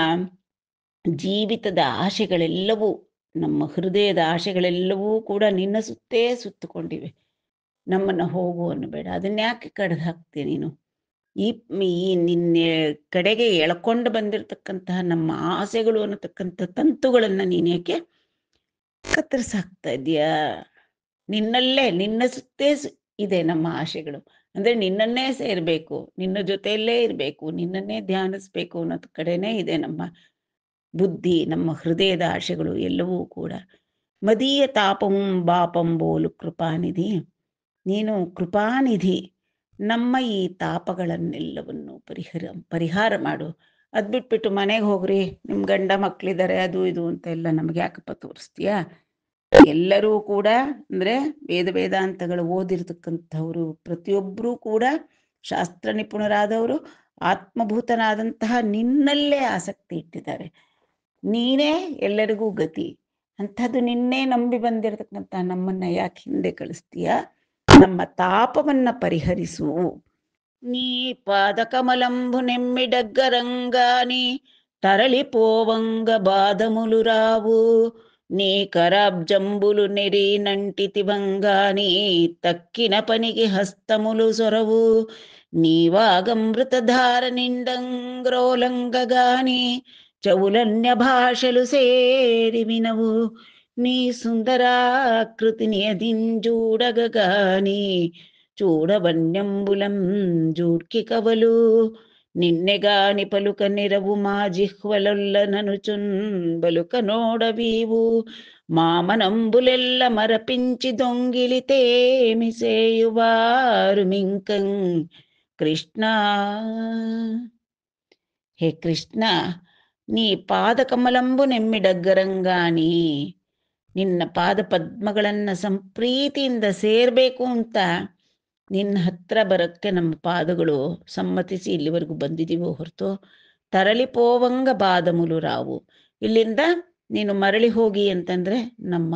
ಜೀವಿತದ ಆಶೆಗಳೆಲ್ಲವೂ, ನಮ್ಮ ಹೃದಯದ ಆಶೆಗಳೆಲ್ಲವೂ ಕೂಡ ನಿನ್ನ ಸುತ್ತೇ ಸುತ್ತಕೊಂಡಿವೆ. ನಮ್ಮನ್ನ ಹೋಗು ಅನ್ನಬೇಡ, ಅದನ್ನ ಯಾಕೆ ಕಡ್ದು ಹಾಕ್ತೀಯ ನೀನು? ಈ ನಿನ್ನೆ ಕಡೆಗೆ ಎಳ್ಕೊಂಡು ಬಂದಿರತಕ್ಕಂತಹ ನಮ್ಮ ಆಸೆಗಳು ಅನ್ನತಕ್ಕಂಥ ತಂತುಗಳನ್ನ ನೀನ್ ಯಾಕೆ ಕತ್ತರಿಸಾಕ್ತಾ ಇದೀಯಾ? ನಿನ್ನಲ್ಲೇ, ನಿನ್ನ ಸುತ್ತೇ ಇದೆ ನಮ್ಮ ಆಶೆಗಳು. ಅಂದ್ರೆ ನಿನ್ನನ್ನೇ ಸೇರ್ಬೇಕು, ನಿನ್ನ ಜೊತೆಯಲ್ಲೇ ಇರ್ಬೇಕು, ನಿನ್ನನ್ನೇ ಧ್ಯಾನಿಸ್ಬೇಕು ಅನ್ನೋದ್ ಕಡೆನೇ ಇದೆ ನಮ್ಮ ಬುದ್ಧಿ, ನಮ್ಮ ಹೃದಯದ ಆಶೆಗಳು ಎಲ್ಲವೂ ಕೂಡ. ಮದೀಯ ತಾಪಂ ಬಾಪಂಬೋಲು ಕೃಪಾನಿಧಿ, ನೀನು ಕೃಪಾನಿಧಿ. ನಮ್ಮ ಈ ತಾಪಗಳನ್ನೆಲ್ಲವನ್ನು ಪರಿಹಾರ ಮಾಡು. ಅದ್ ಬಿಟ್ಬಿಟ್ಟು ಮನೆಗೆ ಹೋಗ್ರಿ, ನಿಮ್ ಗಂಡ ಮಕ್ಳಿದ್ದಾರೆ ಅದು ಇದು ಅಂತ ಎಲ್ಲ ನಮ್ಗೆ ಯಾಕಪ್ಪ ತೋರಿಸ್ತೀಯ? ಎಲ್ಲರೂ ಕೂಡ ಅಂದ್ರೆ ವೇದಾಂತಗಳು ಓದಿರ್ತಕ್ಕಂಥವ್ರು ಪ್ರತಿಯೊಬ್ಬರೂ ಕೂಡ ಶಾಸ್ತ್ರ ನಿಪುಣರಾದವರು ಆತ್ಮಭೂತನಾದಂತಹ ನಿನ್ನಲ್ಲೇ ಆಸಕ್ತಿ ಇಟ್ಟಿದ್ದಾರೆ. ನೀನೇ ಎಲ್ಲರಿಗೂ ಗತಿ. ಅಂಥದ್ದು ನಿನ್ನೆ ನಂಬಿ ಬಂದಿರತಕ್ಕಂಥ ನಮ್ಮನ್ನ ಯಾಕೆ ಹಿಂದೆ ಕಳಿಸ್ತೀಯ? ನಮ್ಮ ತಾಪವನ್ನ ಪರಿಹರಿಸು. ನೀ ಪಾದಕಮಲಂಬು ನೆಮ್ಮಿಡಗ್ಗರಂಗಾನಿ తరలిపోవంగ బాధములు రావు. నీ కరాబ్జంబులు నెరి నంటితి వంగాని తక్కిన పనికి హస్తములు సొరవు. నీవాగమృతధార నిండంగ్రోలంగగాని చెవులన్య భాషలు సేరి వినవు. నీ సుందరాకృతిని అదింజూడగగాని చూడవన్యంబులం జూడ్కి కవలు. నిన్నెగాని పలుక నిరవు మా జిహ్వలొల్లననుచున్ బలుక నోడవీవు. మామనంబులెల్ల మరపించి దొంగిలితేమి సేయువారు మింకం కృష్ణ. హే కృష్ణ, ನೀ ಪಾದಕಮಲಂಬು ನೆಮ್ಮಿಡಗ್ಗರಂಗಾನಿ, ನಿನ್ನ ಪಾದ ಪದ್ಮಗಳನ್ನ ಸಂಪ್ರೀತಿಯಿಂದ ಸೇರ್ಬೇಕು ಅಂತ ನಿನ್ನ ಹತ್ರ ಬರಕ್ಕೆ ನಮ್ಮ ಪಾದಗಳು ಸಮ್ಮತಿಸಿ ಇಲ್ಲಿವರೆಗೂ ಬಂದಿದ್ದೀವೋ ಹೊರತು ತರಳಿಪೋವಂಗ ಬಾದಮುಲು ರಾವು, ಇಲ್ಲಿಂದ ನೀನು ಮರಳಿ ಹೋಗಿ ಅಂತಂದ್ರೆ ನಮ್ಮ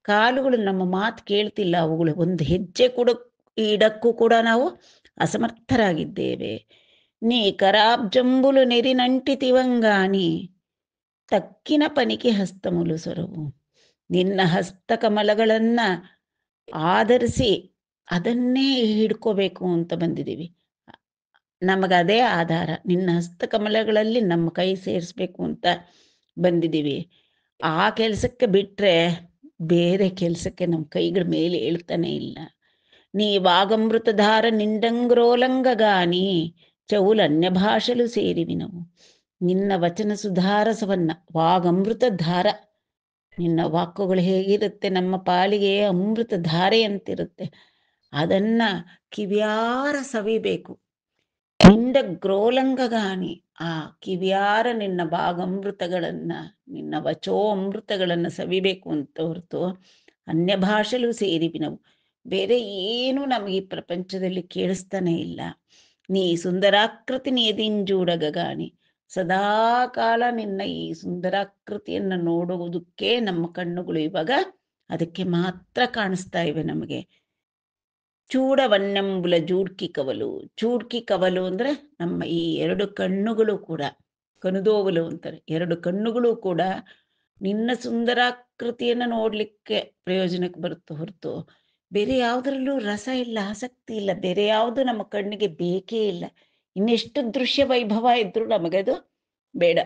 ಕಾಲುಗಳು ನಮ್ಮ ಮಾತು ಕೇಳ್ತಿಲ್ಲ. ಅವುಗಳು ಒಂದು ಹೆಜ್ಜೆ ಕೂಡ ಇಡಕ್ಕೂ ಕೂಡ ನಾವು ಅಸಮರ್ಥರಾಗಿದ್ದೇವೆ. ನೀ ಕರಾಬ್ಜಂಬುಲು ನೆರಿನಂಟಿತಿವಂಗಾನಿ ತಕ್ಕಿನ ಪನಿಕೆ ಹಸ್ತములు ಸೊರವು. ನಿನ್ನ ಹಸ್ತಕಮಲಗಳನ್ನ ಆಧರಿಸಿ ಅದನ್ನೇ ಹಿಡ್ಕೋಬೇಕು ಅಂತ ಬಂದಿದ್ದೀವಿ. ನಮಗದೇ ಆಧಾರ. ನಿನ್ನ ಹಸ್ತಕಮಲಗಳಲ್ಲಿ ನಮ್ಮ ಕೈ ಸೇರಿಸ್ಬೇಕು ಅಂತ ಬಂದಿದ್ದೀವಿ. ಆ ಕೆಲಸಕ್ಕೆ ಬಿಟ್ರೆ ಬೇರೆ ಕೆಲಸಕ್ಕೆ ನಮ್ಮ ಕೈಗಳ ಮೇಲೆ ಏಳ್ತಾನೆ ಇಲ್ಲ. ನೀ ವಾಗಮೃತಧಾರ ನಿಂಡಂಗ್ರೋಲಂಗಗಾನಿ ಚೌಲ್ ಅನ್ಯ ಭಾಷೆಲು ಸೇರಿವಿ ನಾವು. ನಿನ್ನ ವಚನ ಸುಧಾರಸವನ್ನ ವಾಗಮೃತ ಧಾರ, ನಿನ್ನ ವಾಕ್ಯಗಳು ಹೇಗಿರುತ್ತೆ ನಮ್ಮ ಪಾಲಿಗೆ ಅಮೃತ ಧಾರೆ ಅಂತಿರುತ್ತೆ. ಅದನ್ನ ಕಿವ್ಯಾರ ಸವಿಬೇಕು. ನಿಂಡ ಗ್ರೋಲಂಗಗಾನಿ, ಆ ಕಿವ್ಯಾರ ನಿನ್ನ ಭಾಗಮೃತಗಳನ್ನ ನಿನ್ನ ವಚೋ ಅಮೃತಗಳನ್ನ ಸವಿಬೇಕು ಅಂತ ಹೊರತು ಅನ್ಯ ಭಾಷೆಲೂ ಸೇರಿವಿ ನಾವು. ಬೇರೆ ಏನು ನಮಗೆ ಈ ಪ್ರಪಂಚದಲ್ಲಿ ಕೇಳಿಸ್ತಾನೆ ಇಲ್ಲ. ನೀ ಸುಂದರಾಕೃತಿ ನಿಯದಿಂಜೂಡಗಗಾನಿ, ಸದಾ ಕಾಲ ನಿನ್ನ ಈ ಸುಂದರಾಕೃತಿಯನ್ನು ನೋಡುವುದಕ್ಕೆ ನಮ್ಮ ಕಣ್ಣುಗಳು ಇವಾಗ ಅದಕ್ಕೆ ಮಾತ್ರ ಕಾಣಿಸ್ತಾ ಇವೆ ನಮಗೆ. ಚೂಡವನ್ನಂಬುಲ ಜೂಡ್ಕಿ ಕವಲು. ಚೂಡ್ಕಿ ಕವಲು ಅಂದ್ರೆ ನಮ್ಮ ಈ ಎರಡು ಕಣ್ಣುಗಳು ಕೂಡ, ಕನುದೋವಲು ಅಂತಾರೆ, ಎರಡು ಕಣ್ಣುಗಳು ಕೂಡ ನಿನ್ನ ಸುಂದರಾಕೃತಿಯನ್ನು ನೋಡ್ಲಿಕ್ಕೆ ಪ್ರಯೋಜನಕ್ಕೆ ಬರುತ್ತೆ ಹೊರತು ಬೇರೆ ಯಾವುದರಲ್ಲೂ ರಸ ಇಲ್ಲ, ಆಸಕ್ತಿ ಇಲ್ಲ. ಬೇರೆ ಯಾವುದು ನಮ್ಮ ಕಣ್ಣಿಗೆ ಬೇಕೇ ಇಲ್ಲ. ಇನ್ನೆಷ್ಟು ದೃಶ್ಯ ವೈಭವ ಇದ್ರೂ ನಮಗದು ಬೇಡ.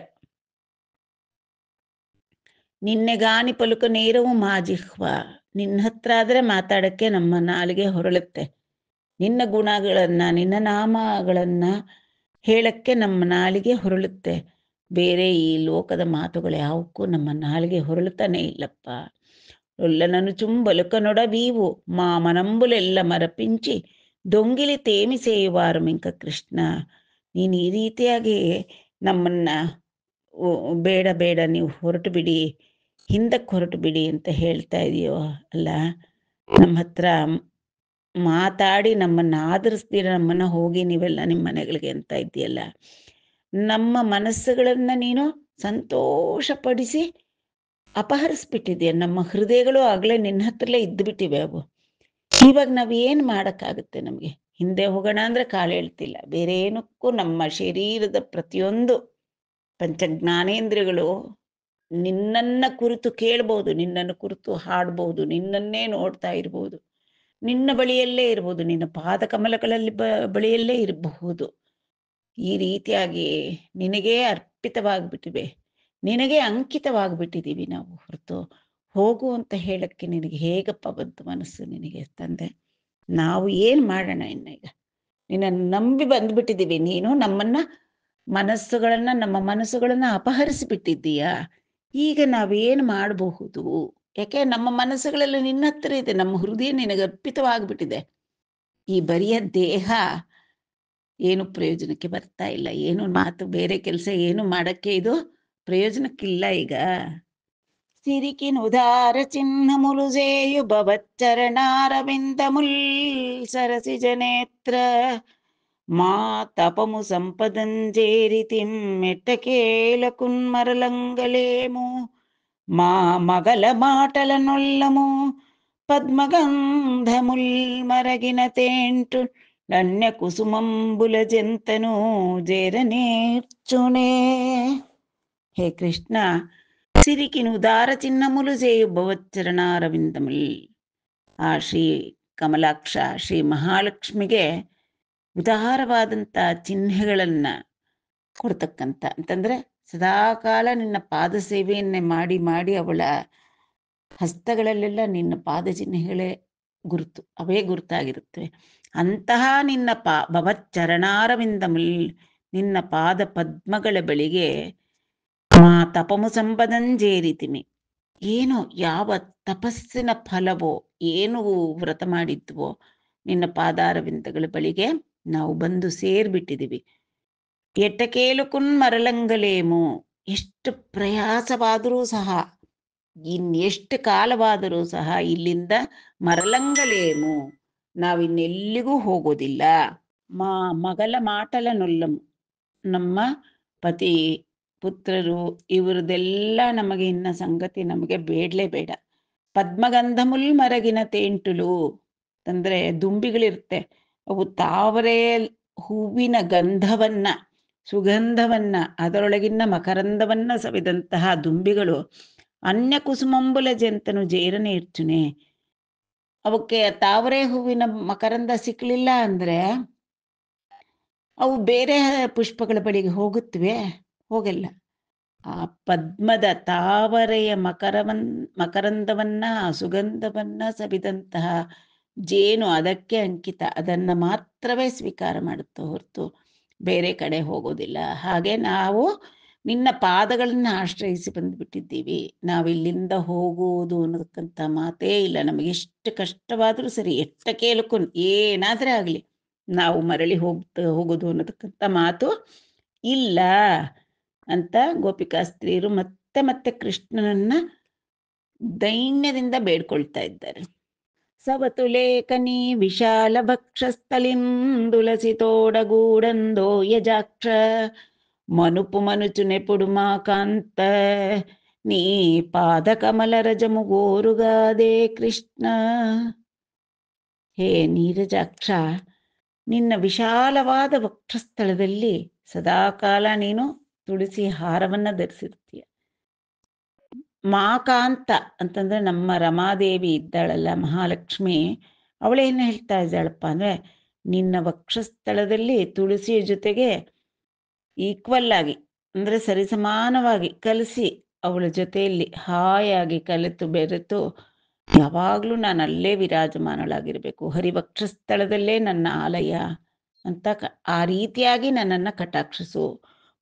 ನಿನ್ನೆಗಾನಿ ಪಲುಕ ನೇರವು ಮಾಜಿಹ್ವ. ನಿನ್ನ ಹತ್ರ ಆದ್ರೆ ಮಾತಾಡಕ್ಕೆ ನಮ್ಮ ನಾಲಿಗೆ ಹೊರಳುತ್ತೆ. ನಿನ್ನ ಗುಣಗಳನ್ನ ನಿನ್ನ ನಾಮಗಳನ್ನ ಹೇಳಕ್ಕೆ ನಮ್ಮ ನಾಲಿಗೆ ಹೊರಳುತ್ತೆ. ಬೇರೆ ಈ ಲೋಕದ ಮಾತುಗಳು ಯಾವಕ್ಕೂ ನಮ್ಮ ನಾಲಿಗೆ ಹೊರಳುತ್ತಾನೆ ಇಲ್ಲಪ್ಪ. ಒಲ್ಲನನು ಚುಂಬಲುಕನೊಡವೀವು ಮಾಮನಂಬುಲೆಲ್ಲ ಮರಪಿಂಚಿ ದೊಂಗಿಲಿ ತೇಮಿ ಸೇವಾರು ಮಿಂಕ ಕೃಷ್ಣ. ನೀನು ಈ ರೀತಿಯಾಗಿ ನಮ್ಮನ್ನ ಬೇಡ ಬೇಡ ನೀವು ಹೊರಟು ಬಿಡಿ, ಹಿಂದಕ್ಕೆ ಹೊರಟು ಬಿಡಿ ಅಂತ ಹೇಳ್ತಾ ಇದೆಯೋ ಅಲ್ಲ. ನಮ್ಮ ಹತ್ರ ಮಾತಾಡಿ ನಮ್ಮನ್ನ ಆಧರಿಸ್ತೀರ, ನಮ್ಮನ್ನ ಹೋಗಿ ನೀವೆಲ್ಲ ನಿಮ್ಮ ಮನೆಗಳಿಗೆ ಅಂತ ಇದೆಯಲ್ಲ. ನಮ್ಮ ಮನಸ್ಸುಗಳನ್ನ ನೀನು ಸಂತೋಷಪಡಿಸಿ ಅಪಹರಿಸ್ಬಿಟ್ಟಿದೆಯಾ. ನಮ್ಮ ಹೃದಯಗಳು ಆಗಲೇ ನಿನ್ನ ಹತ್ರಲ್ಲೇ ಇದ್ದು ಬಿಟ್ಟಿವೆ ಅವು. ಇವಾಗ ನಾವು ಏನು ಮಾಡೋಕ್ಕಾಗುತ್ತೆ ನಮಗೆ? ಹಿಂದೆ ಹೋಗೋಣ ಅಂದ್ರೆ ಕಾಲು ಹೇಳ್ತಿಲ್ಲ. ಬೇರೆ ಏನಕ್ಕೂ ನಮ್ಮ ಶರೀರದ ಪ್ರತಿಯೊಂದು ಪಂಚಜ್ಞಾನೇಂದ್ರಿಯಗಳು ನಿನ್ನನ್ನ ಕುರಿತು ಕೇಳ್ಬೋದು, ನಿನ್ನನ್ನು ಕುರಿತು ಹಾಡ್ಬೋದು, ನಿನ್ನನ್ನೇ ನೋಡ್ತಾ ಇರ್ಬೋದು, ನಿನ್ನ ಬಳಿಯಲ್ಲೇ ಇರ್ಬೋದು, ನಿನ್ನ ಪಾದ ಕಮಲಗಳಲ್ಲಿ ಬಳಿಯಲ್ಲೇ ಇರಬಹುದು. ಈ ರೀತಿಯಾಗಿ ನಿನಗೇ ಅರ್ಪಿತವಾಗಿಬಿಟ್ಟಿವೆ, ನಿನಗೆ ಅಂಕಿತವಾಗಿಬಿಟ್ಟಿದ್ದೀವಿ ನಾವು ಹೊರತು ಹೋಗು ಅಂತ ಹೇಳಕ್ಕೆ ನಿನಗೆ ಹೇಗಪ್ಪ ಬಂತು ಮನಸ್ಸು ನಿನಗೆ ತಂದೆ? ನಾವು ಏನು ಮಾಡೋಣ ಇನ್ನು? ಈಗ ನಿನ್ನನ್ನು ನಂಬಿ ಬಂದ್ಬಿಟ್ಟಿದ್ದೀವಿ. ನೀನು ನಮ್ಮನ್ನ ನಮ್ಮ ಮನಸ್ಸುಗಳನ್ನ ಅಪಹರಿಸಿಬಿಟ್ಟಿದ್ದೀಯಾ. ಈಗ ನಾವೇನು ಮಾಡಬಹುದು? ಯಾಕೆ ನಮ್ಮ ಮನಸ್ಸುಗಳೆಲ್ಲ ನಿನ್ನ ಹತ್ರ ಇದೆ, ನಮ್ಮ ಹೃದಯ ನಿನಗೆ ಅರ್ಪಿತವಾಗಿಬಿಟ್ಟಿದೆ. ಈ ಬರಿಯ ದೇಹ ಏನು ಪ್ರಯೋಜನಕ್ಕೆ ಬರ್ತಾ ಇಲ್ಲ. ಏನು ಮಾತು ಬೇರೆ ಕೆಲಸ ಏನು ಮಾಡಕ್ಕೆ ಇದು ಪ್ರಯೋಜನಕ್ಕಿಲ್ಲ. ಈಗ ಸಿರಿಕಿನ ಉದಾರ ಚಿಹ್ನములు చేయు భవచ్చరణారవిందముల్ సరసి జనేత్ర మా తపము సంపదంజేరితిం మెట్టకేలకున్మరలంగలేము మా మగల మాటల నొల్లము పద్మగంధముల్ మరగిన తేంటు నన్య కుసుమంబుల జంతను జేరనేర్చునే. హే కృష్ణ, ಸಿರಿಕಿನ ಉದಾರ ಚಿಹ್ನములు చేయు ಭವಚ್ಚರಣಾರವಿಂದముಲ್. ಆ ಶ್ರೀ ಕಮಲಾಕ್ಷ ಶ್ರೀ ಮಹಾಲಕ್ಷ್ಮಿಗೆ ಉದಾರವಾದಂಥ ಚಿಹ್ನೆಗಳನ್ನ ಕೊಡ್ತಕ್ಕಂಥ, ಅಂತಂದ್ರೆ ಸದಾಕಾಲ ನಿನ್ನ ಪಾದ ಸೇವೆಯನ್ನೇ ಮಾಡಿ ಮಾಡಿ ಅವಳ ಹಸ್ತಗಳಲ್ಲೆಲ್ಲ ನಿನ್ನ ಪಾದ ಚಿಹ್ನೆಗಳೇ ಗುರುತು, ಅವೇ ಗುರುತಾಗಿರುತ್ತವೆ. ಅಂತಹ ನಿನ್ನ ಭವಚ್ಚರಣಾರವಿಂದಮುಲ್, ನಿನ್ನ ಪಾದ ಪದ್ಮಗಳ ಬಳಿಗೆ ಮಾ ತಪಮು ಸಂಪದಂಜೇರಿತಿಮಿ. ಏನು ಯಾವ ತಪಸ್ಸಿನ ಫಲವೋ, ಏನು ವ್ರತ ಮಾಡಿದ್ವೋ ನಿನ್ನ ಪಾದಾರವಿಂದಗಳ ಬಳಿಗೆ ನಾವು ಬಂದು ಸೇರ್ಬಿಟ್ಟಿದ್ದೀವಿ. ಎಟ್ಟಕೇಲುಕುನ್ ಮರಲಂಗಲೇಮು, ಎಷ್ಟು ಪ್ರಯಾಸವಾದರೂ ಸಹ, ಇನ್ನೆಷ್ಟು ಕಾಲವಾದರೂ ಸಹ ಇಲ್ಲಿಂದ ಮರಲಂಗಲೇಮು, ನಾವಿನ್ನೆಲ್ಲಿಗೂ ಹೋಗೋದಿಲ್ಲ. ಮಗಲ ಮಾಟಲ ನೊಲ್ಲಮು, ನಮ್ಮ ಪತಿ ಪುತ್ರರು ಇವ್ರದೆಲ್ಲ ನಮಗೆ ಇನ್ನ ಸಂಗತಿ ನಮಗೆ ಬೇಡಲೇ ಬೇಡ. ಪದ್ಮಗಂಧಮುಲ್ ಮರಗಿನ ತೇಂಟುಲು ಅಂದ್ರೆ ದುಂಬಿಗಳಿರುತ್ತೆ, ಅವು ತಾವರೆ ಹೂವಿನ ಗಂಧವನ್ನ, ಸುಗಂಧವನ್ನ, ಅದರೊಳಗಿನ ಮಕರಂದವನ್ನ ಸವಿದಂತಹ ದುಂಬಿಗಳು ಅನ್ಯ ಕುಸುಮಂಬುಲ ಜಂತನು ಜೇರನೆ ಇರ್ಚುನೆ. ಅವಕ್ಕೆ ತಾವರೆ ಹೂವಿನ ಮಕರಂದ ಸಿಕ್ಲಿಲ್ಲ ಅಂದ್ರೆ ಅವು ಬೇರೆ ಪುಷ್ಪಗಳ ಬಳಿಗೆ ಹೋಗುತ್ತವೆ? ಹೋಗಲ್ಲ. ಆ ಪದ್ಮದ ತಾವರೆಯ ಮಕರಂದವನ್ನ, ಸುಗಂಧವನ್ನ ಸವಿದಂತಹ ಜೇನು ಅದಕ್ಕೆ ಅಂಕಿತ, ಅದನ್ನ ಮಾತ್ರವೇ ಸ್ವೀಕಾರ ಮಾಡುತ್ತೆ ಹೊರತು ಬೇರೆ ಕಡೆ ಹೋಗೋದಿಲ್ಲ. ಹಾಗೆ ನಾವು ನಿನ್ನ ಪಾದಗಳನ್ನ ಆಶ್ರಯಿಸಿ ಬಂದ್ಬಿಟ್ಟಿದ್ದೀವಿ. ನಾವಿಲ್ಲಿಂದ ಹೋಗುವುದು ಅನ್ನೋದಕ್ಕಂತ ಮಾತೇ ಇಲ್ಲ. ನಮಗೆ ಎಷ್ಟು ಕಷ್ಟವಾದ್ರೂ ಸರಿ, ಎಷ್ಟ ಕೇಳಕ್ಕೂ ಏನಾದ್ರೆ ಆಗ್ಲಿ, ನಾವು ಮರಳಿ ಹೋಗೋದು ಅನ್ನೋದಕ್ಕಂತ ಮಾತು ಇಲ್ಲ ಅಂತ ಗೋಪಿಕಾಸ್ತ್ರೀಯರು ಮತ್ತೆ ಮತ್ತೆ ಕೃಷ್ಣನನ್ನ ದೈನ್ಯದಿಂದ ಬೇಡ್ಕೊಳ್ತಾ ಇದ್ದಾರೆ. ಸವತುಲೇಖನಿ ವಿಶಾಲ ಭಕ್ಷಸ್ಥಲಿಂದುಲಸಿತೋಡಗೂಡಂದೋ ಯಜಾಕ್ಷ ಮನುಪು ಮನುಚು ನೆಪುಡುಮಾ ಕಾಂತ ನೀ ಪಾದ ಕಮಲ ರಜಮುಗೋರುಗಾದೆ ಕೃಷ್ಣ. ಹೇ ನೀರಜಾಕ್ಷ, ನಿನ್ನ ವಿಶಾಲವಾದ ವಕ್ಷಸ್ಥಳದಲ್ಲಿ ಸದಾಕಾಲ ನೀನು ತುಳಸಿ ಹಾರವನ್ನ ಧರಿಸಿರ್ತೀಯ. ಮಾಕಾಂತ ಅಂತಂದ್ರೆ ನಮ್ಮ ರಮಾದೇವಿ ಇದ್ದಾಳಲ್ಲ, ಮಹಾಲಕ್ಷ್ಮಿ, ಅವಳೇನು ಹೇಳ್ತಾ ಇದ್ದಾಳಪ್ಪ ಅಂದ್ರೆ, ನಿನ್ನ ವಕ್ಷಸ್ಥಳದಲ್ಲಿ ತುಳಸಿಯ ಜೊತೆಗೆ ಈಕ್ವಲ್ ಆಗಿ ಅಂದ್ರೆ ಸರಿಸಮಾನವಾಗಿ ಕಲಸಿ ಅವಳ ಜೊತೆಯಲ್ಲಿ ಹಾಯಾಗಿ ಕಲೆತು ಬೆರೆತು ಯಾವಾಗ್ಲೂ ನಾನು ಅಲ್ಲೇ ವಿರಾಜಮಾನಳಾಗಿರ್ಬೇಕು, ಹರಿವಕ್ಷಸ್ಥಳದಲ್ಲೇ ನನ್ನ ಆಲಯ ಅಂತ ಆ ರೀತಿಯಾಗಿ ನನ್ನನ್ನು ಕಟಾಕ್ಷಿಸು.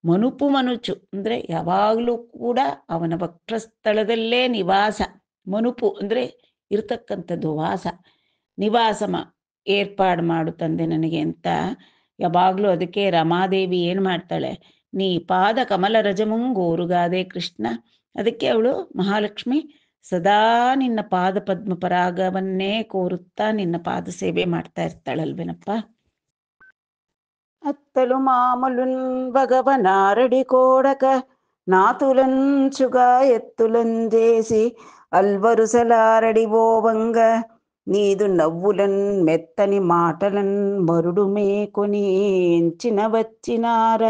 ಮನುಪು ಮನುಚು ಅಂದ್ರೆ ಯಾವಾಗಲೂ ಕೂಡ ಅವನ ವಕ್ಷಸ್ಥಳದಲ್ಲೇ ನಿವಾಸ. ಮನುಪು ಅಂದ್ರೆ ಇರ್ತಕ್ಕಂಥದ್ದು, ವಾಸ, ನಿವಾಸ ಏರ್ಪಾಡು ಮಾಡು ತಂದೆ ನನಗೆ ಅಂತ ಯಾವಾಗಲೂ. ಅದಕ್ಕೆ ರಮಾದೇವಿ ಏನು ಮಾಡ್ತಾಳೆ, ನೀ ಪಾದ ಕಮಲ ರಜಮುಂಗೋರುಗಾದೆ ಕೃಷ್ಣ. ಅದಕ್ಕೆ ಅವಳು ಮಹಾಲಕ್ಷ್ಮಿ ಸದಾ ನಿನ್ನ ಪಾದ ಪದ್ಮ ಪರಾಗವನ್ನೇ ಕೋರುತ್ತಾ ನಿನ್ನ ಪಾದ ಸೇವೆ ಮಾಡ್ತಾ ಇರ್ತಾಳಲ್ವೇನಪ್ಪ. ಅತ್ತಲು ಮಾಮುಲುನ್ ಭಗವನಾರಡಿ ಕೋಡಕ ನಾತುಲನ್ ಸುಗಾ ಎತ್ತುಲಂಜೇಸಿ అల్వరుసలారడి ఓవంగ నీదు నవ్వులన్ మెత్తని మాటలన్ మరుడు మేకొని ఎంచిన వచ్చినార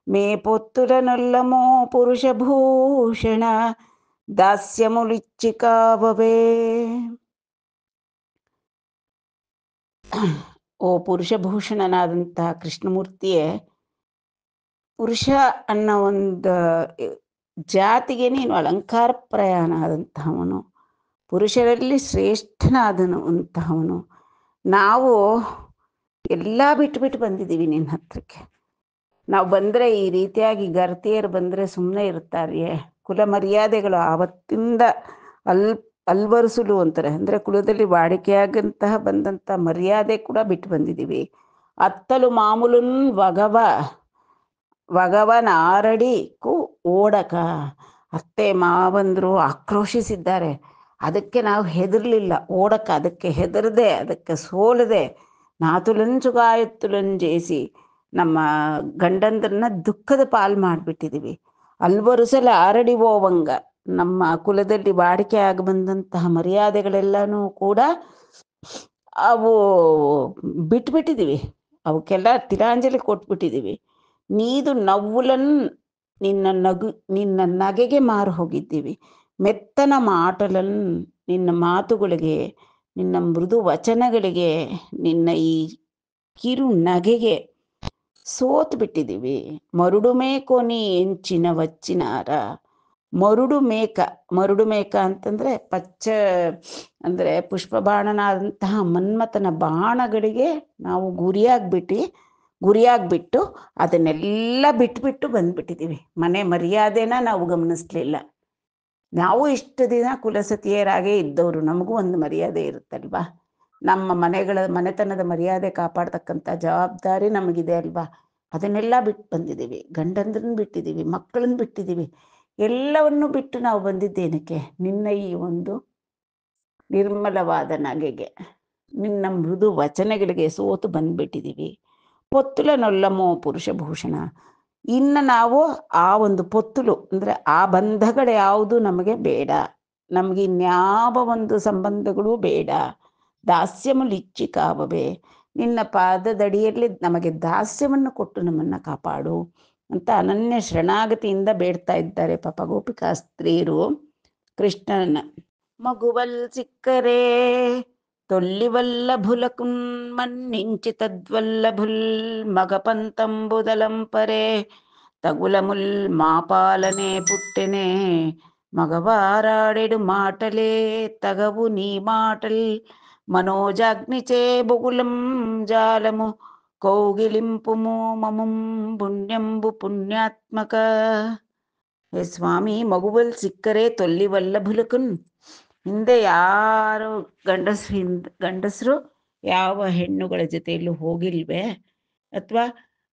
మే పొత్తుల నొల్లమో పురుషభూషణ ದಾಸ್ಯಮುಲಿಚ್ಚಿ ಕಾವವೇ. ಓ ಪುರುಷಭೂಷಣನಾದಂತಹ ಕೃಷ್ಣಮೂರ್ತಿಯೇ, ಪುರುಷ ಅನ್ನೋ ಒಂದು ಜಾತಿಗೆ ನೀನು ಅಲಂಕಾರ ಪ್ರಯಾಣಾದಂತಹವನು, ಪುರುಷರಲ್ಲಿ ಶ್ರೇಷ್ಠನಾದನು ಅಂತಹವನು. ನಾವು ಎಲ್ಲ ಬಿಟ್ಟು ಬಂದಿದ್ದೀವಿ ನಿನ್ನ ಹತ್ರಕ್ಕೆ. ನಾವು ಬಂದರೆ ಈ ರೀತಿಯಾಗಿ ಗರ್ತಿಯರು ಬಂದರೆ ಸುಮ್ಮನೆ ಇರ್ತಾರೆಯೇ? ಕುಲ ಮರ್ಯಾದೆಗಳು ಆವತ್ತಿಂದ ಅಲ್ವರಿಸಲು ಅಂತಾರೆ, ಅಂದರೆ ಕುಲದಲ್ಲಿ ವಾಡಿಕೆಯಾಗಂತಹ ಬಂದಂಥ ಮರ್ಯಾದೆ ಕೂಡ ಬಿಟ್ಟು ಬಂದಿದ್ದೀವಿ. ಅತ್ತಲು ಮಾಮೂಲನ್ ವಗವನಾರಡಿ ಓಡಕ, ಅತ್ತೆ ಮಾವಂದರು ಆಕ್ರೋಶಿಸಿದ್ದಾರೆ, ಅದಕ್ಕೆ ನಾವು ಹೆದರ್ಲಿಲ್ಲ, ಓಡಕ ಅದಕ್ಕೆ ಹೆದರದೆ, ಅದಕ್ಕೆ ಸೋಲದೆ, ನಾತುಲಂಚುಗಾಯತ್ತುಲಂಜೇಸಿ ನಮ್ಮ ಗಂಡಂದ್ರನ್ನ ದುಃಖದ ಪಾಲು ಮಾಡಿಬಿಟ್ಟಿದ್ದೀವಿ. ಅಲ್ವರುಸಲ ಆರಡಿ ಓವಂಗ, ನಮ್ಮ ಕುಲದಲ್ಲಿ ವಾಡಿಕೆ ಆಗಿ ಬಂದಂತಹ ಮರ್ಯಾದೆಗಳೆಲ್ಲನೂ ಕೂಡ ಅವು ಬಿಟ್ಬಿಟ್ಟಿದ್ದೀವಿ, ಅವಕ್ಕೆಲ್ಲ ತಿಲಾಂಜಲಿ ಕೊಟ್ಬಿಟ್ಟಿದ್ದೀವಿ. ನೀದು ನವ್ವುಲನ್, ನಿನ್ನ ನಗೆಗೆ ಮಾರು ಹೋಗಿದ್ದೀವಿ. ಮೆತ್ತನ ಮಾಟಲನ್, ನಿನ್ನ ಮಾತುಗಳಿಗೆ, ನಿನ್ನ ಮೃದು ವಚನಗಳಿಗೆ, ನಿನ್ನ ಈ ಕಿರು ನಗೆಗೆ ಸೋತು ಬಿಟ್ಟಿದ್ದೀವಿ. ಮರುಡು ಮೇಕೋನಿ ಎಂಚಿನ ವಚ್ಚಿನಾರ. ಮರುಡು ಮೇಕ ಅಂತಂದ್ರೆ ಪಚ್ಚ ಅಂದ್ರೆ ಪುಷ್ಪಬಾಣನಾದಂತಹ ಮನ್ಮಥನ ಬಾಣಗಳಿಗೆ ನಾವು ಗುರಿಯಾಗ್ಬಿಟ್ಟು ಅದನ್ನೆಲ್ಲ ಬಿಟ್ಬಿಟ್ಟು ಬಂದ್ಬಿಟ್ಟಿದ್ದೀವಿ. ಮನೆ ಮರ್ಯಾದೆನ ನಾವು ಗಮನಿಸ್ಲಿಲ್ಲ. ನಾವು ಇಷ್ಟು ದಿನ ಕುಲಸತಿಯರಾಗೇ ಇದ್ದವರು, ನಮಗೂ ಒಂದು ಮರ್ಯಾದೆ ಇರುತ್ತಲ್ವಾ? ನಮ್ಮ ಮನೆತನದ ಮರ್ಯಾದೆ ಕಾಪಾಡ್ತಕ್ಕಂಥ ಜವಾಬ್ದಾರಿ ನಮಗಿದೆ ಅಲ್ವಾ? ಅದನ್ನೆಲ್ಲ ಬಿಟ್ಟು ಬಂದಿದ್ದೀವಿ. ಗಂಡಂದ್ರನ್ನ ಬಿಟ್ಟಿದ್ದೀವಿ, ಮಕ್ಕಳನ್ನ ಬಿಟ್ಟಿದ್ದೀವಿ, ಎಲ್ಲವನ್ನು ಬಿಟ್ಟು ನಾವು ಬಂದಿದ್ದೇನಕ್ಕೆ? ನಿನ್ನ ಈ ಒಂದು ನಿರ್ಮಲವಾದ ನಗೆಗೆ, ನಿನ್ನ ಮೃದು ವಚನಗಳಿಗೆ ಸೋತು ಬಂದ್ಬಿಟ್ಟಿದ್ದೀವಿ. ಪೊತ್ತುಲ ನೊಲ್ಲಮೋ ಪುರುಷಭೂಷಣ, ಇನ್ನು ನಾವು ಆ ಒಂದು ಪೊತ್ತುಲು ಅಂದರೆ ಆ ಬಂಧಗಳು ಯಾವುದು ನಮಗೆ ಬೇಡ, ನಮಗೆ ಇನ್ಯಾವ ಒಂದು ಸಂಬಂಧಗಳು ಬೇಡ. ದಾಸ್ಯಮುಲಿಚ್ಚಿಕಾವವೇ, ನಿನ್ನ ಪಾದದಡಿಯಲ್ಲಿ ನಮಗೆ ದಾಸ್ಯವನ್ನು ಕೊಟ್ಟು ನಮ್ಮನ್ನು ಕಾಪಾಡು ಅಂತ ಅನನ್ಯ ಶರಣಾಗತಿಯಿಂದ ಬೇಡ್ತಾ ಇದ್ದಾರೆ ಪಾಪ ಗೋಪಿಕಾ ಸ್ತ್ರೀಯರು ಕೃಷ್ಣನನ್ನ. ಮಗುವಲ್ ಸಿಕ್ಕರೆ ತೊಲ್ಲಿವಲ್ಲಭುಲಕುನ್ ಮನ್ನಿಂಚಿ ತದ್ವಲ್ಲಭುಲ್ ಮಗಪಂತಂಬುದಲಂಪರೆ తగులముల్ మాపాలనే పుట్టెనే మగవారాడెడు మాటలే తగవు నీ మాటల్ మనోజాగ్నిచే బొగులం జాలము కౌగిలింపుము మముం పుణ్యంబు ಪುಣ್ಯಾತ್ಮಕ. ಹೇ ಸ್ವಾಮಿ, ಮಗುವಲ್ ಸಿಕ್ಕರೆ ತೊಲ್ಲಿ ವಲ್ಲಭುಲಕುನ್, ಹಿಂದೆ ಯಾರು ಗಂಡಸರು ಯಾವ ಹೆಣ್ಣುಗಳ ಜೊತೆಯಲ್ಲೂ ಹೋಗಿಲ್ವೇ, ಅಥವಾ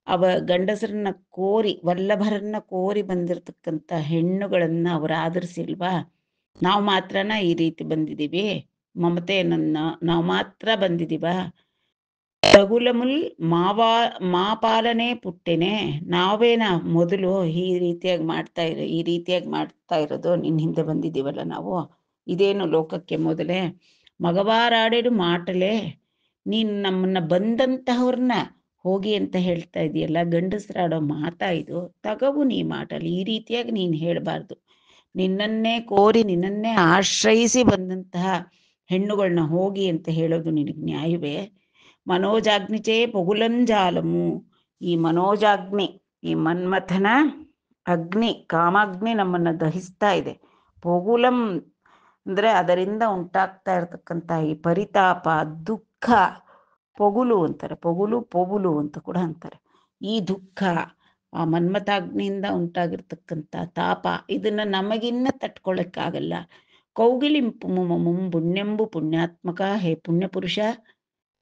ಅವ ಗಂಡಸರನ್ನ ಕೋರಿ ವಲ್ಲಭರನ್ನ ಕೋರಿ ಬಂದಿರತಕ್ಕಂಥ ಹೆಣ್ಣುಗಳನ್ನ ಅವರು ಆದರಿಸಿಲ್ವಾ? ನಾವು ಮಾತ್ರನ ಈ ರೀತಿ ಬಂದಿದ್ದೀವಿ, ಮಮತೆಯನ್ನ ನಾವು ಮಾತ್ರ ಬಂದಿದ್ದೀವ? ತಗುಲಮುಲ್ ಮಾಪಾಲನೆ ಪುಟ್ಟೆನೆ, ನಾವೇನ ಮೊದಲು ಈ ರೀತಿಯಾಗಿ ಮಾಡ್ತಾ ಇರೋದು, ನಿನ್ನ ಹಿಂದೆ ಬಂದಿದ್ದೀವಲ್ಲ ನಾವು, ಇದೇನು ಲೋಕಕ್ಕೆ ಮೊದಲೇ? ಮಗವಾರಾಡೇಡು ಮಾಟಲೇ, ನೀನು ನಮ್ಮನ್ನ ಬಂದಂತಹವ್ರನ್ನ ಹೋಗಿ ಅಂತ ಹೇಳ್ತಾ ಇದೆಯಲ್ಲ, ಗಂಡಸರಾಡೋ ಮಾತಾ ಇದು? ತಗವು ನೀ ಮಾಟಲ್ಲಿ, ಈ ರೀತಿಯಾಗಿ ನೀನು ಹೇಳಬಾರ್ದು. ನಿನ್ನನ್ನೇ ಕೋರಿ ನಿನ್ನನ್ನೇ ಆಶ್ರಯಿಸಿ ಬಂದಂತಹ ಹೆಣ್ಣುಗಳನ್ನ ಹೋಗಿ ಅಂತ ಹೇಳೋದು ನಿನಗೆ ನ್ಯಾಯವೇ? ಮನೋಜಾಗ್ನಿಚೇ ಪೊಗುಲಂಜಾಲಮು, ಈ ಮನೋಜಾಗ್ನಿ, ಈ ಮನ್ಮಥನ ಅಗ್ನಿ, ಕಾಮಾಗ್ನಿ ನಮ್ಮನ್ನು ದಹಿಸ್ತಾ ಇದೆ. ಪೊಗುಲಂ ಅಂದರೆ ಅದರಿಂದ ಉಂಟಾಗ್ತಾ ಇರತಕ್ಕಂಥ ಈ ಪರಿತಾಪ, ದುಃಖ, ಪೊಗುಲು ಅಂತಾರೆ, ಪೊಗುಲು ಅಂತ ಕೂಡ ಅಂತಾರೆ. ಈ ದುಃಖ, ಆ ಮನ್ಮಥಾಗ್ನಿಯಿಂದ ಉಂಟಾಗಿರ್ತಕ್ಕಂಥ ತಾಪ, ಇದನ್ನ ನಮಗಿನ್ನ ತಟ್ಕೊಳ್ಳಕ್ಕಾಗಲ್ಲ. ಕೌಗಿಲಿಂಪು ಮಮಂ ಪುಣ್ಯಂಬು ಪುಣ್ಯಾತ್ಮಕ, ಹೇ ಪುಣ್ಯಪುರುಷ,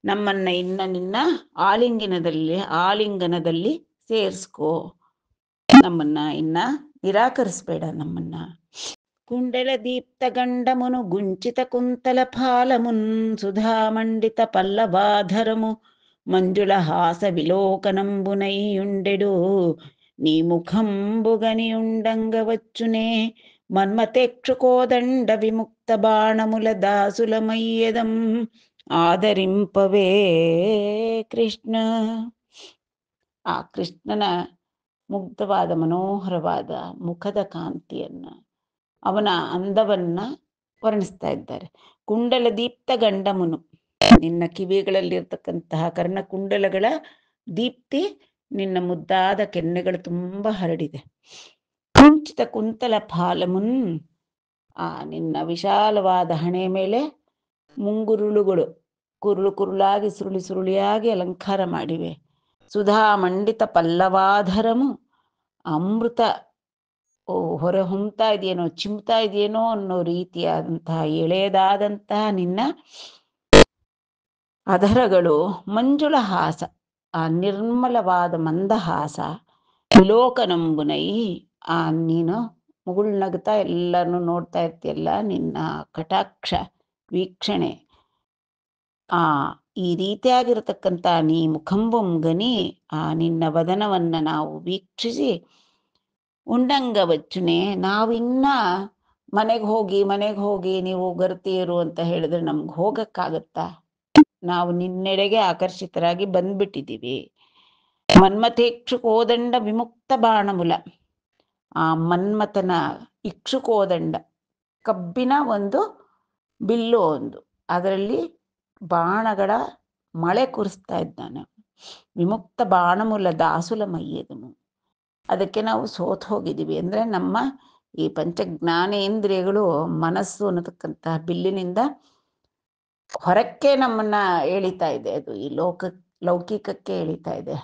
ನಮ್ಮನ್ನ ನಿನ್ನ ಆಲಿಂಗನದಲ್ಲಿ ಸೇರಿಸ್ಕೋ, ನಮ್ಮನ್ನ ಇನ್ನ ನಿರಾಕರಿಸ್ಬೇಡ ನಮ್ಮನ್ನ. ಕುಂಡಲ ದೀಪ್ತ ಗಂಡಮುನು ಗುಂಚಿತ ಕುಂತಲ ಫಾಲಮುನ್ ಸುಧಾಮಂಡಿತ ಪಲ್ಲವಾಧರಮು ಮಂಜುಳ ಹಾಸ ವಿಲೋಕನಂಬುನೈಯುಂಡೆಡು నీ ముఖంబుగనియుండంగవచ్చునే మన్మతేక్షుకోదండ విముక్త బాణముల దాసులమయ్యదం ಆದರಿಂಪವೇ ಕೃಷ್ಣ. ಆ ಕೃಷ್ಣನ ಮುಗ್ಧವಾದ ಮನೋಹರವಾದ ಮುಖದ ಕಾಂತಿಯನ್ನ, ಅವನ ಅಂದವನ್ನ ವರ್ಣಿಸ್ತಾ ಇದ್ದಾರೆ. ಕುಂಡಲ ದೀಪ್ತ ಗಂಡಮುನು, ನಿನ್ನ ಕಿವಿಗಳಲ್ಲಿರ್ತಕ್ಕಂತಹ ಕರ್ಣಕುಂಡಲಗಳ ದೀಪ್ತಿ ನಿನ್ನ ಮುದ್ದಾದ ಕೆನ್ನೆಗಳು ತುಂಬ ಹರಡಿದೆ. ಕುಂಚಿತ ಕುಂತಲ ಫಾಲಮುನ್, ಆ ನಿನ್ನ ವಿಶಾಲವಾದ ಹಣೆ ಮೇಲೆ ಮುಂಗುರುಳುಗಳು ಕುರುಳಾಗಿ ಸುರುಳಿಯಾಗಿ ಅಲಂಕಾರ ಮಾಡಿವೆ. ಸುಧಾ ಮಂಡಿತ ಪಲ್ಲವಾಧರಮು, ಅಮೃತ ಹೊರ ಹೊಮ್ತಾ ಇದೆಯೇನೋ, ಚಿಮ್ತಾ ಇದೆಯೇನೋ ಅನ್ನೋ ರೀತಿಯಾದಂತಹ ಎಳೆಯದಾದಂತಹ ನಿನ್ನ ಅಧರಗಳು. ಮಂಜುಳ ಹಾಸ, ಆ ನಿರ್ಮಲವಾದ ಮಂದಹಾಸ. ವಿಲೋಕನಂಬುನೈ, ಆ ನೀನು ಮುಗುಳ್ನಗ್ತಾ ಎಲ್ಲರನ್ನು ನೋಡ್ತಾ ಇರ್ತೀಯಲ್ಲ, ನಿನ್ನ ಕಟಾಕ್ಷ ವೀಕ್ಷಣೆ, ಈ ರೀತಿಯಾಗಿರತಕ್ಕಂಥ ನೀ ಮುಖಂಬುಂಗನಿ, ಆ ನಿನ್ನ ವದನವನ್ನ ನಾವು ವೀಕ್ಷಿಸಿ, ಉಂಡಂಗವಚ್ಚುನೆ, ನಾವಿನ್ನ ಮನೆಗೆ ಹೋಗಿ ನೀವು ಗರ್ತಿಯರು ಅಂತ ಹೇಳಿದ್ರೆ ನಮ್ಗೆ ಹೋಗಕ್ಕಾಗತ್ತಾ? ನಾವು ನಿನ್ನೆಡೆಗೆ ಆಕರ್ಷಿತರಾಗಿ ಬಂದ್ಬಿಟ್ಟಿದ್ದೀವಿ. ಮನ್ಮಥೇಕ್ಷುಕೋದಂಡ ವಿಮುಕ್ತ ಬಾಣಮುಲ, ಆ ಮನ್ಮಥನ ಇಕ್ಷುಕೋದಂಡ, ಕಬ್ಬಿನ ಒಂದು ಬಿಲ್ಲು, ಅದರಲ್ಲಿ ಬಾಣಗಳ ಮಳೆ ಕುರಿಸ್ತಾ ಇದ್ದಾನೆ. ವಿಮುಕ್ತ ಬಾಣಮುಲ ದಾಸುಲ ಮೈಯದನು, ಅದಕ್ಕೆ ನಾವು ಸೋತು ಹೋಗಿದ್ದೀವಿ. ಅಂದರೆ ನಮ್ಮ ಈ ಪಂಚಜ್ಞಾನೇಂದ್ರಿಯಗಳು, ಮನಸ್ಸು ಅನ್ನತಕ್ಕಂತಹ ಬಿಲ್ಲಿನಿಂದ ಹೊರಕ್ಕೆ ನಮ್ಮನ್ನ ಎಳಿತಾ ಇದೆ, ಅದು ಈ ಲೌಕಿಕಕ್ಕೆ ಎಳಿತಾ ಇದೆ.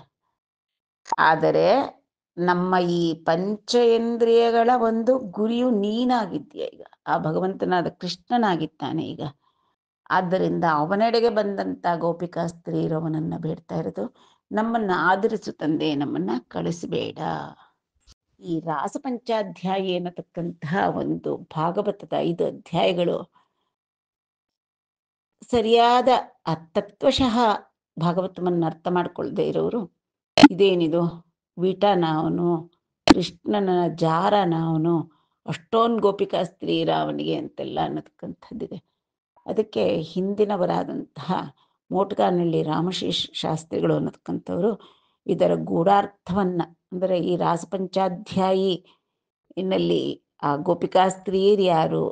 ಆದರೆ ನಮ್ಮ ಈ ಪಂಚೇಂದ್ರಿಯಗಳ ಒಂದು ಗುರಿಯು ನೀನಾಗಿದ್ದೀಯ ಈಗ, ಆ ಭಗವಂತನಾದ ಕೃಷ್ಣನಾಗಿದ್ದಾನೆ ಈಗ. ಆದ್ದರಿಂದ ಅವನೆಡೆಗೆ ಬಂದಂಥ ಗೋಪಿಕಾ ಸ್ತ್ರೀಯರು ಅವನನ್ನ ಬೇಡ್ತಾ ಇರೋದು, ನಮ್ಮನ್ನ ಆದರಿಸು ತಂದೆ, ನಮ್ಮನ್ನ ಕಳಿಸಬೇಡ. ಈ ರಾಸಪಂಚಾಧ್ಯಾಯಿ ಅನ್ನತಕ್ಕಂತಹ ಒಂದು ಭಾಗವತದ 5 ಅಧ್ಯಾಯಗಳು ಸರಿಯಾದ ತತ್ವಶಃ ಭಾಗವತವನ್ನು ಅರ್ಥ ಮಾಡ್ಕೊಳ್ದೇ ಇರೋರು, ಇದೇನಿದು ವಿಟನ ಅವನು, ಕೃಷ್ಣನ ಜಾರನ ಅವನು, ಅಷ್ಟೊಂದು ಗೋಪಿಕಾ ಸ್ತ್ರೀರ ಅವನಿಗೆ ಅಂತೆಲ್ಲ ಅನ್ನತಕ್ಕಂಥದ್ದಿದೆ. ಅದಕ್ಕೆ ಹಿಂದಿನವರಾದಂತಹ ಮೋಟ್ಗಾನಹಳ್ಳಿ ರಾಮಶೇಷ ಶಾಸ್ತ್ರಿಗಳು ಅನ್ನತಕ್ಕಂಥವ್ರು ಇದರ ಗೂಢಾರ್ಥವನ್ನು, ಅಂದರೆ ಈ ರಾಸಪಂಚಾಧ್ಯಾಯಿ ಇನ್ನಲ್ಲಿ ಆ ಗೋಪಿಕಾ ಸ್ತ್ರೀಯರು ಯಾರು,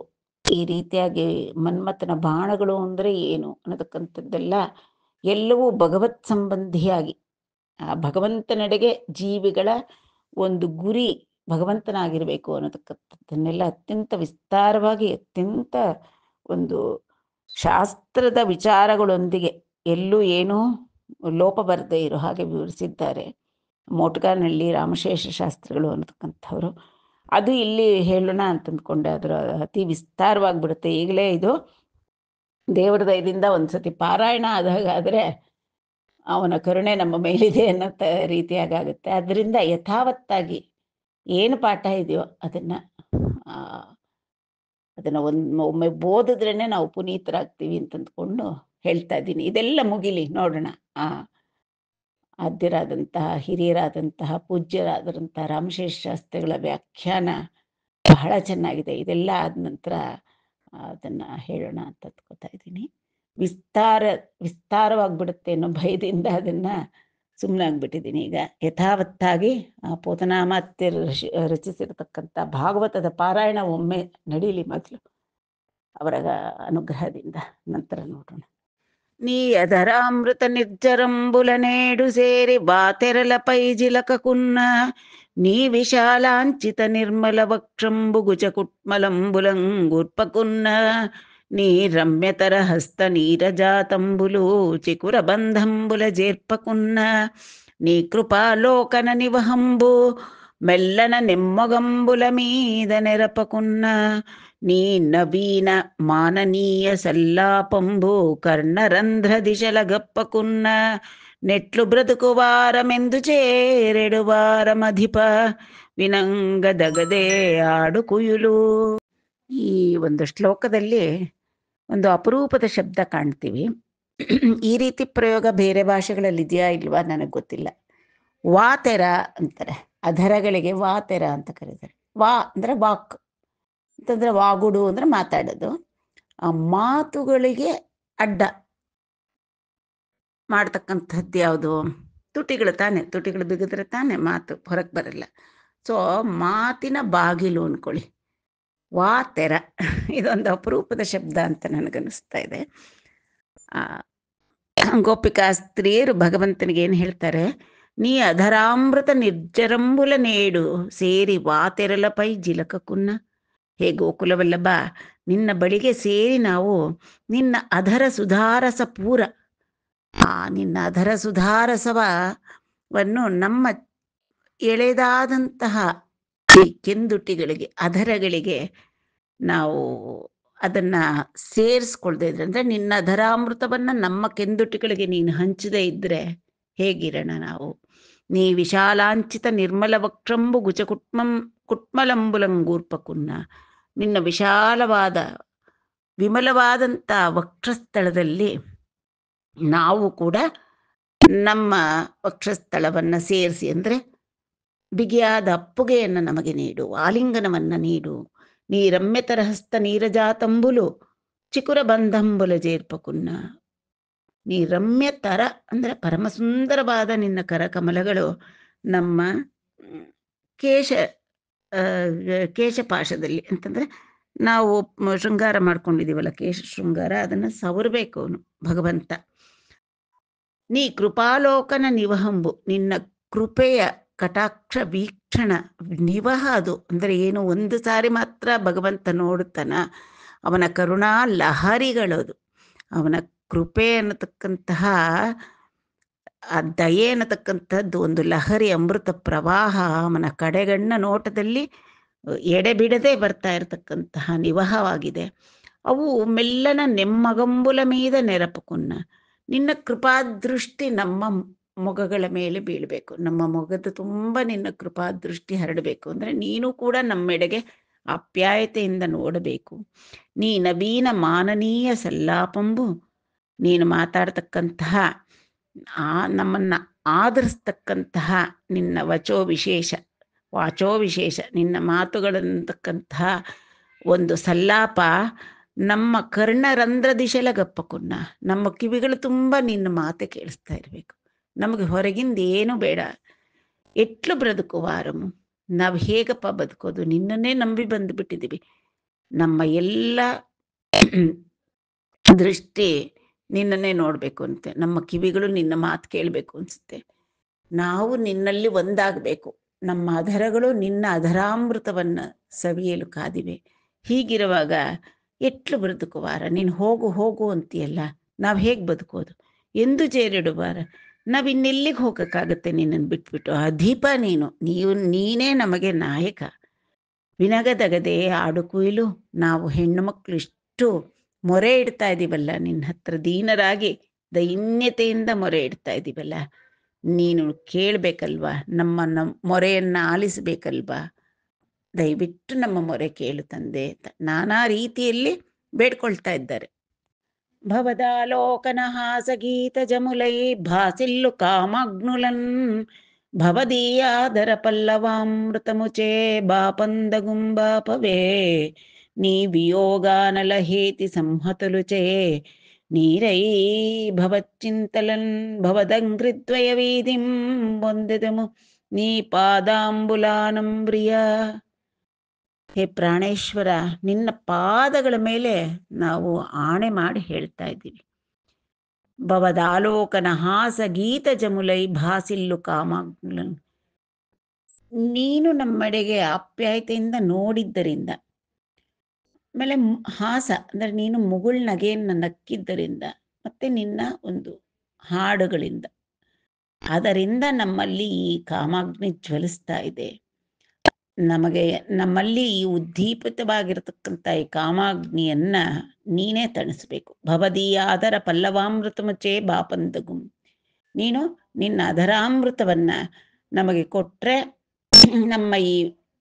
ಈ ರೀತಿಯಾಗಿ ಮನ್ಮಥನ ಬಾಣಗಳು ಅಂದರೆ ಏನು ಅನ್ನತಕ್ಕಂಥದ್ದೆಲ್ಲ ಎಲ್ಲವೂ ಭಗವತ್ ಸಂಬಂಧಿಯಾಗಿ ಆ ಭಗವಂತನೆಡೆಗೆ ಜೀವಿಗಳ ಒಂದು ಗುರಿ ಭಗವಂತನಾಗಿರಬೇಕು ಅನ್ನತಕ್ಕಂಥದ್ದನ್ನೆಲ್ಲ ಅತ್ಯಂತ ವಿಸ್ತಾರವಾಗಿ, ಅತ್ಯಂತ ಒಂದು ಶಾಸ್ತ್ರದ ವಿಚಾರಗಳೊಂದಿಗೆ ಎಲ್ಲೂ ಏನೂ ಲೋಪ ಬರದೇ ಇರೋ ಹಾಗೆ ವಿವರಿಸಿದ್ದಾರೆ ಮೋಟ್ಗಾನಹಳ್ಳಿ ರಾಮಶೇಷ ಶಾಸ್ತ್ರಿಗಳು ಅನ್ನತಕ್ಕಂಥವ್ರು. ಅದು ಇಲ್ಲಿ ಹೇಳೋಣ ಅಂತಂದ್ಕೊಂಡೆ, ಅದರ ಅತಿ ವಿಸ್ತಾರವಾಗಿಬಿಡುತ್ತೆ. ಈಗಲೇ ಇದು ದೇವರ ದಯದಿಂದ ಒಂದ್ಸತಿ ಪಾರಾಯಣ ಆದಾಗಾದರೆ ಅವನ ಕರುಣೆ ನಮ್ಮ ಮೇಲಿದೆ ಅನ್ನೋ ರೀತಿಯಾಗುತ್ತೆ. ಅದರಿಂದ ಯಥಾವತ್ತಾಗಿ ಏನು ಪಾಠ ಇದೆಯೋ ಅದನ್ನು ಒಮ್ಮೆ ಓದಿದ್ರೇ ನಾವು ಪುನೀತರಾಗ್ತೀವಿ ಅಂತಂದ್ಕೊಂಡು ಹೇಳ್ತಾ ಇದ್ದೀನಿ. ಇದೆಲ್ಲ ಮುಗಿಲಿ ನೋಡೋಣ. ಆದ್ಯರಾದಂತಹ ಹಿರಿಯರಾದಂತಹ ಪೂಜ್ಯರಾದಂತಹ ರಾಮಶೇಷ ಶಾಸ್ತ್ರಿಗಳ ವ್ಯಾಖ್ಯಾನ ಬಹಳ ಚೆನ್ನಾಗಿದೆ. ಇದೆಲ್ಲ ಆದ ನಂತರ ಅದನ್ನು ಹೇಳೋಣ ಅಂತ ಅಂದ್ಕೋತಾ ಇದ್ದೀನಿ. ವಿಸ್ತಾರವಾಗಿಬಿಡುತ್ತೆ ಅನ್ನೋ ಭಯದಿಂದ ಅದನ್ನು ಸುಮ್ಮನಾಗ್ಬಿಟ್ಟಿದ್ದೀನಿ. ಈಗ ಯಥಾವತ್ತಾಗಿ ಪೋತನಾಮಾತ್ಯರು ರಚಿಸಿರತಕ್ಕಂಥ ಭಾಗವತದ ಪಾರಾಯಣ ಒಮ್ಮೆ ನಡೀಲಿ ಮೊದಲು ಅವರ ಅನುಗ್ರಹದಿಂದ, ನಂತರ ನೋಡೋಣ. ನೀ ಅಧರಾಮೃತ ನಿರ್ಜರಂಬುಲ ನೇಡು ಸೇರಿ ಬಾತೆರಲಪೈ ಜಿಲಕಕುನ್ನ ನೀ ವಿಶಾಲಾಂಚಿತ ನಿರ್ಮಲ ವಕ್ಷಂಬು ಗುಜ ಕುಟ್ಮಲಂಬುಲಂಗೂರ್ಪಕುನ್ನ ನೀ ರಮ್ಯತರ ಹಸ್ತ ನೀರಜಾತಂಬುಲು ಚಿಕುರ ಬಂಧಂಬುಲ ಜೇರ್ಪಕುನ್ನ ನೀ ಕೃಪಾಲೋಕನ ನಿವಹಂಬು ಮೆಲ್ಲನ ನೆಮ್ಮೊಗಂಬುಲ ಮೀದ ನೆರಪಕುನ್ನ ನೀ ನವೀನ ಮಾನನೀಯ ಸಲ್ಲಾಪಂಬು ಕರ್ಣರಂಧ್ರ ದಿಶಲ ಗಪ್ಪಕುನ್ನ ನೆಟ್ಲು ಬ್ರದುಕುವಾರಮೆಂದು ಚೇರೆಡುವಾರ ಮಧಿಪ ವಿನಂಗ ದಗದೆ ಆಡು ಕುಯುಲು. ಈ ಒಂದು ಶ್ಲೋಕದಲ್ಲಿ ಒಂದು ಅಪರೂಪದ ಶಬ್ದ ಕಾಣ್ತೀವಿ. ಈ ರೀತಿ ಪ್ರಯೋಗ ಬೇರೆ ಭಾಷೆಗಳಲ್ಲಿ ಇದೆಯಾ ಇಲ್ವಾ ನನಗೆ ಗೊತ್ತಿಲ್ಲ. ವಾತೆರ ಅಂತಾರೆ, ಅಧರಗಳಿಗೆ ವಾತೆರ ಅಂತ ಕರೀತಾರೆ. ವಾ ಅಂದರೆ ವಾಕ್ ಅಂತಂದರೆ ವಾಗುಡು ಅಂದರೆ ಮಾತಾಡೋದು. ಆ ಮಾತುಗಳಿಗೆ ಅಡ್ಡ ಮಾಡ್ತಕ್ಕಂಥದ್ದು ಯಾವುದು? ತುಟಿಗಳು ತಾನೆ. ತುಟಿಗಳು ಬಿಗಿದ್ರೆ ತಾನೆ ಮಾತು ಹೊರಗೆ ಬರಲ್ಲ. ಸೊ ಮಾತಿನ ಬಾಗಿಲು ಅಂದ್ಕೊಳ್ಳಿ, ವಾತೆರ. ಇದೊಂದು ಅಪರೂಪದ ಶಬ್ದ ಅಂತ ನನಗನ್ನಿಸ್ತಾ ಇದೆ. ಗೋಪಿಕಾ ಸ್ತ್ರೀಯರು ಭಗವಂತನಿಗೆ ಏನು ಹೇಳ್ತಾರೆ? ನೀ ಅಧರಾಮೃತ ನಿರ್ಜರಂಬುಲ ನೇಡು ಸೇರಿ ವಾತೆರಲಪೈ ಜಿಲಕಕುನ್ನ. ಹೇ ಗೋಕುಲವಲ್ಲಭ, ನಿನ್ನ ಬಳಿಗೆ ಸೇರಿ ನಾವು ನಿನ್ನ ಅಧರ ಸುಧಾರಸ ಪೂರ, ನಿನ್ನ ಅಧರ ಸುಧಾರಸವನ್ನು ನಮ್ಮ ಎಳೆದಾದಂತಹ ಕೆಂದುಟಿಗಳಿಗೆ, ಅಧರಗಳಿಗೆ ನಾವು ಅದನ್ನು ಸೇರಿಸ್ಕೊಳ್ದೇ ಇದ್ರೆ, ಅಂದರೆ ನಿನ್ನ ಅಧರಾಮೃತವನ್ನು ನಮ್ಮ ಕೆಂದುಟಿಗಳಿಗೆ ನೀನು ಹಂಚದೇ ಇದ್ದರೆ ಹೇಗಿರೋಣ ನಾವು? ನೀ ವಿಶಾಲಾಂಚಿತ ನಿರ್ಮಲ ವಕ್ಷಂಬು ಗುಚ ಕುಟ್ಮಲಂಬುಲಂಗೂರ್ಪಕುನ್ನ. ನಿನ್ನ ವಿಶಾಲವಾದ ವಿಮಲವಾದಂಥ ವಕ್ಷಸ್ಥಳದಲ್ಲಿ ನಾವು ಕೂಡ ನಮ್ಮ ವಕ್ಷಸ್ಥಳವನ್ನು ಸೇರಿಸಿ, ಅಂದರೆ ಬಿಗಿಯಾದ ಅಪ್ಪುಗೆಯನ್ನು ನಮಗೆ ನೀಡು, ಆಲಿಂಗನವನ್ನು ನೀಡು. ನೀ ರಮ್ಯತರ ಹಸ್ತ ನೀರಜಾತಂಬುಲು ಚಿಕುರ ಬಂಧಂಬುಲ ಜೇರ್ಪಕುನ್ನ. ನೀ ರಮ್ಯತರ ಅಂದರೆ ಪರಮಸುಂದರವಾದ ನಿನ್ನ ಕರಕಮಲಗಳು ನಮ್ಮ ಕೇಶಪಾಶದಲ್ಲಿ, ಅಂತಂದರೆ ನಾವು ಶೃಂಗಾರ ಮಾಡ್ಕೊಂಡಿದ್ದೀವಲ್ಲ, ಕೇಶ ಶೃಂಗಾರ, ಅದನ್ನು ಸವರಬೇಕು ಅವನು ಭಗವಂತ. ನೀ ಕೃಪಾಲೋಕನ ನಿವಹಂಬು, ನಿನ್ನ ಕೃಪೆಯ ಕಟಾಕ್ಷ ವೀಕ್ಷಣ ನಿವಹ. ಅದು ಅಂದರೆ ಏನು? ಒಂದು ಸಾರಿ ಮಾತ್ರ ಭಗವಂತ ನೋಡುತ್ತಾನ, ಅವನ ಕರುಣಾ ಲಹರಿಗಳದು. ಅವನ ಕೃಪೆ ಅನ್ನತಕ್ಕಂತಹ ಆ ದಯೆ ಅನ್ನತಕ್ಕಂಥದ್ದು ಒಂದು ಲಹರಿ, ಅಮೃತ ಪ್ರವಾಹ ಅವನ ಕಡೆಗಣ್ಣ ನೋಟದಲ್ಲಿ ಎಡೆಬಿಡದೆ ಬರ್ತಾ ಇರತಕ್ಕಂತಹ ನಿವಹವಾಗಿದೆ. ಅವು ಮೆಲ್ಲನ ನೆಮ್ಮಗಂಬುಲ ಮೀದ ನೆರಪಕುನ್ನ. ನಿನ್ನ ಕೃಪಾದೃಷ್ಟಿ ನಮ್ಮ ಮೊಗಗಳ ಮೇಲೆ ಬೀಳಬೇಕು, ನಮ್ಮ ಮೊಗದ ತುಂಬ ನಿನ್ನ ಕೃಪಾದೃಷ್ಟಿ ಹರಡಬೇಕು. ಅಂದರೆ ನೀನು ಕೂಡ ನಮ್ಮೆಡೆಗೆ ಆಪ್ಯಾಯತೆಯಿಂದ ನೋಡಬೇಕು. ನೀ ನವೀನ ಮಾನನೀಯ ಸಲ್ಲಾಪಂಬು, ನೀನು ಮಾತಾಡ್ತಕ್ಕಂತಹ ನಮ್ಮನ್ನು ಆಧರಿಸ್ತಕ್ಕಂತಹ ನಿನ್ನ ವಾಚೋ ವಿಶೇಷ ನಿನ್ನ ಮಾತುಗಳಂತಕ್ಕಂತಹ ಒಂದು ಸಲ್ಲಾಪ ನಮ್ಮ ಕರ್ಣರಂಧ್ರ ದಿಶೆಲಗಪ್ಪಕುನ್ನ, ನಮ್ಮ ಕಿವಿಗಳು ತುಂಬ ನಿನ್ನ ಮಾತೆ ಕೇಳಿಸ್ತಾ ಇರಬೇಕು. ನಮಗೆ ಹೊರಗಿಂದ ಏನು ಬೇಡ. ಎಟ್ಲು ಬ್ರದುಕುವಾರము ನಾವು ಹೇಗಪ್ಪ ಬದುಕೋದು? ನಿನ್ನನ್ನೇ ನಂಬಿ ಬಂದುಬಿಟ್ಟಿದ್ದೀವಿ. ನಮ್ಮ ಎಲ್ಲ ದೃಷ್ಟಿ ನಿನ್ನನ್ನೇ ನೋಡಬೇಕು ಅಂತೆ, ನಮ್ಮ ಕಿವಿಗಳು ನಿನ್ನ ಮಾತು ಕೇಳಬೇಕು ಅನ್ಸುತ್ತೆ. ನಾವು ನಿನ್ನಲ್ಲಿ ಒಂದಾಗಬೇಕು. ನಮ್ಮ ಅಧರಗಳು ನಿನ್ನ ಅಧರಾಮೃತವನ್ನು ಸವಿಯಲು ಕಾದಿವೆ. ಹೀಗಿರುವಾಗ ಎಟ್ಲು ಬದುಕುವಾರ? ನೀನು ಹೋಗು ಹೋಗು ಅಂತೀಯಲ್ಲ, ನಾವು ಹೇಗೆ ಬದುಕೋದು? ಎಂದು ಜೇರಿಡುವಾರ? ನಾವು ಇನ್ನೆಲ್ಲಿಗೆ ಹೋಗೋಕ್ಕಾಗತ್ತೆ ನಿನ್ನನ್ನು ಬಿಟ್ಬಿಟ್ಟು? ಆ ದೀಪ ನೀನೇ ನಮಗೆ ನಾಯಕ. ವಿನಗದಗದೆ ಆಡು ಕುಯಿಲು ನಾವು ಹೆಣ್ಣು ಮಕ್ಕಳು ಇಷ್ಟು ಮೊರೆ ಇಡ್ತಾ ಇದ್ದೀವಲ್ಲ ನಿನ್ನ ಹತ್ರ, ದೀನರಾಗಿ ದೈನ್ಯತೆಯಿಂದ ಮೊರೆ ಇಡ್ತಾ ಇದ್ದೀವಲ್ಲ, ನೀನು ಕೇಳಬೇಕಲ್ವಾ? ನಮ್ಮ ಮೊರೆಯನ್ನು ಆಲಿಸಬೇಕಲ್ವಾ? ದಯವಿಟ್ಟು ನಮ್ಮ ಮೊರೆ ಕೇಳು ತಂದೆ. ನಾನಾ ರೀತಿಯಲ್ಲಿ ಬೇಡ್ಕೊಳ್ತಾ ಇದ್ದಾರೆ. ಭವದಾಲೋಕನ ಹಾಸಗೀತ ಜಮುಲೈ ಭಾಸಿಲ್ಲು ಕಾಮಾಗ್ನುಲನ್ ಭವದೀಯಾದರ ಪಲ್ಲವಾಮೃತಮುಚೇ ಬಾಪಂದಗುಂಬಾಪವೇ ನೀ ವಿಯೋಗಾನಲ ಹೇತಿ ಸಂಹತುಲುಚೇ ನೀರೈ ಭವಚ್ಚಿಂತಲನ್ ಭವದಂಗ್ರಿದ್ವಯ ವೀದಿಂ ಬೊಂದೆದೆಮು ನೀ ಪಾದಾಂಬುಲಾನಂಬ್ರಿಯ. ಹೇ ಪ್ರಾಣೇಶ್ವರ, ನಿನ್ನ ಪಾದಗಳ ಮೇಲೆ ನಾವು ಆಣೆ ಮಾಡಿ ಹೇಳ್ತಾ ಇದ್ದೀವಿ. ಭವದಾಲೋಕನ ಹಾಸ ಗೀತ ಜಮುಲೈ ಭಾಸಿಲ್ಲು ಕಾಮಾಗ್ನುಲನ್, ನೀನು ನಮ್ಮೆಡೆಗೆ ಆಪ್ಯಾಯತೆಯಿಂದ ನೋಡಿದ್ದರಿಂದ, ಆಮೇಲೆ ಹಾಸ ಅಂದರೆ ನೀನು ಮುಗುಳ್ನಗೆಯನ್ನು ನಕ್ಕಿದ್ದರಿಂದ, ಮತ್ತೆ ನಿನ್ನ ಒಂದು ಹಾಡುಗಳಿಂದ, ಅದರಿಂದ ನಮ್ಮಲ್ಲಿ ಈ ಕಾಮಾಗ್ನಿ ಜ್ವಲಿಸ್ತಾ ಇದೆ. ನಮ್ಮಲ್ಲಿ ಈ ಉದ್ದೀಪಿತವಾಗಿರತಕ್ಕಂಥ ಈ ಕಾಮಾಗ್ನಿಯನ್ನ ನೀನೇ ತಣಿಸ್ಬೇಕು. ಭವದೀಯ ಅದರ ಪಲ್ಲವಾಮೃತಮುಚೇ ಬಾಪಂದಗುಂ, ನೀನು ನಿನ್ನ ಅದರಾಮೃತವನ್ನ ನಮಗೆ ಕೊಟ್ರೆ ನಮ್ಮ ಈ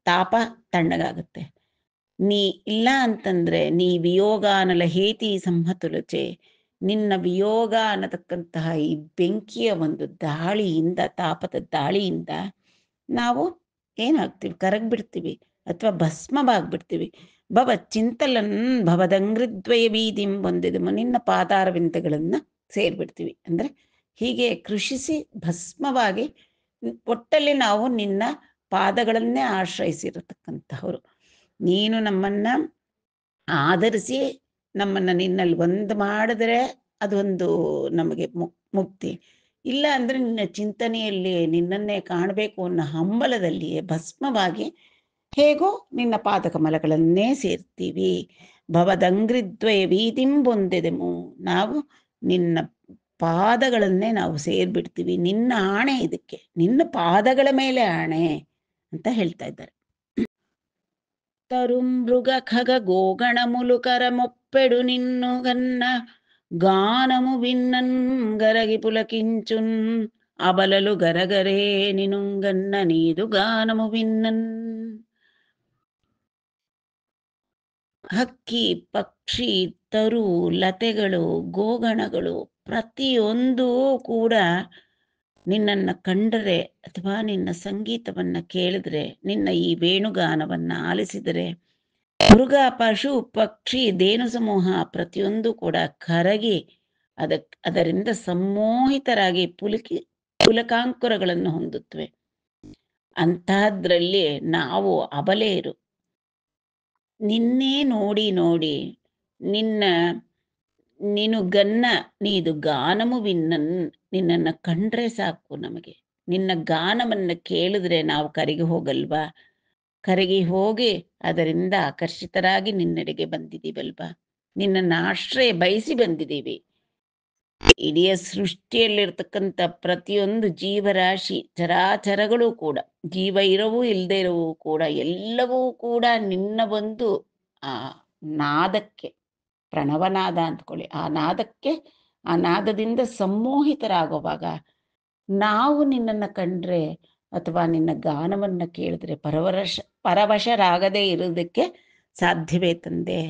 ತಾಪ ತಣ್ಣಗಾಗುತ್ತೆ. ನೀ ಇಲ್ಲ ಅಂತಂದ್ರೆ ನೀ ವಿಯೋಗಾನಲ ಹೇತಿ ಸಂಹತುಲಚೆ, ನಿನ್ನ ವಿಯೋಗ ಅನ್ನತಕ್ಕಂತಹ ಈ ಬೆಂಕಿಯ ಒಂದು ದಾಳಿಯಿಂದ, ತಾಪದ ದಾಳಿಯಿಂದ ನಾವು ಏನಾಗ್ತೀವಿ? ಕರಗ್ಬಿಡ್ತೀವಿ ಅಥವಾ ಭಸ್ಮವಾಗ್ಬಿಡ್ತೀವಿ. ಭವ ಚಿಂತಲನ್ ಭವದಂಗ್ರಿದ್ವಯ ಬೀದಿಂ ಬಂದಿದೆಮು, ನಿನ್ನ ಪಾದಾರವಿಂದಗಳನ್ನು ಸೇರ್ಬಿಡ್ತೀವಿ. ಅಂದರೆ ಹೀಗೆ ಕೃಷಿಸಿ ಭಸ್ಮವಾಗಿ ಒಟ್ಟಲ್ಲಿ ನಾವು ನಿನ್ನ ಪಾದಗಳನ್ನೇ ಆಶ್ರಯಿಸಿರತಕ್ಕಂತಹವರು. ನೀನು ನಮ್ಮನ್ನ ಆಧರಿಸಿ ನಮ್ಮನ್ನು ನಿನ್ನಲ್ಲಿ ಒಂದು ಮಾಡಿದ್ರೆ ಅದೊಂದು ನಮಗೆ ಮುಕ್ತಿ. ಇಲ್ಲ ಅಂದರೆ ನಿನ್ನ ಚಿಂತನೆಯಲ್ಲಿ ನಿನ್ನನ್ನೇ ಕಾಣಬೇಕು ಅನ್ನೋ ಹಂಬಲದಲ್ಲಿಯೇ ಭಸ್ಮವಾಗಿ ಹೇಗೋ ನಿನ್ನ ಪಾದಕಮಲಗಳನ್ನೇ ಸೇರ್ತೀವಿ. ಭವದಂಗ್ರಿದ್ವಯ ವೀದಿಂ ಬೊಂದೆದೆಮು, ನಾವು ನಿನ್ನ ಪಾದಗಳನ್ನೇ ನಾವು ಸೇರ್ಬಿಡ್ತೀವಿ. ನಿನ್ನ ಆಣೆ ಇದಕ್ಕೆ, ನಿನ್ನ ಪಾದಗಳ ಮೇಲೆ ಆಣೆ ಅಂತ ಹೇಳ್ತಾ ಇದ್ದಾರೆ. ತರುಮೃಗ ಖಗ ಗೋಗಣ ಮುಲುಕರ ಮೊಪ್ಪೆಡು ನಿನ್ನುಗನ್ನ ಗಾನಮು ವಿನ್ನನ್ ಗರಗಿ ಪುಲಕಿಂಚುನ್ ಅಬಲಲು ಗರಗರೇ ನಿನುಂಗನ್ನ ನೀದು ಗಾನಮು ವಿನ್ನನ್. ಹಕ್ಕಿ ಪಕ್ಷಿ ತರು ಲತೆಗಳು ಗೋಗಣಗಳು ಪ್ರತಿಯೊಂದೂ ಕೂಡ ನಿನ್ನನ್ನ ಕಂಡರೆ ಅಥವಾ ನಿನ್ನ ಸಂಗೀತವನ್ನ ಕೇಳಿದ್ರೆ, ನಿನ್ನ ಈ ವೇಣುಗಾನವನ್ನ ಆಲಿಸಿದರೆ, ಮೃಗ ಪಶು ಪಕ್ಷಿ ದೇನು ಸಮೂಹ ಪ್ರತಿಯೊಂದು ಕೂಡ ಕರಗಿ ಅದರಿಂದ ಸಮ್ಮೋಹಿತರಾಗಿ ಪುಲಕಾಂಕುರಗಳನ್ನು ಹೊಂದುತ್ತವೆ. ಅಂತಹದ್ರಲ್ಲಿ ನಾವು ಅಬಲೆಯರು. ನಿನ್ನೇ ನೋಡಿ ನೋಡಿ ನೀನು ನೀದು ಗಾನಮು ವಿನ್ನನ್, ನಿನ್ನನ್ನು ಕಂಡ್ರೆ ಸಾಕು ನಮಗೆ. ನಿನ್ನ ಗಾನವನ್ನು ಕೇಳಿದ್ರೆ ನಾವು ಕರಗಿ ಹೋಗಲ್ವಾ? ಕರಗಿ ಹೋಗಿ ಅದರಿಂದ ಆಕರ್ಷಿತರಾಗಿ ನಿನ್ನೆಡೆಗೆ ಬಂದಿದ್ದೀವಲ್ವಾ? ನಿನ್ನನ್ನು ಆಶ್ರಯ ಬಯಸಿ ಬಂದಿದ್ದೀವಿ. ಇಡೀ ಸೃಷ್ಟಿಯಲ್ಲಿರ್ತಕ್ಕಂಥ ಪ್ರತಿಯೊಂದು ಜೀವರಾಶಿ ಚರಾಚರಗಳು ಕೂಡ, ಜೀವ ಇರವು ಇಲ್ಲದೆ ಇರವು ಕೂಡ, ಎಲ್ಲವೂ ಕೂಡ ನಿನ್ನ ಒಂದು ಆ ನಾದಕ್ಕೆ, ಪ್ರಣವನಾದ ಅಂದ್ಕೊಳ್ಳಿ, ಆ ನಾದದಿಂದ ಸಮ್ಮೋಹಿತರಾಗುವಾಗ ನಾವು ನಿನ್ನನ್ನು ಕಂಡ್ರೆ ಅಥವಾ ನಿನ್ನ ಗಾನವನ್ನು ಕೇಳಿದ್ರೆ ಪರವಶರಾಗದೇ ಇರುವುದಕ್ಕೆ ಸಾಧ್ಯವೇ ತಂದೆ?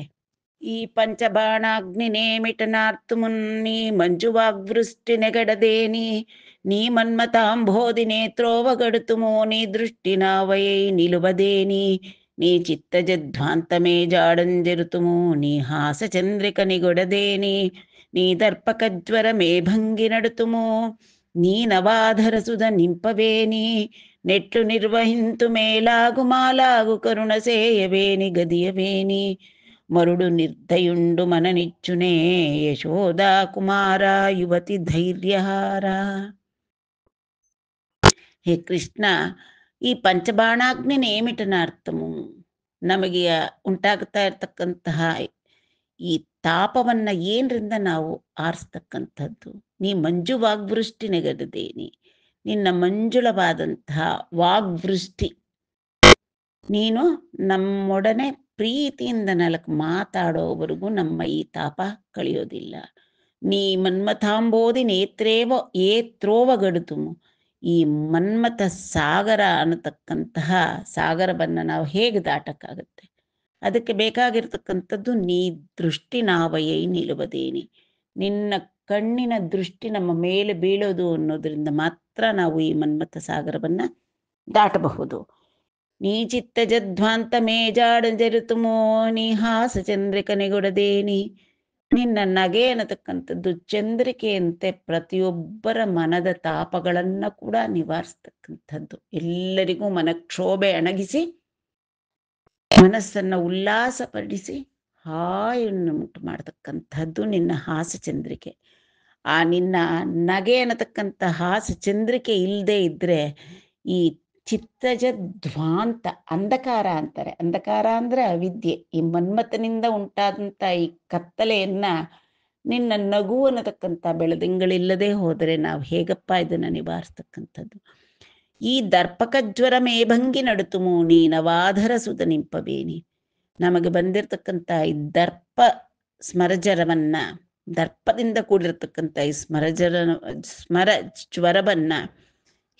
ಈ ಪಂಚಬಾಣಾಗ್ನಿ ನೇಮಿಟನಾರ್ತು ಮುನ್ನಿ ಮಂಜುವಾಗ್ವೃಷ್ಟಿ ನೆಗಡದೇನಿ ನೀ ಮನ್ಮತಾಂಬೋಧಿ ನೇತ್ರೋವಗಡುತುಮೋ ನೀ ದೃಷ್ಟಿನಾವಯೈ ನಿಲುಬದೇನಿ ನೀ ಚಿತ್ತಜಧ್ವಾಂತಮೇ ಜಾಡಂಜರುತುಮೋ ನೀ ಹಾಸ ಚಂದ್ರಿಕ ನಿಗೊಡದೇನಿ ನೀ ದರ್ಪಕಜ್ವರ ಮೇ ಭಂಗಿ ನಡುತುಮೋ ನೀ ನವಾಧರಸುಧ ನಿಂಪವೇನಿ ನೆಟ್ಟು ನಿರ್ವಹಿಂತು ಮೇಲಾಗು ಮಾಲಾಗು ಕರುಣ ಸೇಯವೇನಿ ಗದಿಯವೇನಿ ಮರುಡು ನಿರ್ದಯುಂಡು ಮನನಿಚ್ಚುನೇ ಯಶೋದಾ ಕುಮಾರ ಯುವತಿ ಧೈರ್ಯಹಾರ. హే కృష్ణ, ఈ పంచబాణాగ్నిని ఏమిటని అర్థము? ನಮಗೆ ಉಂಟಾಗ್ತಾ ಇರ್ತಕ್ಕಂತಹ ಈ ತಾಪವನ್ನ ಏನರಿಂದ ನಾವು ಆರಿಸ್ತಕ್ಕಂಥದ್ದು? ನೀ ಮಂಜು ವಾಗ್ವೃಷ್ಟಿ ನೆಗಡದೇನಿ, ನಿನ್ನ ಮಂಜುಳವಾದಂತಹ ವಾಗ್ವೃಷ್ಟಿ, ನೀನು ನಮ್ಮೊಡನೆ ಪ್ರೀತಿಯಿಂದ ನಾಲ್ಕು ಮಾತಾಡೋವರೆಗೂ ನಮ್ಮ ಈ ತಾಪ ಕಳೆಯೋದಿಲ್ಲ. ನೀ ಮನ್ಮಥಾಂಬೋಧಿ ಏತ್ರೋವ ಗಡುತುಮು, ಈ ಮನ್ಮಥ ಸಾಗರ ಅನ್ನತಕ್ಕಂತಹ ಸಾಗರವನ್ನು ನಾವು ಹೇಗೆ ದಾಟಕ್ಕಾಗತ್ತೆ? ಅದಕ್ಕೆ ಬೇಕಾಗಿರ್ತಕ್ಕಂಥದ್ದು ನೀ ದೃಷ್ಟಿ ನಾವಯೈ ನಿಲುಬದೇನಿ, ನಿನ್ನ ಕಣ್ಣಿನ ದೃಷ್ಟಿ ನಮ್ಮ ಮೇಲೆ ಬೀಳೋದು ಅನ್ನೋದ್ರಿಂದ ಮಾತ್ರ ನಾವು ಈ ಮನ್ಮಥ ಸಾಗರವನ್ನ ದಾಟಬಹುದು. ನೀ ಚಿತ್ತಜಧ್ವಾಂತ ಮೇಜಾಡ ಜರುತುಮೋ ನೀ ಹಾಸ ಚಂದ್ರಿಕ ನಿಗೊಡದೇನಿ, ನಿನ್ನ ನಗೆ ಅನ್ನತಕ್ಕಂಥದ್ದು ಚಂದ್ರಿಕೆಯಂತೆ ಪ್ರತಿಯೊಬ್ಬರ ಮನದ ತಾಪಗಳನ್ನ ಕೂಡ ನಿವಾರಿಸ್ತಕ್ಕಂಥದ್ದು, ಎಲ್ಲರಿಗೂ ಮನಕ್ಷೋಭೆ ಅಣಗಿಸಿ ಮನಸ್ಸನ್ನ ಉಲ್ಲಾಸಪಡಿಸಿ ಹಾಯನ್ನು ಉಂಟು ಮಾಡತಕ್ಕಂಥದ್ದು ನಿನ್ನ ಹಾಸ ಚಂದ್ರಿಕೆ. ಆ ನಿನ್ನ ನಗೆ ಅನ್ನತಕ್ಕಂಥ ಹಾಸ ಚಂದ್ರಿಕೆ ಇಲ್ಲದೆ ಇದ್ರೆ ಈ ಚಿತ್ತಜ ಧ್ವಾಂತ ಅಂಧಕಾರ ಅಂತಾರೆ. ಅಂಧಕಾರ ಅಂದ್ರೆ ಅವಿದ್ಯೆ. ಈ ಮನ್ಮಥನಿಂದ ಉಂಟಾದಂಥ ಈ ಕತ್ತಲೆಯನ್ನ ನಿನ್ನ ನಗು ಅನ್ನತಕ್ಕಂಥ ಬೆಳದಿಂಗಳಿಲ್ಲದೆ ಹೋದರೆ ನಾವು ಹೇಗಪ್ಪ ಇದನ್ನ ನಿವಾರಿಸ್ತಕ್ಕಂಥದ್ದು? ಈ ದರ್ಪಕ ಜ್ವರ ಮೇಭಂಗಿ ನಡುತುಮು ನೀ ನವಾಧರ ಸುತ ನಿಂಪಬೇನಿ, ನಮಗೆ ಬಂದಿರತಕ್ಕಂಥ ಈ ದರ್ಪ ಸ್ಮರಜರವನ್ನ, ದರ್ಪದಿಂದ ಕೂಡಿರತಕ್ಕಂಥ ಈ ಸ್ಮರ ಜ್ವರವನ್ನ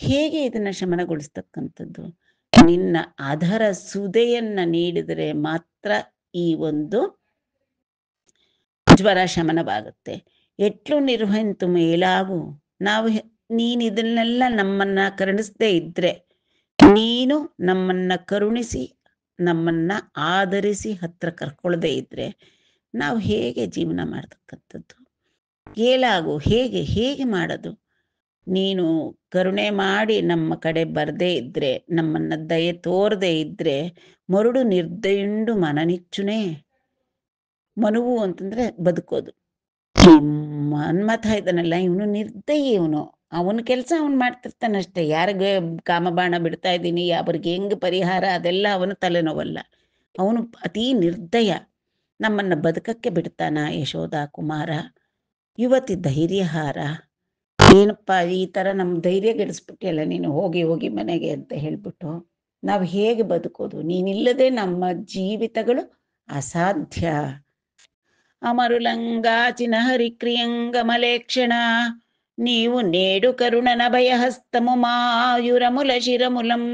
ಹೇಗೆ ಇದನ್ನ ಶಮನಗೊಳಿಸ್ತಕ್ಕಂಥದ್ದು? ನಿನ್ನ ಅಧರ ಸುದೆಯನ್ನ ನೀಡಿದರೆ ಮಾತ್ರ ಈ ಒಂದು ಜ್ವರ ಶಮನವಾಗುತ್ತೆ. ಎಟ್ಲು ನಿರ್ವಹಿಂತು ಮೇಲಾಗು, ನಾವು ನೀನು ಇದನ್ನೆಲ್ಲ ನಮ್ಮನ್ನ ಕರುಣಿಸದೇ ಇದ್ರೆ, ನೀನು ನಮ್ಮನ್ನ ಕರುಣಿಸಿ ನಮ್ಮನ್ನ ಆಧರಿಸಿ ಹತ್ರ ಕರ್ಕೊಳ್ಳದೆ ಇದ್ರೆ ನಾವು ಹೇಗೆ ಜೀವನ ಮಾಡ್ತಕ್ಕಂಥದ್ದು? ಏಲಾಗು, ಹೇಗೆ ಹೇಗೆ ಮಾಡೋದು? ನೀನು ಕರುಣೆ ಮಾಡಿ ನಮ್ಮ ಕಡೆ ಬರದೇ ಇದ್ರೆ, ನಮ್ಮನ್ನ ದಯೆ ತೋರದೆ ಇದ್ರೆ, ಮರುಡು ನಿರ್ದಯುಂಡು ಮನನಿಚ್ಚುನೇ. ಮನುವು ಅಂತಂದ್ರೆ ಬದುಕೋದು. ಮನ್ಮಥ ಇದನ್ನೆಲ್ಲ ಇವನು ನಿರ್ದಯಿ, ಅವನ ಕೆಲಸ ಅವನು ಮಾಡ್ತಿರ್ತಾನಷ್ಟೆ. ಯಾರಿಗೆ ಕಾಮಬಾಣ ಬಿಡ್ತಾ ಇದ್ದೀನಿ, ಅವ್ರಿಗೆ ಹೆಂಗ್ ಪರಿಹಾರ, ಅದೆಲ್ಲ ಅವನ ತಲೆನೋವಲ್ಲ. ಅವನು ಅತೀ ನಿರ್ದಯ, ನಮ್ಮನ್ನ ಬದುಕಕ್ಕೆ ಬಿಡ್ತಾನ. ಯಶೋದಾ ಕುಮಾರ ಯುವತಿ ಧೈರ್ಯಹಾರ, ಏನಪ್ಪ ಈ ಥರ ನಮ್ಮ ಧೈರ್ಯ ಗೆಡಿಸ್ಬಿಟ್ಟಿಯಲ್ಲ ನೀನು, ಹೋಗಿ ಹೋಗಿ ಮನೆಗೆ ಅಂತ ಹೇಳ್ಬಿಟ್ಟು ನಾವು ಹೇಗೆ ಬದುಕೋದು? ನೀನಿಲ್ಲದೆ ನಮ್ಮ ಜೀವಿತಗಳು ಅಸಾಧ್ಯ. ಅಮರುಲಂಗಾಚಿನ ಹರಿಕ್ರಿಯಂಗಮಲೇಕ್ಷಣ, ನೀವು ನೇಡು ಕರುಣನ ಭಯಹಸ್ತಮು ಮಾಯುರಮುಲ ಶಿರಮುಲಂ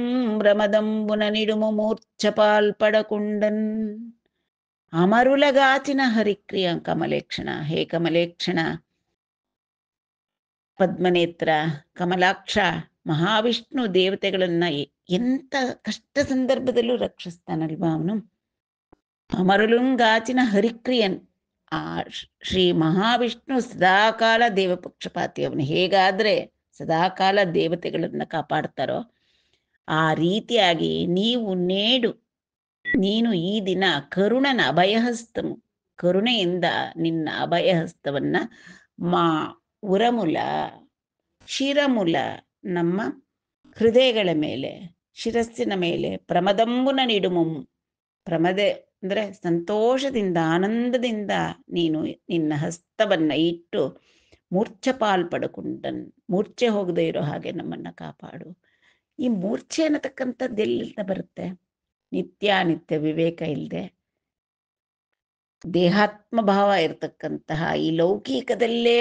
ರಮದಂಬುನ ನಿಡುಮು ಮೂರ್ಛ ಪಾಲ್ಪಡಕುಂಡನ್. ಅಮರುಲಗಾಚಿನ ಹರಿಕ್ರಿಯ ಕಮಲೇಕ್ಷಣ, ಹೇ ಕಮಲೇಕ್ಷಣ, ಪದ್ಮನೇತ್ರ, ಕಮಲಾಕ್ಷ, ಮಹಾವಿಷ್ಣು ದೇವತೆಗಳನ್ನ ಎಂತ ಕಷ್ಟ ಸಂದರ್ಭದಲ್ಲೂ ರಕ್ಷಿಸ್ತಾನಲ್ವಾ ಅವನು. ಅಮರುಲುಂಗಾಚಿನ ಹರಿಕ್ರಿಯನ್, ಆ ಶ್ರೀ ಮಹಾವಿಷ್ಣು ಸದಾಕಾಲ ದೇವ ಪಕ್ಷಪಾತಿ. ಅವನು ಹೇಗಾದ್ರೆ ಸದಾಕಾಲ ದೇವತೆಗಳನ್ನ ಕಾಪಾಡ್ತಾರೋ ಆ ರೀತಿಯಾಗಿ ನೀನು ಈ ದಿನ ಕರುಣನ ಅಭಯಹಸ್ತಮು, ಕರುಣೆಯಿಂದ ನಿನ್ನ ಅಭಯಹಸ್ತವನ್ನ ಉರಮುಲ ಶಿರಮುಲ, ನಮ್ಮ ಹೃದಯಗಳ ಮೇಲೆ, ಶಿರಸ್ಸಿನ ಮೇಲೆ, ಪ್ರಮದಂಬುನ ನಿಡುಮು, ಪ್ರಮದೆ ಅಂದ್ರೆ ಸಂತೋಷದಿಂದ ಆನಂದದಿಂದ ನೀನು ನಿನ್ನ ಹಸ್ತವನ್ನ ಇಟ್ಟು ಮೂರ್ಛೆ ಪಾಲ್ಪಡಕುಂಡನ್, ಮೂರ್ಛೆ ಹೋಗದೆ ಇರೋ ಹಾಗೆ ನಮ್ಮನ್ನ ಕಾಪಾಡು. ಈ ಮೂರ್ಛೆ ಅನ್ನತಕ್ಕಂಥದ್ದು ಎಲ್ಲಿಂದ ಬರುತ್ತೆ? ನಿತ್ಯಾನಿತ್ಯ ವಿವೇಕ ಇಲ್ಲದೆ ದೇಹಾತ್ಮ ಭಾವ ಇರ್ತಕ್ಕಂತಹ ಈ ಲೌಕಿಕದಲ್ಲೇ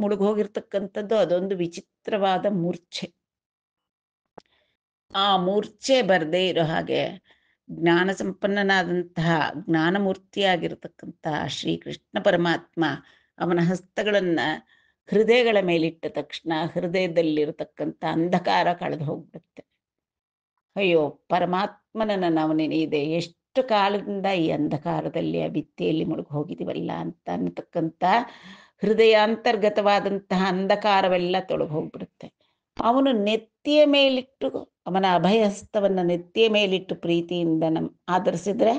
ಮುಳುಗೋಗಿರ್ತಕ್ಕಂಥದ್ದು ಅದೊಂದು ವಿಚಿತ್ರವಾದ ಮೂರ್ಛೆ. ಆ ಮೂರ್ಛೆ ಬರದೇ ಇರೋ ಹಾಗೆ ಜ್ಞಾನ ಸಂಪನ್ನನಾದಂತಹ ಜ್ಞಾನಮೂರ್ತಿಯಾಗಿರ್ತಕ್ಕಂತಹ ಶ್ರೀಕೃಷ್ಣ ಪರಮಾತ್ಮ ಅವನ ಹಸ್ತಗಳನ್ನ ಹೃದಯಗಳ ಮೇಲಿಟ್ಟ ತಕ್ಷಣ ಹೃದಯದಲ್ಲಿರತಕ್ಕಂಥ ಅಂಧಕಾರ ಕಳೆದು ಹೋಗ್ಬಿಡುತ್ತೆ. ಅಯ್ಯೋ ಪರಮಾತ್ಮನನ್ನ ನಾವು ನೆನೆಯದೆ ಎಷ್ಟು ಕಾಲದಿಂದ ಈ ಅಂಧಕಾರದಲ್ಲಿ ಆ ಭಿತ್ತಿಯಲ್ಲಿ ಮುಳುಗಿ ಹೋಗಿದ್ದೀವಲ್ಲ ಅಂತ ಅನ್ನತಕ್ಕಂಥ ಹೃದಯಾಂತರ್ಗತವಾದಂತಹ ಅಂಧಕಾರವೆಲ್ಲ ತೊಳಗಿ ಹೋಗ್ಬಿಡುತ್ತೆ. ಅವನು ನೆತ್ತಿಯ ಮೇಲಿಟ್ಟು ಅವನ ಅಭಯಹಸ್ತವನ್ನು ನೆತ್ತಿಯ ಮೇಲಿಟ್ಟು ಪ್ರೀತಿಯಿಂದ ಆಧರಿಸಿದ್ರೆ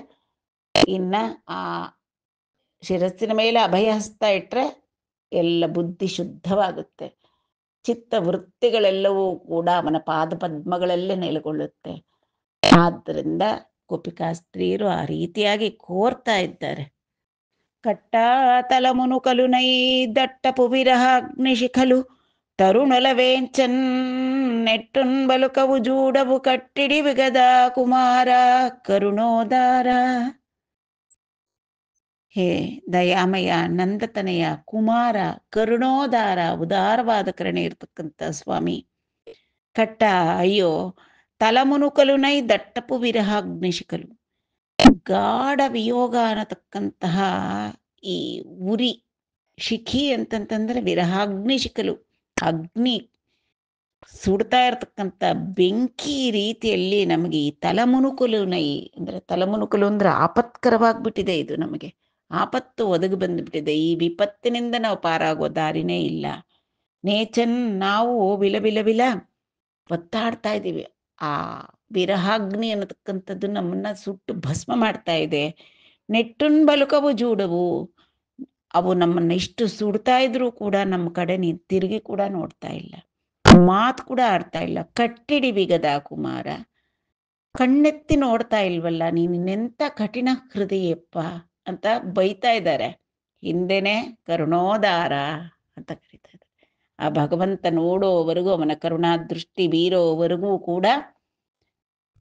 ಇನ್ನ ಆ ಶಿರಸ್ಸಿನ ಮೇಲೆ ಅಭಯಹಸ್ತ ಇಟ್ಟರೆ ಎಲ್ಲ ಬುದ್ಧಿ ಶುದ್ಧವಾಗುತ್ತೆ. ಚಿತ್ತ ವೃತ್ತಿಗಳೆಲ್ಲವೂ ಕೂಡ ಅವನ ಪಾದಪದ್ಮಗಳಲ್ಲೇ ನೆಲೆಗೊಳ್ಳುತ್ತೆ. ಆದ್ದರಿಂದ ಗೋಪಿಕಾ ಸ್ತ್ರೀಯರು ಆ ರೀತಿಯಾಗಿ ಕೋರ್ತಾ ಇದ್ದಾರೆ. ಕಟ್ಟಾತಲಮುನುಕಲು ನೈ ದಟ್ಟಪು ವಿರಹಾಗ್ನಿಶಿಖಲು ತರುಣಲ ವೇಂಚನ್ ನೆಟ್ಟುನ್ ಬಲುಕವು ಜೂಡವು ಕಟ್ಟಿಡಿ ವಿಗದ ಕುಮಾರ ಕರುಣೋದಾರ. ಹೇ ದಯಾಮಯ ನಂದತನಯ ಕುಮಾರ ಕರುಣೋದಾರ, ಉದಾರವಾದ ಕರುಣೆ ಇರ್ತಕ್ಕಂಥ ಸ್ವಾಮಿ. ಕಟ್ಟ ಅಯ್ಯೋ ತಲಮುನುಕಲು ನೈ ದಟ್ಟಪು ವಿರಹಾಗ್ನಿಶಿಖಲು, ಗಾಢ ವಿಯೋಗ ಅನ್ನತಕ್ಕಂತಹ ಈ ಉರಿ, ಶಿಖಿ ಅಂತಂತಂದ್ರೆ ವಿರಹಾಗ್ನಿ ಶಿಖಲು, ಅಗ್ನಿ ಸುಡ್ತಾ ಇರ್ತಕ್ಕಂಥ ಬೆಂಕಿ ರೀತಿಯಲ್ಲಿ ನಮಗೆ ಈ ತಲಮುನುಕಲು ನೈ ಅಂದ್ರೆ, ತಲಮುನುಕಲು ಅಂದ್ರೆ ಆಪತ್ಕರವಾಗ್ಬಿಟ್ಟಿದೆ. ಇದು ನಮಗೆ ಆಪತ್ತು ಒದಗಿ ಬಂದ್ಬಿಟ್ಟಿದೆ. ಈ ವಿಪತ್ತಿನಿಂದ ನಾವು ಪಾರಾಗೋ ದಾರಿನೇ ಇಲ್ಲ. ನೇಚನ್ ನಾವು ವಿಲ ವಿಲ ವಿಲ ಒತ್ತಾಡ್ತಾ ಇದ್ದೀವಿ. ಆ ವಿರಹಾಗ್ನಿ ಅನ್ನತಕ್ಕಂಥದ್ದು ನಮ್ಮನ್ನ ಸುಟ್ಟು ಭಸ್ಮ ಮಾಡ್ತಾ ಇದೆ. ನೆಟ್ಟುನ್ ಬಲುಕವು ಜೂಡವು, ಅವು ನಮ್ಮನ್ನ ಇಷ್ಟು ಸುಡ್ತಾ ಇದ್ರೂ ಕೂಡ ನಮ್ಮ ಕಡೆ ತಿರುಗಿ ಕೂಡ ನೋಡ್ತಾ ಇಲ್ಲ, ಮಾತು ಕೂಡ ಆಡ್ತಾ ಇಲ್ಲ. ಕಟ್ಟಿಡಿ ವಿಗದ ಕುಮಾರ, ಕಣ್ಣೆತ್ತಿ ನೋಡ್ತಾ ಇಲ್ವಲ್ಲ, ನೀನೆಂತ ಕಠಿಣ ಹೃದಯಪ್ಪ ಅಂತ ಬೈತಾ ಇದ್ದಾರೆ. ಹಿಂದೆನೆ ಕರುಣೋದಾರ ಅಂತ ಕರೀತಾ ಇದ್ದಾರೆ. ಆ ಭಗವಂತ ನೋಡೋವರೆಗೂ, ಅವನ ಕರುಣಾ ದೃಷ್ಟಿ ಬೀರೋವರೆಗೂ ಕೂಡ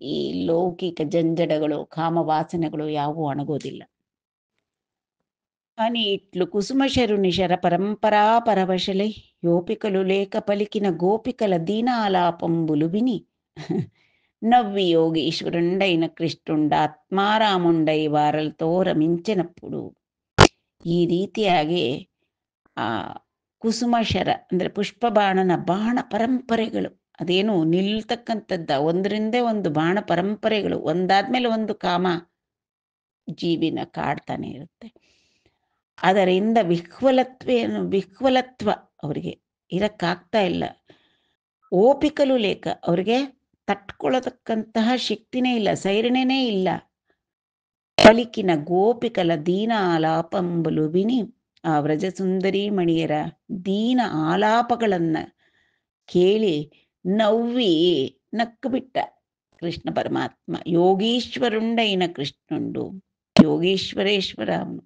ಈ ಲೌಕಿಕ ಜಂಜಡಗಳು, ಕಾಮವಾಸನೆಗಳು ಯಾವುವು ಅಣಗೋದಿಲ್ಲ. అని ఇట్లు కుసుమశరుని శర పరంపరా పరవశలై యోపికలు లేక పలికిన గోపికల దీనాలాపంబులు విని నవ్వి యోగీశ్వరుండైన కృష్ణుండ ಆತ್ಮಾರಾಮುಂಡೈ ವಾರಲ್ತೋ ರಮಿಂಚಿನప్పుడు. ಈ ರೀತಿಯಾಗಿ ಆ ಕುಸುಮಶರ ಅಂದ್ರೆ ಪುಷ್ಪಬಾಣನ ಬಾಣ ಪರಂಪರೆಗಳು, ಅದೇನು ನಿಲ್ತಕ್ಕಂಥದ್ದ, ಒಂದರಿಂದೇ ಒಂದು ಬಾಣ ಪರಂಪರೆಗಳು, ಒಂದಾದ್ಮೇಲೆ ಒಂದು ಕಾಮ ಜೀವಿನ ಕಾಡ್ತಾನೆ ಇರುತ್ತೆ. ಅದರಿಂದ ವಿಹ್ವಲತ್ವ ಅವರಿಗೆ ಇರಕ್ಕಾಗ್ತಾ ಇಲ್ಲ. ಓಪಿಕಲು ಲೇಖ, ಅವ್ರಿಗೆ ತಟ್ಕೊಳ್ಳತಕ್ಕಂತಹ ಶಕ್ತಿನೇ ಇಲ್ಲ, ಸೈರಣೆನೇ ಇಲ್ಲ. ಪಲಿಕಿನ ಗೋಪಿಕಲ ದೀನ ಆಲಾಪಂಬಲು ವಿನಿ, ಆ ವ್ರಜಸುಂದರಿ ಮಣಿಯರ ದೀನ ಆಲಾಪಗಳನ್ನ ಕೇಳಿ ನವ್ವಿ ನಕ್ಕು ಬಿಟ್ಟ ಕೃಷ್ಣ ಪರಮಾತ್ಮ. ಯೋಗೀಶ್ವರುಂಡೈನ ಕೃಷ್ಣುಂಡು, ಯೋಗೀಶ್ವರೇಶ್ವರ ಅವನು,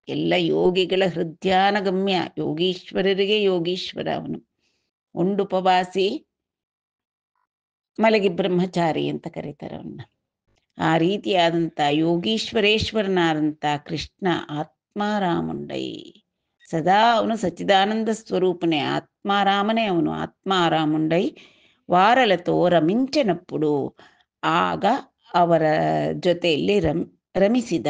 ಎಲ್ಲ ಯೋಗಿಗಳ ಹೃದಯಾನಗಮ್ಯ, ಯೋಗೀಶ್ವರರಿಗೆ ಯೋಗೀಶ್ವರ ಅವನು. ಉಂಡುಪವಾಸಿ ಮಲಗಿ ಬ್ರಹ್ಮಚಾರಿ ಅಂತ ಕರೀತಾರೆ ಅವನ್ನ. ಆ ರೀತಿಯಾದಂಥ ಯೋಗೀಶ್ವರೇಶ್ವರನಾದಂಥ ಕೃಷ್ಣ ಆತ್ಮಾರಾಮುಂಡೈ, ಸದಾ ಅವನು ಸಚ್ಚಿದಾನಂದ ಸ್ವರೂಪನೇ, ಆತ್ಮಾರಾಮನೇ ಅವನು. ಆತ್ಮಾರಾಮುಂಡೈ ವಾರಲತೋ ರಮಿಂಚನప్పుడు, ಆಗ ಅವರ ಜೊತೆಯಲ್ಲಿ ರಮಿಸಿದ.